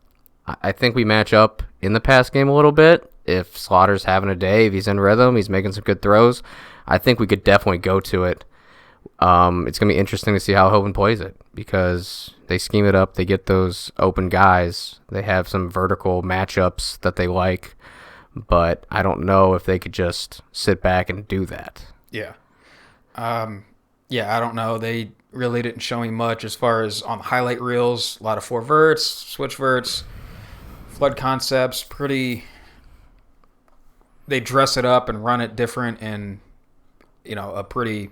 I think we match up in the pass game a little bit. If Slaughter's having a day, if he's in rhythm, he's making some good throws, I think we could definitely go to it. It's going to be interesting to see how Hoban plays it because they scheme it up. They get those open guys. They have some vertical matchups that they like, but I don't know if they could just sit back and do that. Yeah. I don't know. They really didn't show me much as far as on the highlight reels. A lot of 4 verts, switch verts, flood concepts, they dress it up and run it different in, a pretty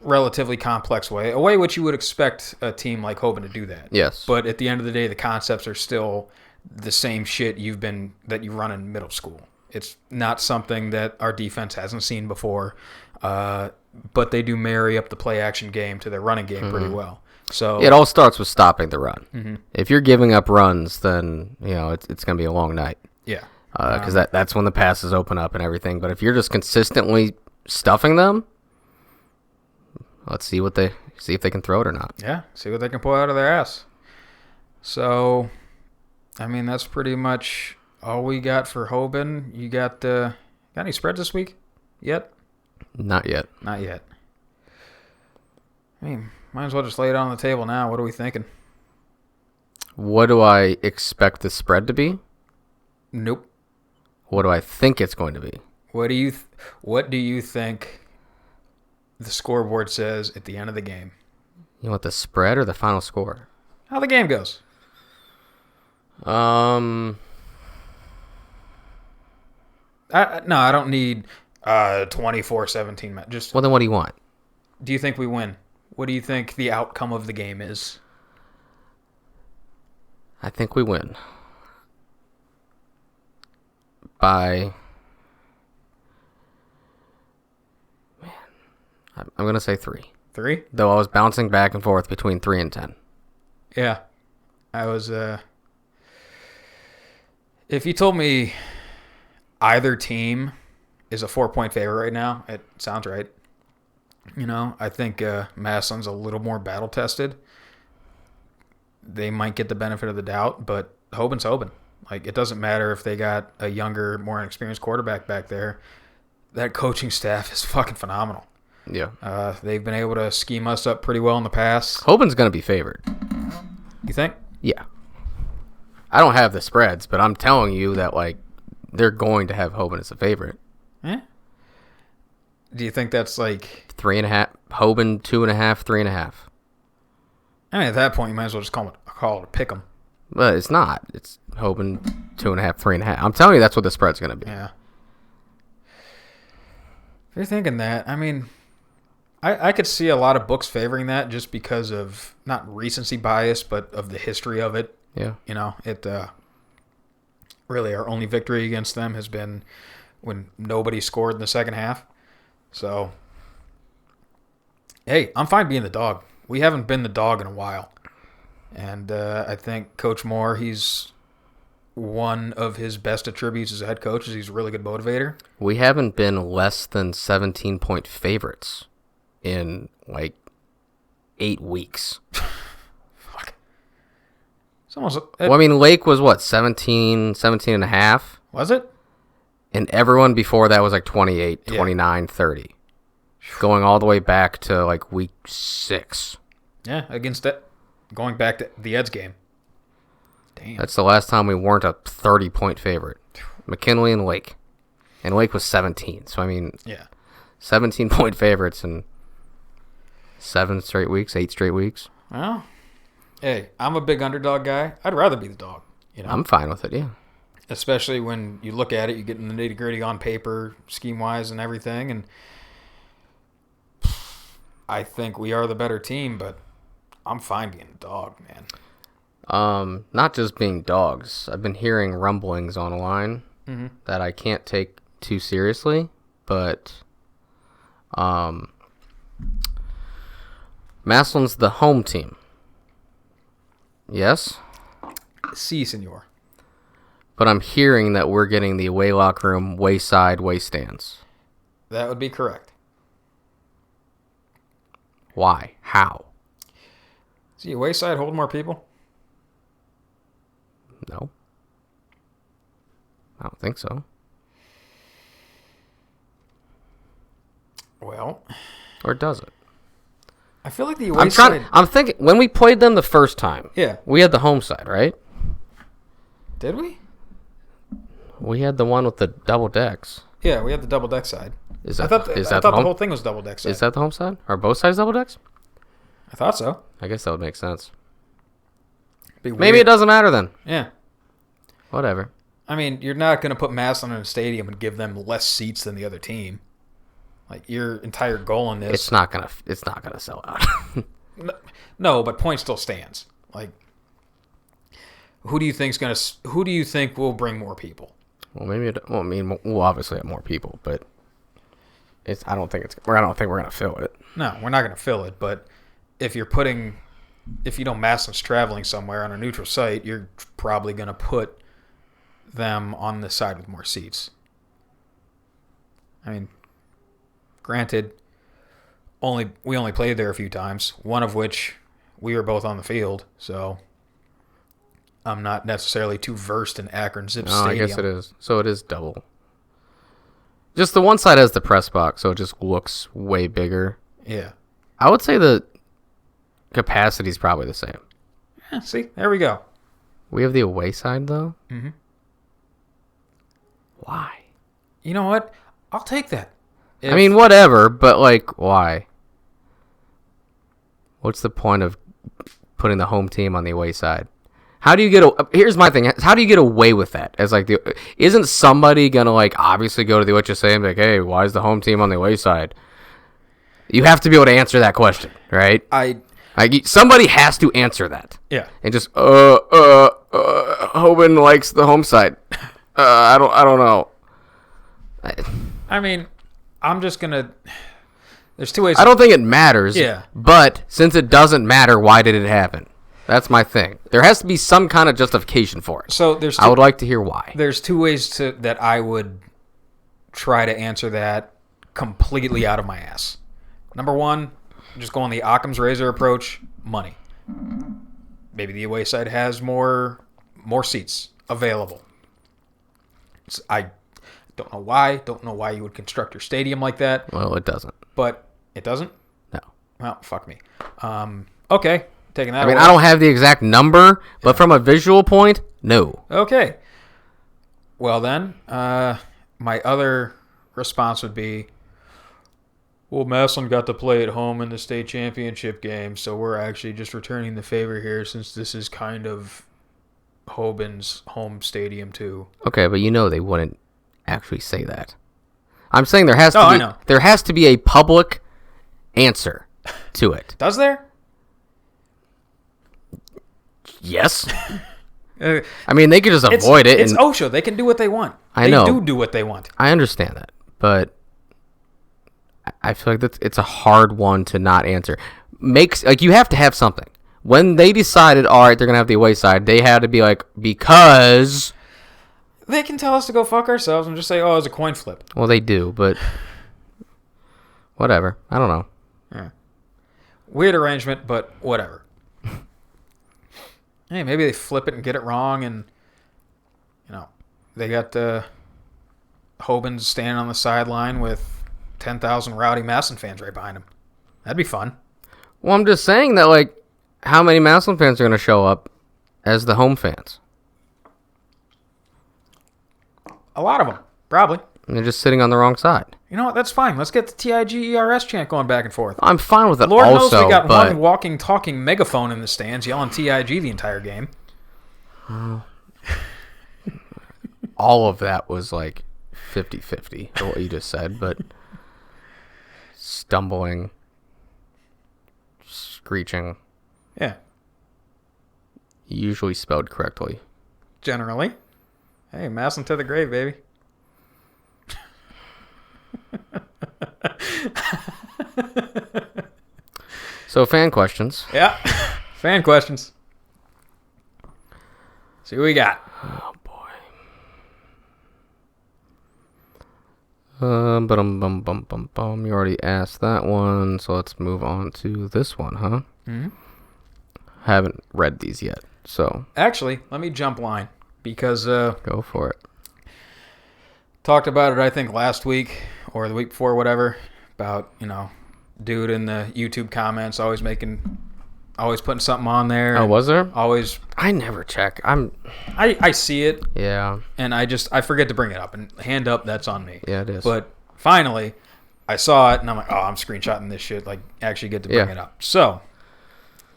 relatively complex way, a way which you would expect a team like Hoban to do that. Yes. But at the end of the day, the concepts are still the same shit that you run in middle school. It's not something that our defense hasn't seen before, but they do marry up the play action game to their running game pretty well. So it all starts with stopping the run. If you're giving up runs, then it's going to be a long night. Yeah, because that's when the passes open up and everything. But if you're just consistently stuffing them, let's see if they can throw it or not. Yeah, see what they can pull out of their ass. So, I mean, that's pretty much all we got for Hoban. You got any spreads this week yet? Not yet. Not yet. I mean, might as well just lay it on the table now. What are we thinking? What do I expect the spread to be? Nope. What do I think it's going to be? What do you think the scoreboard says at the end of the game? You want the spread or the final score? How the game goes? No, I don't need 24-17. Just well, then what do you want? Do you think we win? What do you think the outcome of the game is? I think we win by. Man, I'm gonna say 3. 3? Though I was bouncing back and forth between 3 and 10. Yeah, I was. If you told me either team is a 4-point favorite right now, it sounds right. I think Massillon's a little more battle tested. They might get the benefit of the doubt, but Hoban's Hoban. Like, it doesn't matter if they got a younger, more inexperienced quarterback back there. That coaching staff is fucking phenomenal. Yeah. They've been able to scheme us up pretty well in the past. Hoban's going to be favored. You think? Yeah. I don't have the spreads, but I'm telling you that, they're going to have Hoban as a favorite. Yeah. Do you think that's 3.5? Hoban 2.5, 3.5. I mean, at that point, you might as well just call it a pick 'em. But it's not. It's Hoban 2.5, 3.5. I'm telling you that's what the spread's going to be. Yeah. If you're thinking that, I mean, I could see a lot of books favoring that just because of not recency bias, but of the history of it. Yeah. It really our only victory against them has been when nobody scored in the second half. So, hey, I'm fine being the dog. We haven't been the dog in a while. And I think Coach Moore, he's one of his best attributes as a head coach is he's a really good motivator. We haven't been less than 17-point favorites in 8 weeks. Fuck. It's almost. Well, I mean, Lake was what, 17 and a half? Was it? And everyone before that was 28, 29, 30. Going all the way back to week 6. Yeah, against it. Going back to the Eds game. Damn. That's the last time we weren't a 30-point favorite. McKinley and Lake. And Lake was 17. So, I mean, 17-point favorites in 7 straight weeks, 8 straight weeks. Well, hey, I'm a big underdog guy. I'd rather be the dog. I'm fine with it, yeah. Especially when you look at it, you get in the nitty-gritty on paper, scheme-wise and everything. And I think we are the better team, but I'm fine being a dog, man. Not just being dogs. I've been hearing rumblings on the line that I can't take too seriously, but Massillon's the home team. Yes? Si, senor. But I'm hearing that we're getting the away locker room, way side, way stands. That would be correct. Why? How? See, away side hold more people? No. I don't think so. Well. Or does it? I feel like the away side... I'm thinking, when we played them the first time, yeah, we had the home side, right? Did we? We had the one with the double decks. Yeah, we had the double deck side. Is that, I thought the whole thing was double deck side. Is that the home side? Are both sides double decks? I thought so. I guess that would make sense. Maybe it doesn't matter then. Yeah. Whatever. I mean, you're not going to put Massillon in a stadium and give them less seats than the other team. Like your entire goal in this. It's not gonna sell out. No, but point still stands. Like, who do you think will bring more people? Well, we'll obviously have more people, but I don't think we're gonna fill it. No, we're not going to fill it. But if you know Massillon's traveling somewhere on a neutral site, you're probably going to put them on the side with more seats. I mean, granted, we only played there a few times, one of which we were both on the field, so I'm not necessarily too versed in Akron Zips Stadium. I guess it is. So it is double. Just the one side has the press box, so it just looks way bigger. Yeah. I would say the capacity is probably the same. Yeah, see, there we go. We have the away side, though? Mm-hmm. Why? You know what? I'll take that. I mean, whatever, but, like, why? What's the point of putting the home team on the away side? How do you here's my thing. How do you get away with that? As like isn't somebody gonna like obviously go to the OHSA and be like, hey, why is the home team on the away side? You have to be able to answer that question, right? Somebody has to answer that. Yeah. And just Hoban likes the home side. I don't know. I mean, I'm just gonna. There's two ways. I don't think it matters. Yeah. But since it doesn't matter, why did it happen? That's my thing. There has to be some kind of justification for it. So I would like to hear why. There's two ways that I would try to answer that completely out of my ass. Number one, just go on the Occam's razor approach, money. Maybe the away side has more seats available. I don't know why. Don't know why you would construct your stadium like that. Well, it doesn't. But it doesn't? No. Well, fuck me. Okay. Taking that away. I don't have the exact number, but from a visual point, no. Okay. Well, then, my other response would be, well, Massillon got to play at home in the state championship game, so we're actually just returning the favor here since this is kind of Hoban's home stadium, too. Okay, but they wouldn't actually say that. I'm saying there has to be a public answer to it. Does there? Yes. I mean, they could just avoid it. It's OSHA. They can do what they want. I know. They do what they want. I understand that, but I feel like it's a hard one to not answer. You have to have something. When they decided, all right, they're going to have the away side, they had to be like, because... They can tell us to go fuck ourselves and just say, oh, it was a coin flip. Well, they do, but whatever. I don't know. Yeah. Weird arrangement, but whatever. Hey, maybe they flip it and get it wrong, and they got Hoban standing on the sideline with 10,000 rowdy Massillon fans right behind him. That'd be fun. Well, I'm just saying that, like, how many Massillon fans are going to show up as the home fans? A lot of them, probably. And they're just sitting on the wrong side. You know what? That's fine. Let's get the TIGERS chant going back and forth. I'm fine with it. Lord also, knows we got but... one walking, talking megaphone in the stands yelling TIG the entire game. All of that was like 50-50 for what you just said, but stumbling, screeching. Yeah. Usually spelled correctly. Generally. Hey, Massillon to the grave, baby. So, fan questions. Yeah. Fan questions. See what we got. Oh, boy. You already asked that one, so let's move on to this one, huh? Mm-hmm. Haven't read these yet, so... Actually, let me jump line, because... Go for it. Talked about it, I think, last week, or the week before, whatever, about, dude in the YouTube comments always putting something on there. Oh, was there? Always. I never check. I see it. Yeah. And I forget to bring it up. And hand up, that's on me. Yeah, it is. But finally, I saw it, and I'm like, oh, I'm screenshotting this shit. Like, actually get to bring it up. So,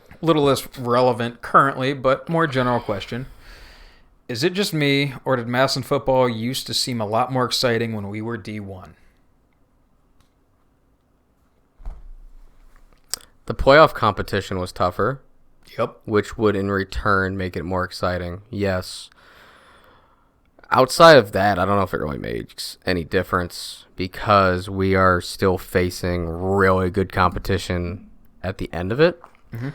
a little less relevant currently, but more general question. Is it just me, or did Massillon football used to seem a lot more exciting when we were D1? The playoff competition was tougher, Yep. which would in return make it more exciting. Yes. Outside of that, I don't know if it really makes any difference because we are still facing really good competition at the end of it. Mm-hmm.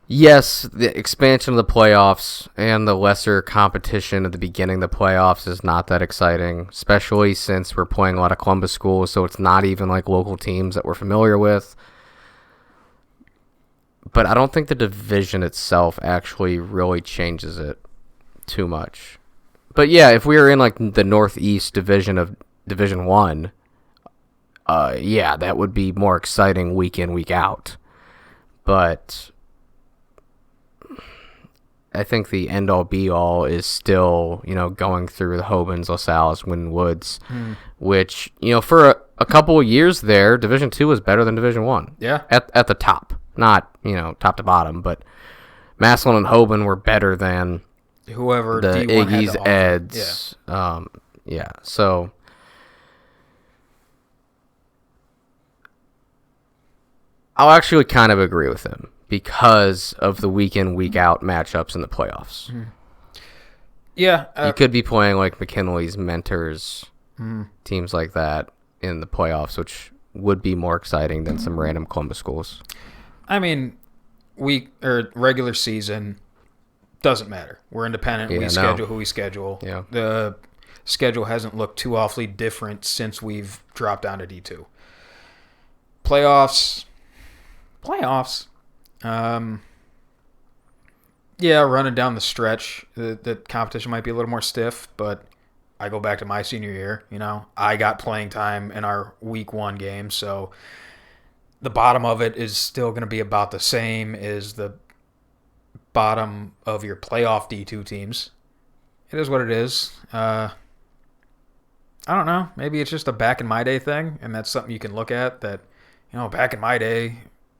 Yes, the expansion of the playoffs and the lesser competition at the beginning of the playoffs is not that exciting, especially since we're playing a lot of Columbus schools, so it's not even like local teams that we're familiar with. But I don't think the division itself actually really changes it too much. But yeah, if we were in like the Northeast division of Division 1, yeah, that would be more exciting week in, week out. But I think the end-all be-all is still, going through the Hobans, LaSalle's, Wynwoods, which, for a couple of years there, Division 2 was better than Division 1. Yeah. At the top. Not, top to bottom, but Massillon and Hoban were better than Whoever the D1 had Iggy's, to offer. Eds. Yeah. So I'll actually kind of agree with him because of the week in, week out matchups in the playoffs. Yeah. You could be playing like McKinley's Mentors, teams like that in the playoffs, which would be more exciting than some random Columbus schools. I mean, regular season doesn't matter. We're independent. Yeah, we schedule who we schedule. Yeah. The schedule hasn't looked too awfully different since we've dropped down to D2. Playoffs. Yeah, running down the stretch, the competition might be a little more stiff, but I go back to my senior year. I got playing time in our week 1 game, so the bottom of it is still going to be about the same as the bottom of your playoff D2 teams. It is what it is. I don't know. Maybe it's just a back in my day thing, and that's something you can look at. That back in my day,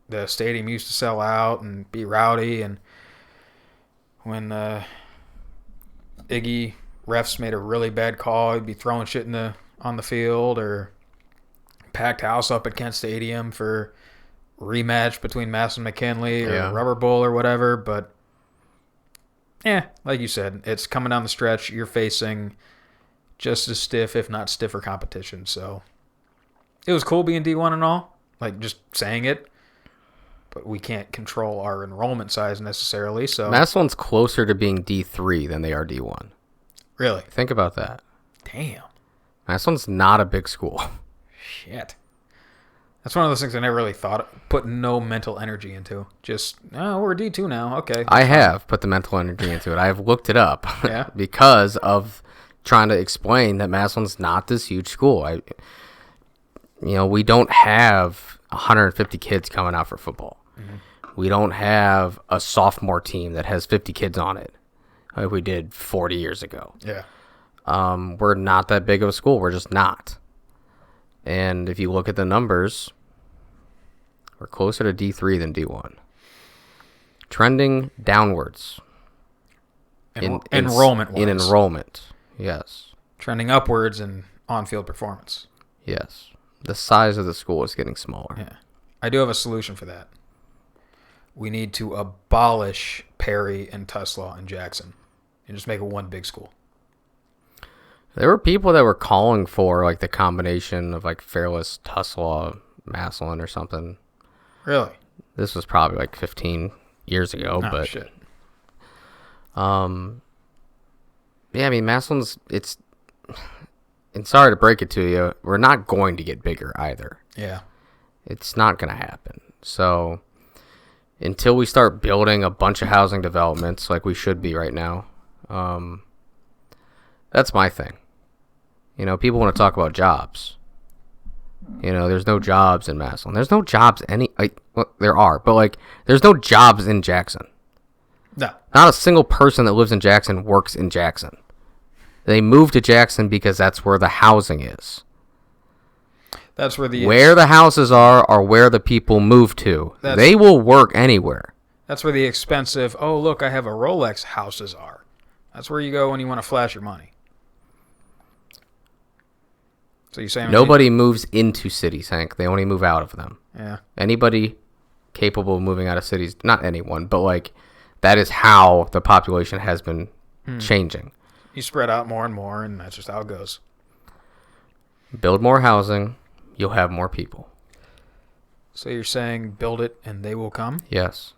the stadium used to sell out and be rowdy, and when Iggy refs made a really bad call, he'd be throwing shit on the field, or packed house up at Kent Stadium for rematch between Massillon and McKinley or Rubber Bowl or whatever. But like you said, it's coming down the stretch. You're facing just as stiff, if not stiffer, competition. So it was cool being D1 and all, like just saying it. But we can't control our enrollment size necessarily. So Massillon's closer to being D3 than they are D1. Really? Think about that. Damn. Massillon's not a big school. Shit. That's one of those things I never really put no mental energy into. Just, we're D2 now. Okay. I have put the mental energy into it. I have looked it up Yeah. because of trying to explain that Massillon's not this huge school. We don't have 150 kids coming out for football. Mm-hmm. We don't have a sophomore team that has 50 kids on it like we did 40 years ago. Yeah. We're not that big of a school. We're just not. And if you look at the numbers, we're closer to D3 than D1. Trending downwards. Enrollment-wise. In enrollment, yes. Trending upwards in on-field performance. Yes. The size of the school is getting smaller. Yeah. I do have a solution for that. We need to abolish Perry and Tuslaw and Jackson and just make it one big school. There were people that were calling for like the combination of like Fairless, Tuslaw, Massillon or something. Really? This was probably like 15 years ago, but shit. Yeah, I mean Massillon's and sorry to break it to you, we're not going to get bigger either. Yeah. It's not going to happen. So until we start building a bunch of housing developments like we should be right now, that's my thing. People want to talk about jobs. There's no jobs in Massillon. There's no jobs there are, but there's no jobs in Jackson. No. Not a single person that lives in Jackson works in Jackson. They moved to Jackson because that's where the housing is. That's where where the houses are where the people move to. They will work anywhere. That's where the expensive, oh, look, I have a Rolex houses are. That's where you go when you want to flash your money. So you're saying nobody moves into cities, Hank. They only move out of them. Yeah. Anybody capable of moving out of cities. Not anyone, but like that is how the population has been changing. You spread out more and more, and that's just how it goes. Build more housing, you'll have more people. So you're saying build it and they will come? Yes.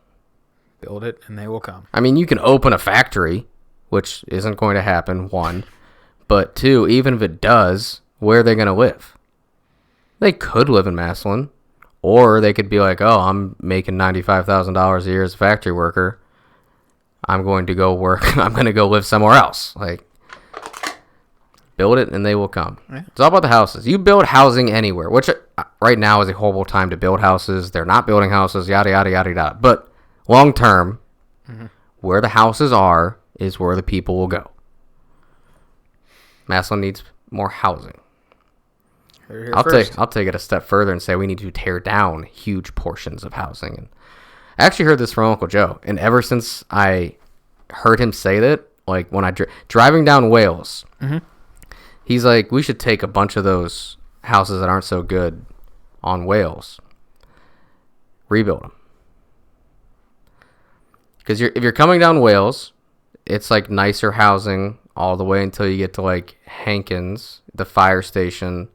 Build it and they will come. I mean, you can open a factory, which isn't going to happen, one. But two, even if it does, where are they going to live? They could live in Massillon. Or they could be like, oh, I'm making $95,000 a year as a factory worker. I'm going to go work. I'm going to go live somewhere else. Like, build it and they will come. Yeah. It's all about the houses. You build housing anywhere, which right now is a horrible time to build houses. They're not building houses, yada, yada, yada, yada. But long term, where the houses are is where the people will go. Massillon needs more housing. I'll take it a step further and say we need to tear down huge portions of housing. And I actually heard this from Uncle Joe, and ever since I heard him say that, like when I driving down Wales, he's like, we should take a bunch of those houses that aren't so good on Wales, rebuild them. Because if you're coming down Wales, it's like nicer housing all the way until you get to like Hankins, the fire station.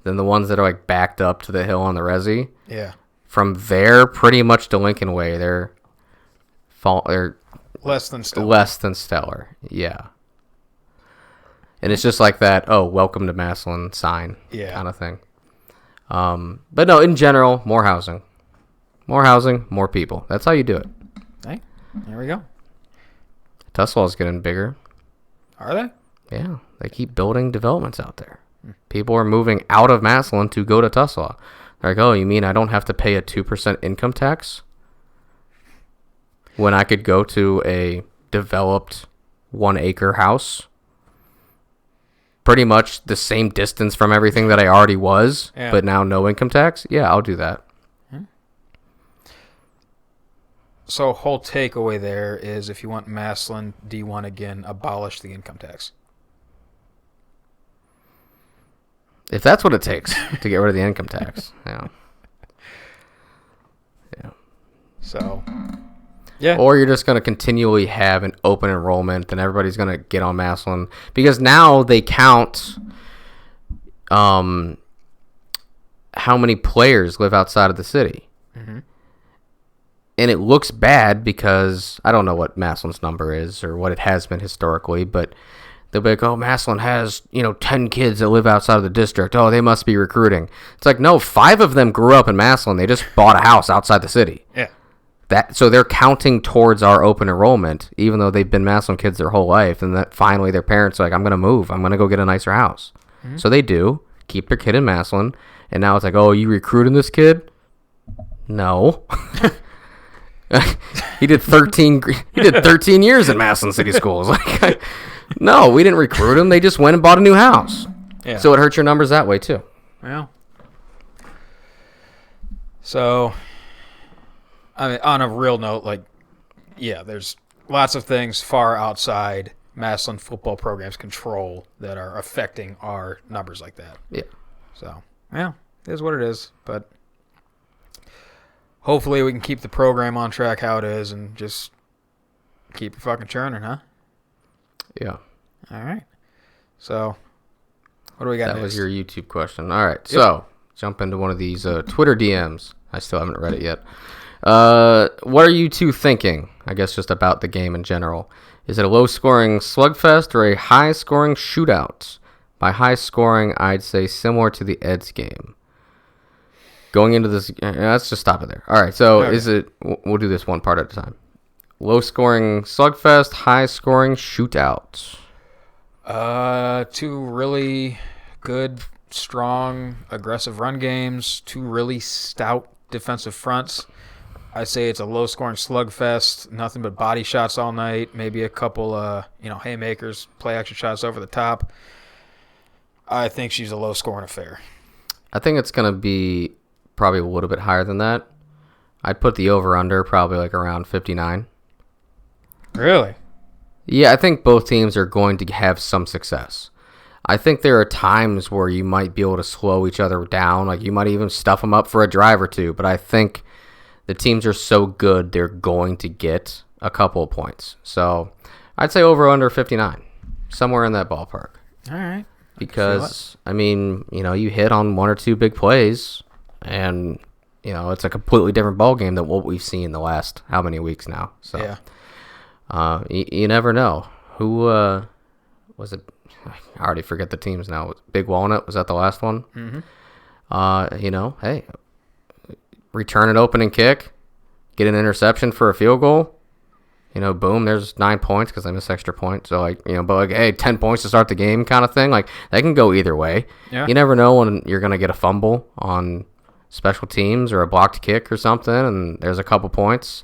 Then the ones that are like backed up to the hill on the resi. Yeah. From there, pretty much to Lincoln Way, they're less than stellar. Less than stellar, yeah. And it's just like that, oh, welcome to Massillon sign kind of thing. But no, in general, more housing. More housing, more people. That's how you do it. Hey, there we go. Tussaw's getting bigger. Are they? Yeah, they keep building developments out there. People are moving out of Massillon to go to Tussaw. They're like, oh, you mean I don't have to pay a 2% income tax when I could go to a developed 1-acre house? Pretty much the same distance from everything that I already was, but now no income tax? Yeah, I'll do that. So whole takeaway there is if you want Massillon D1 again, abolish the income tax. If that's what it takes to get rid of the income tax. Yeah. So, yeah. Or you're just going to continually have an open enrollment and everybody's going to get on Massillon. Because now they count how many players live outside of the city. And it looks bad because I don't know what Massillon's number is or what it has been historically, but they'll be like, oh, Massillon has, 10 kids that live outside of the district. Oh, they must be recruiting. It's like, no, 5 of them grew up in Massillon. They just bought a house outside the city. Yeah. So they're counting towards our open enrollment, even though they've been Massillon kids their whole life. And that finally their parents are like, I'm going to move. I'm going to go get a nicer house. So they do keep their kid in Massillon. And now it's like, oh, you recruiting this kid? No. He did 13 years in Massillon City Schools. Like, no, we didn't recruit him. They just went and bought a new house. Yeah. So it hurts your numbers that way too. Well, so I mean, on a real note, like, yeah, there's lots of things far outside Massillon football program's control that are affecting our numbers like that. Yeah. So, yeah, it is what it is. But hopefully we can keep the program on track how it is and just keep it fucking churning, huh? Yeah. All right. So, what do we got next? That was your YouTube question. All right. Yep. So, jump into one of these Twitter DMs. I still haven't read it yet. What are you two thinking? I guess just about the game in general. Is it a low-scoring slugfest or a high-scoring shootout? By high-scoring, I'd say similar to the Eds game. Going into this, let's just stop it there. All right. So, Is it? We'll do this one part at a time. Low-scoring slugfest, high-scoring shootout. Two really good, strong, aggressive run games. Two really stout defensive fronts. I say it's a low-scoring slugfest. Nothing but body shots all night. Maybe a couple, haymakers, play-action shots over the top. I think she's a low-scoring affair. I think it's going to be probably a little bit higher than that. I'd put the over-under probably like around 59. Really? Yeah, I think both teams are going to have some success. I think there are times where you might be able to slow each other down. Like you might even stuff them up for a drive or two. But I think the teams are so good, they're going to get a couple of points. So I'd say over under 59, somewhere in that ballpark. All right. Because, I mean, you hit on one or two big plays, and, it's a completely different ball game than what we've seen the last how many weeks now. So, yeah. You never know. Who was it? I already forget the teams now. Big Walnut, was that the last one? Mm-hmm. Hey, return an opening kick, get an interception for a field goal. Boom, there's 9 points because I missed extra point. So, hey, 10 points to start the game kind of thing. Like, that can go either way. Yeah. You never know when you're going to get a fumble on special teams or a blocked kick or something, and there's a couple points.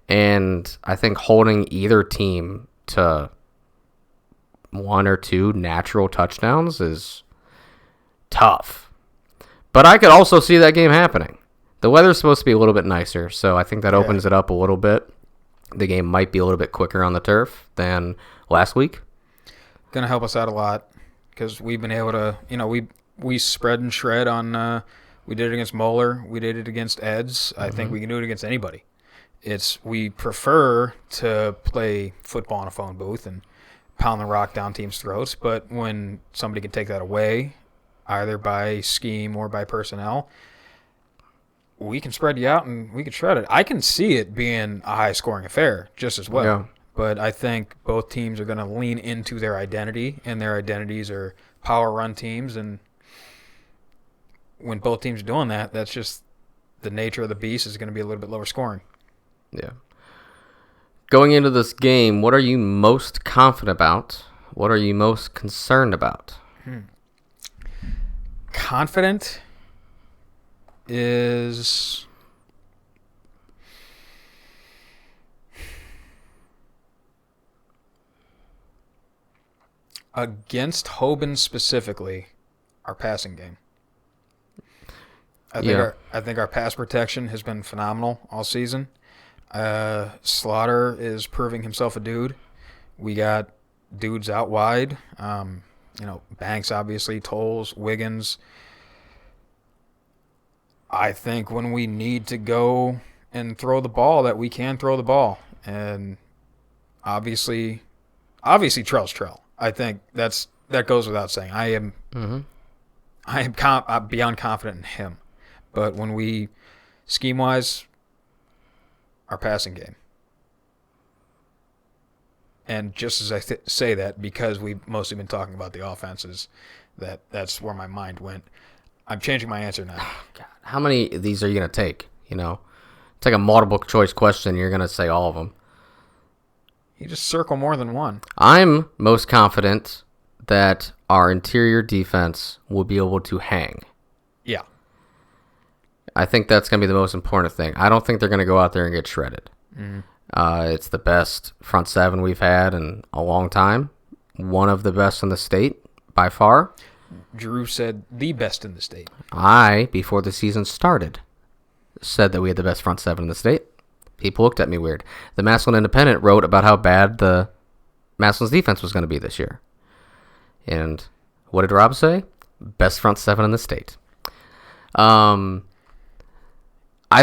And I think holding either team to 1 or 2 natural touchdowns is tough. But I could also see that game happening. The weather's supposed to be a little bit nicer, so I think that opens it up a little bit. The game might be a little bit quicker on the turf than last week. Going to help us out a lot because we've been able to, we spread and shred on, we did it against Moeller. We did it against Eds. I think we can do it against anybody. We prefer to play football in a phone booth and pound the rock down teams' throats, but when somebody can take that away, either by scheme or by personnel, we can spread you out and we can shred it. I can see it being a high-scoring affair just as well. Yeah. But I think both teams are going to lean into their identity, and their identities are power run teams. And when both teams are doing that, that's just the nature of the beast is going to be a little bit lower scoring. Yeah. Going into this game, what are you most confident about? What are you most concerned about? Confident is against Hoban specifically, our passing game. I think our pass protection has been phenomenal all season. Slaughter is proving himself a dude. We got dudes out wide. Banks obviously, Tolles, Wiggins. I think when we need to go and throw the ball, that we can throw the ball. And obviously Trell's Trell. I think that goes without saying. I am beyond confident in him. But when we, scheme-wise, our passing game. And just as I say that, because we've mostly been talking about the offenses, that's where my mind went. I'm changing my answer now. God, how many of these are you going to take? It's like a multiple choice question. You're going to say all of them. You just circle more than one. I'm most confident that our interior defense will be able to hang. Yeah. I think that's going to be the most important thing. I don't think they're going to go out there and get shredded. Mm-hmm. It's the best front seven we've had in a long time. One of the best in the state by far. Drew said the best in the state. I, before the season started, said that we had the best front seven in the state. People looked at me weird. The Massillon Independent wrote about how bad the Massillon's defense was going to be this year. And what did Rob say? Best front seven in the state. I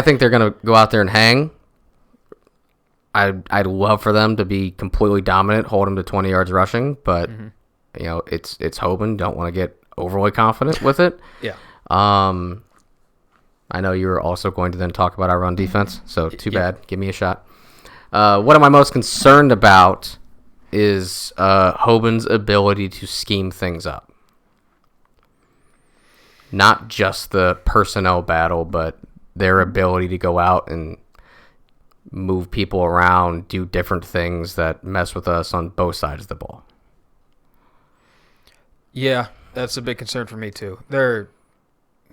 think they're going to go out there and hang. I'd love for them to be completely dominant, hold them to 20 yards rushing, but it's Hoban. Don't want to get overly confident with it. Yeah. I know you were also going to then talk about our run defense, so too bad. Give me a shot. What am I most concerned about is Hoban's ability to scheme things up. Not just the personnel battle, but their ability to go out and move people around, do different things that mess with us on both sides of the ball. Yeah, that's a big concern for me too. Their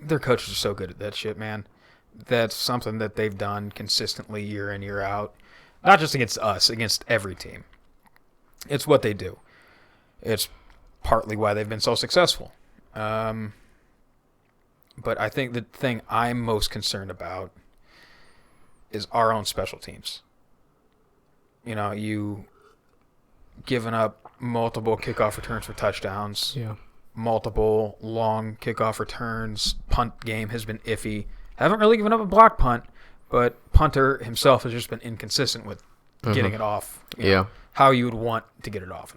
coaches are so good at that shit, man. That's something that they've done consistently year in, year out. Not just against us, against every team. It's what they do. It's partly why they've been so successful. But I think the thing I'm most concerned about is our own special teams. You giving up multiple kickoff returns for touchdowns. Yeah. Multiple long kickoff returns. Punt game has been iffy. Haven't really given up a block punt, but punter himself has just been inconsistent with getting it off. How you would want to get it off.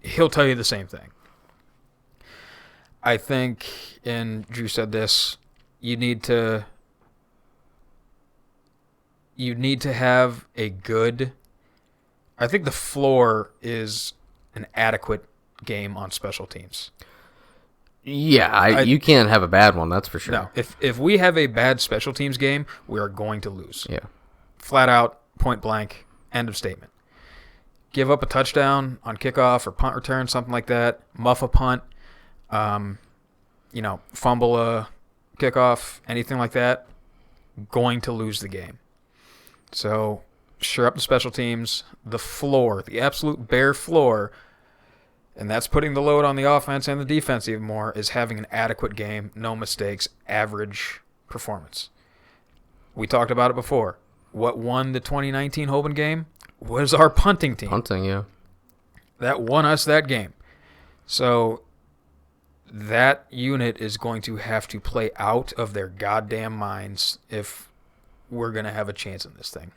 He'll tell you the same thing. I think, and Drew said this, you need to have a good. I think the floor is an adequate game on special teams. Yeah, you can't have a bad one, that's for sure. No, if we have a bad special teams game, we are going to lose. Yeah. Flat out, point blank, end of statement. Give up a touchdown on kickoff or punt return, something like that. Muff a punt, fumble a kickoff, anything like that, going to lose the game. So, sure up the special teams, the floor, the absolute bare floor, and that's putting the load on the offense and the defense even more, is having an adequate game, no mistakes, average performance. We talked about it before. What won the 2019 Hoban game was our punting team. Punting, yeah. That won us that game. So that unit is going to have to play out of their goddamn minds if we're going to have a chance in this thing.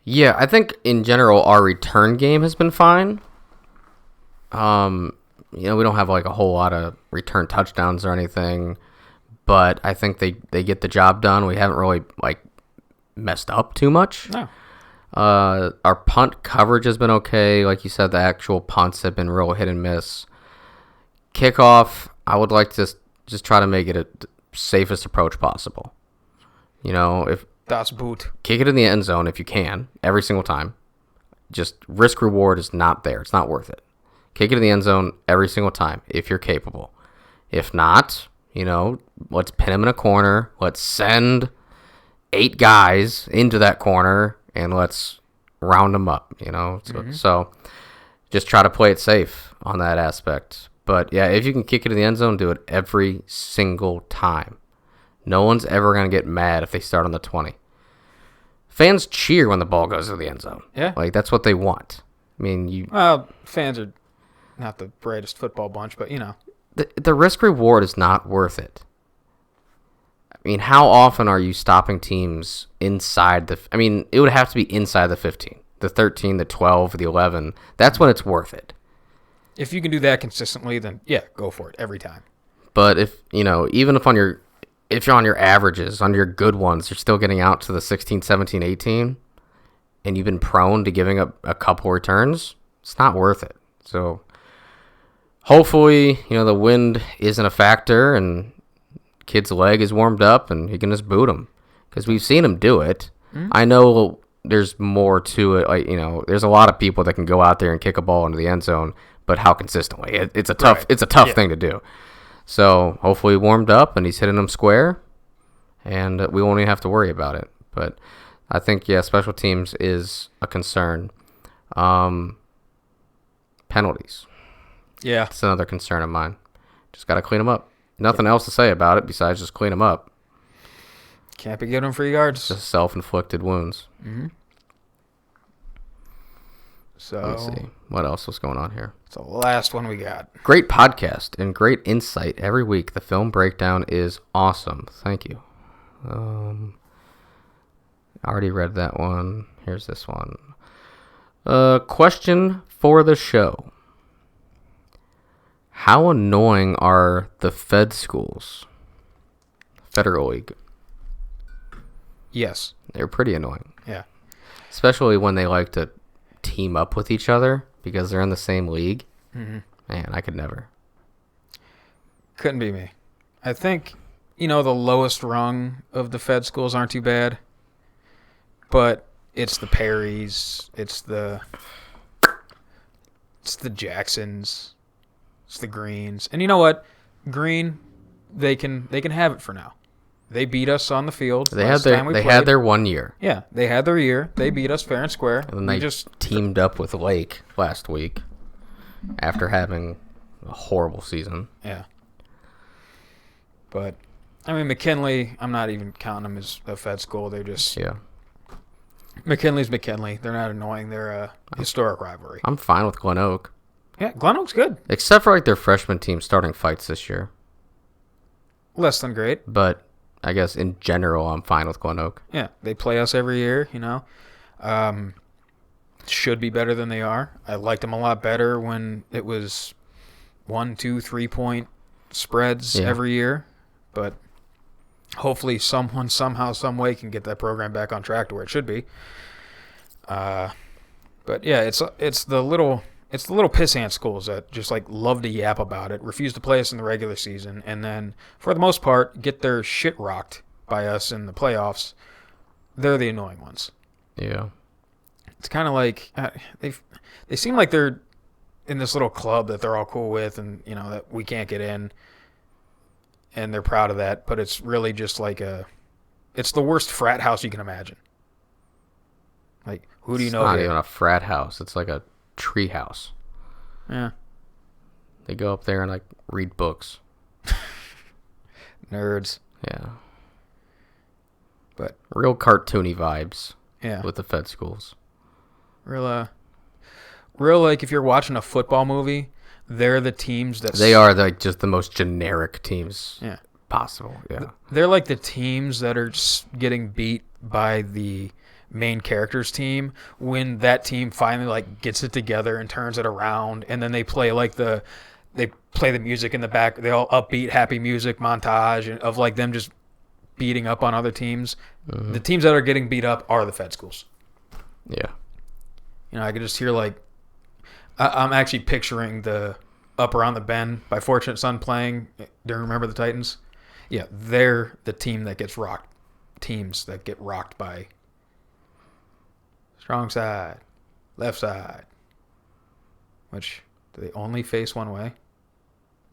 Yeah, I think in general our return game has been fine. We don't have like a whole lot of return touchdowns or anything, but I think they get the job done. We haven't really like messed up too much. No. Our punt coverage has been okay. Like you said, the actual punts have been real hit and miss. Kickoff, I would like to just try to make it a safest approach possible. If Das Boot. Kick it in the end zone if you can, every single time. Just risk reward is not there. It's not worth it. Kick it in the end zone every single time if you're capable. If not, let's pin him in a corner. Let's send 8 guys into that corner and let's round them up, So just try to play it safe on that aspect. But yeah, if you can kick it in the end zone, do it every single time. No one's ever going to get mad if they start on the 20. Fans cheer when the ball goes to the end zone. Yeah. Like, that's what they want. I mean, fans are not the brightest football bunch, but, The risk-reward is not worth it. I mean, how often are you stopping teams inside the... it would have to be inside the 15. The 13, the 12, the 11. That's when it's worth it. If you can do that consistently, then, yeah, go for it every time. But if, even if you're on your averages, on your good ones, you're still getting out to the 16, 17, 18, and you've been prone to giving up a couple returns, it's not worth it. So hopefully, the wind isn't a factor and kid's leg is warmed up and he can just boot him. Because we've seen him do it. Mm-hmm. I know there's more to it. Like, there's a lot of people that can go out there and kick a ball into the end zone, but how consistently? It's a tough thing to do. So hopefully he warmed up and he's hitting them square, and we won't even have to worry about it. But I think, special teams is a concern. Penalties. Yeah. It's another concern of mine. Just got to clean them up. Nothing else to say about it besides just clean them up. Can't be giving them free yards. Just self-inflicted wounds. Mm-hmm. So let me see. What else was going on here? It's the last one we got. Great podcast and great insight every week. The film breakdown is awesome. Thank you. I already read that one. Here's this one. Question for the show. How annoying are the Fed schools? Federal League. Yes. They're pretty annoying. Yeah. Especially when they like to team up with each other because they're in the same league. Mm-hmm. Man, I could never. Couldn't be me. I think, the lowest rung of the Fed schools aren't too bad, but it's the Perrys, it's the Jacksons, it's the Greens. And you know what? Green, they can have it for now. They beat us on the field. They had their 1 year. Yeah, they had their year. They beat us fair and square. And then they just teamed up with Lake last week after having a horrible season. Yeah. But, McKinley, I'm not even counting them as a Fed school. They're just... Yeah. McKinley's McKinley. They're not annoying. They're a historic rivalry. I'm fine with Glen Oak. Yeah, Glen Oak's good. Except for, their freshman team starting fights this year. Less than great. But I guess in general, I'm fine with Glen Oak. Yeah, they play us every year, should be better than they are. I liked them a lot better when it was 1, 2, 3-point spreads every year. But hopefully someone, somehow, some way can get that program back on track to where it should be. But yeah, it's the little pissant schools that just like love to yap about it, refuse to play us in the regular season, and then for the most part get their shit rocked by us in the playoffs. They're the annoying ones. Yeah. It's kind of like they seem like they're in this little club that they're all cool with, and that we can't get in, and they're proud of that. But it's really just like it's the worst frat house you can imagine. Like, who do you know? It's not even a frat house. It's like a tree house. Yeah. They go up there and like read books. Nerds. Yeah. But real cartoony vibes. Yeah. With the Fed schools. Real like if you're watching a football movie, they're the teams that they are like just the most generic teams possible. Yeah. They're like the teams that are just getting beat by the main character's team when that team finally like gets it together and turns it around, and then they play the music in the back, they all upbeat happy music montage of like them just beating up on other teams. Mm-hmm. The teams that are getting beat up are the Fed schools. Yeah. I could just hear like I'm actually picturing the Up Around the Bend by Fortunate Son playing during Remember the Titans. Yeah, they're the team that gets rocked. Teams that get rocked by strong side, left side. Which, do they only face one way?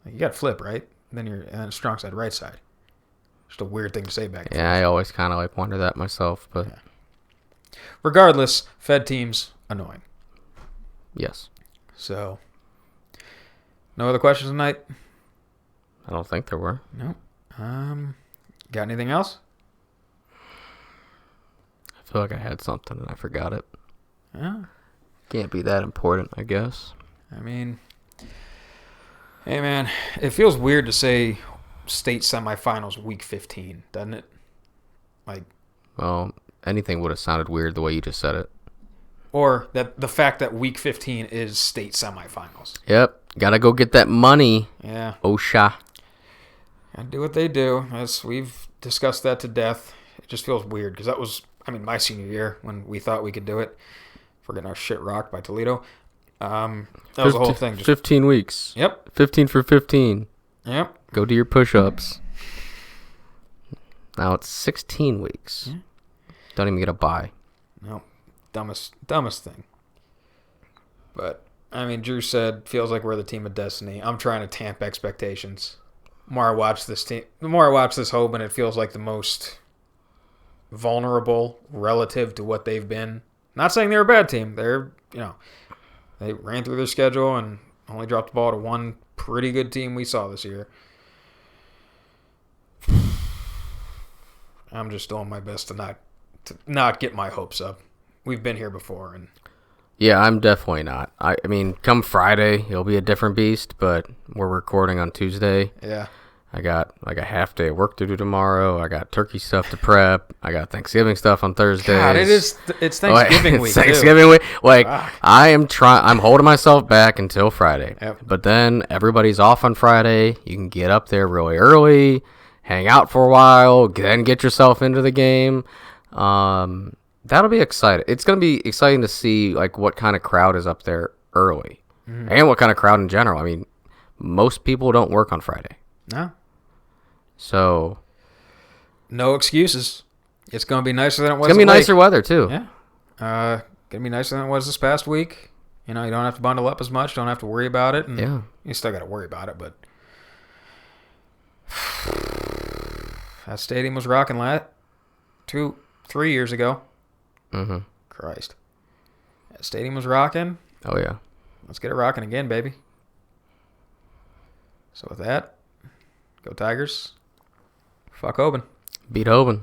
Like, you got to flip, right? And then strong side, right side. Just a weird thing to say back. Yeah, I always kind of like wonder that myself, but regardless, Fed teams annoying. Yes. So, no other questions tonight? I don't think there were. No. Got anything else? I feel like I had something and I forgot it. Yeah. Can't be that important, I guess. I mean, hey man, it feels weird to say state semifinals week 15, doesn't it? Like, well, anything would have sounded weird the way you just said it. Or that the fact that week 15 is state semifinals. Yep. Gotta go get that money. Yeah. OSHA. Gotta do what they do. As we've discussed that to death. It just feels weird because that was, my senior year when we thought we could do it. For getting our shit rocked by Toledo. That was the whole thing. 15 weeks. Yep. 15 for 15. Yep. Go do your push-ups. Now it's 16 weeks. Yeah. Don't even get a bye. No. Dumbest thing. But, Drew said, feels like we're the team of destiny. I'm trying to tamp expectations. The more I watch this Hoban, it feels like the most vulnerable relative to what they've been. Not saying they're a bad team. They're, they ran through their schedule and only dropped the ball to one pretty good team we saw this year. I'm just doing my best to not get my hopes up. We've been here before, and yeah, I'm definitely not. I mean, come Friday, it'll be a different beast, but we're recording on Tuesday. Yeah. I got like a half day of work to do tomorrow. I got turkey stuff to prep. I got Thanksgiving stuff on Thursdays. God, it's Thanksgiving week. It's Thanksgiving week. Like, I'm holding myself back until Friday. Yep. But then everybody's off on Friday. You can get up there really early, hang out for a while, then get yourself into the game. That'll be exciting. It's going to be exciting to see like what kind of crowd is up there early, and what kind of crowd in general. Most people don't work on Friday. No. So, no excuses. It's going to be nicer than it was. It's going to be nicer weather, too. Yeah. Going to be nicer than it was this past week. You don't have to bundle up as much. Don't have to worry about it. And yeah. You still got to worry about it, but that stadium was rocking 3 years ago. Mm-hmm. Christ. That stadium was rocking. Oh, yeah. Let's get it rocking again, baby. So with that, go Tigers. Fuck Hoban. Beat Hoban.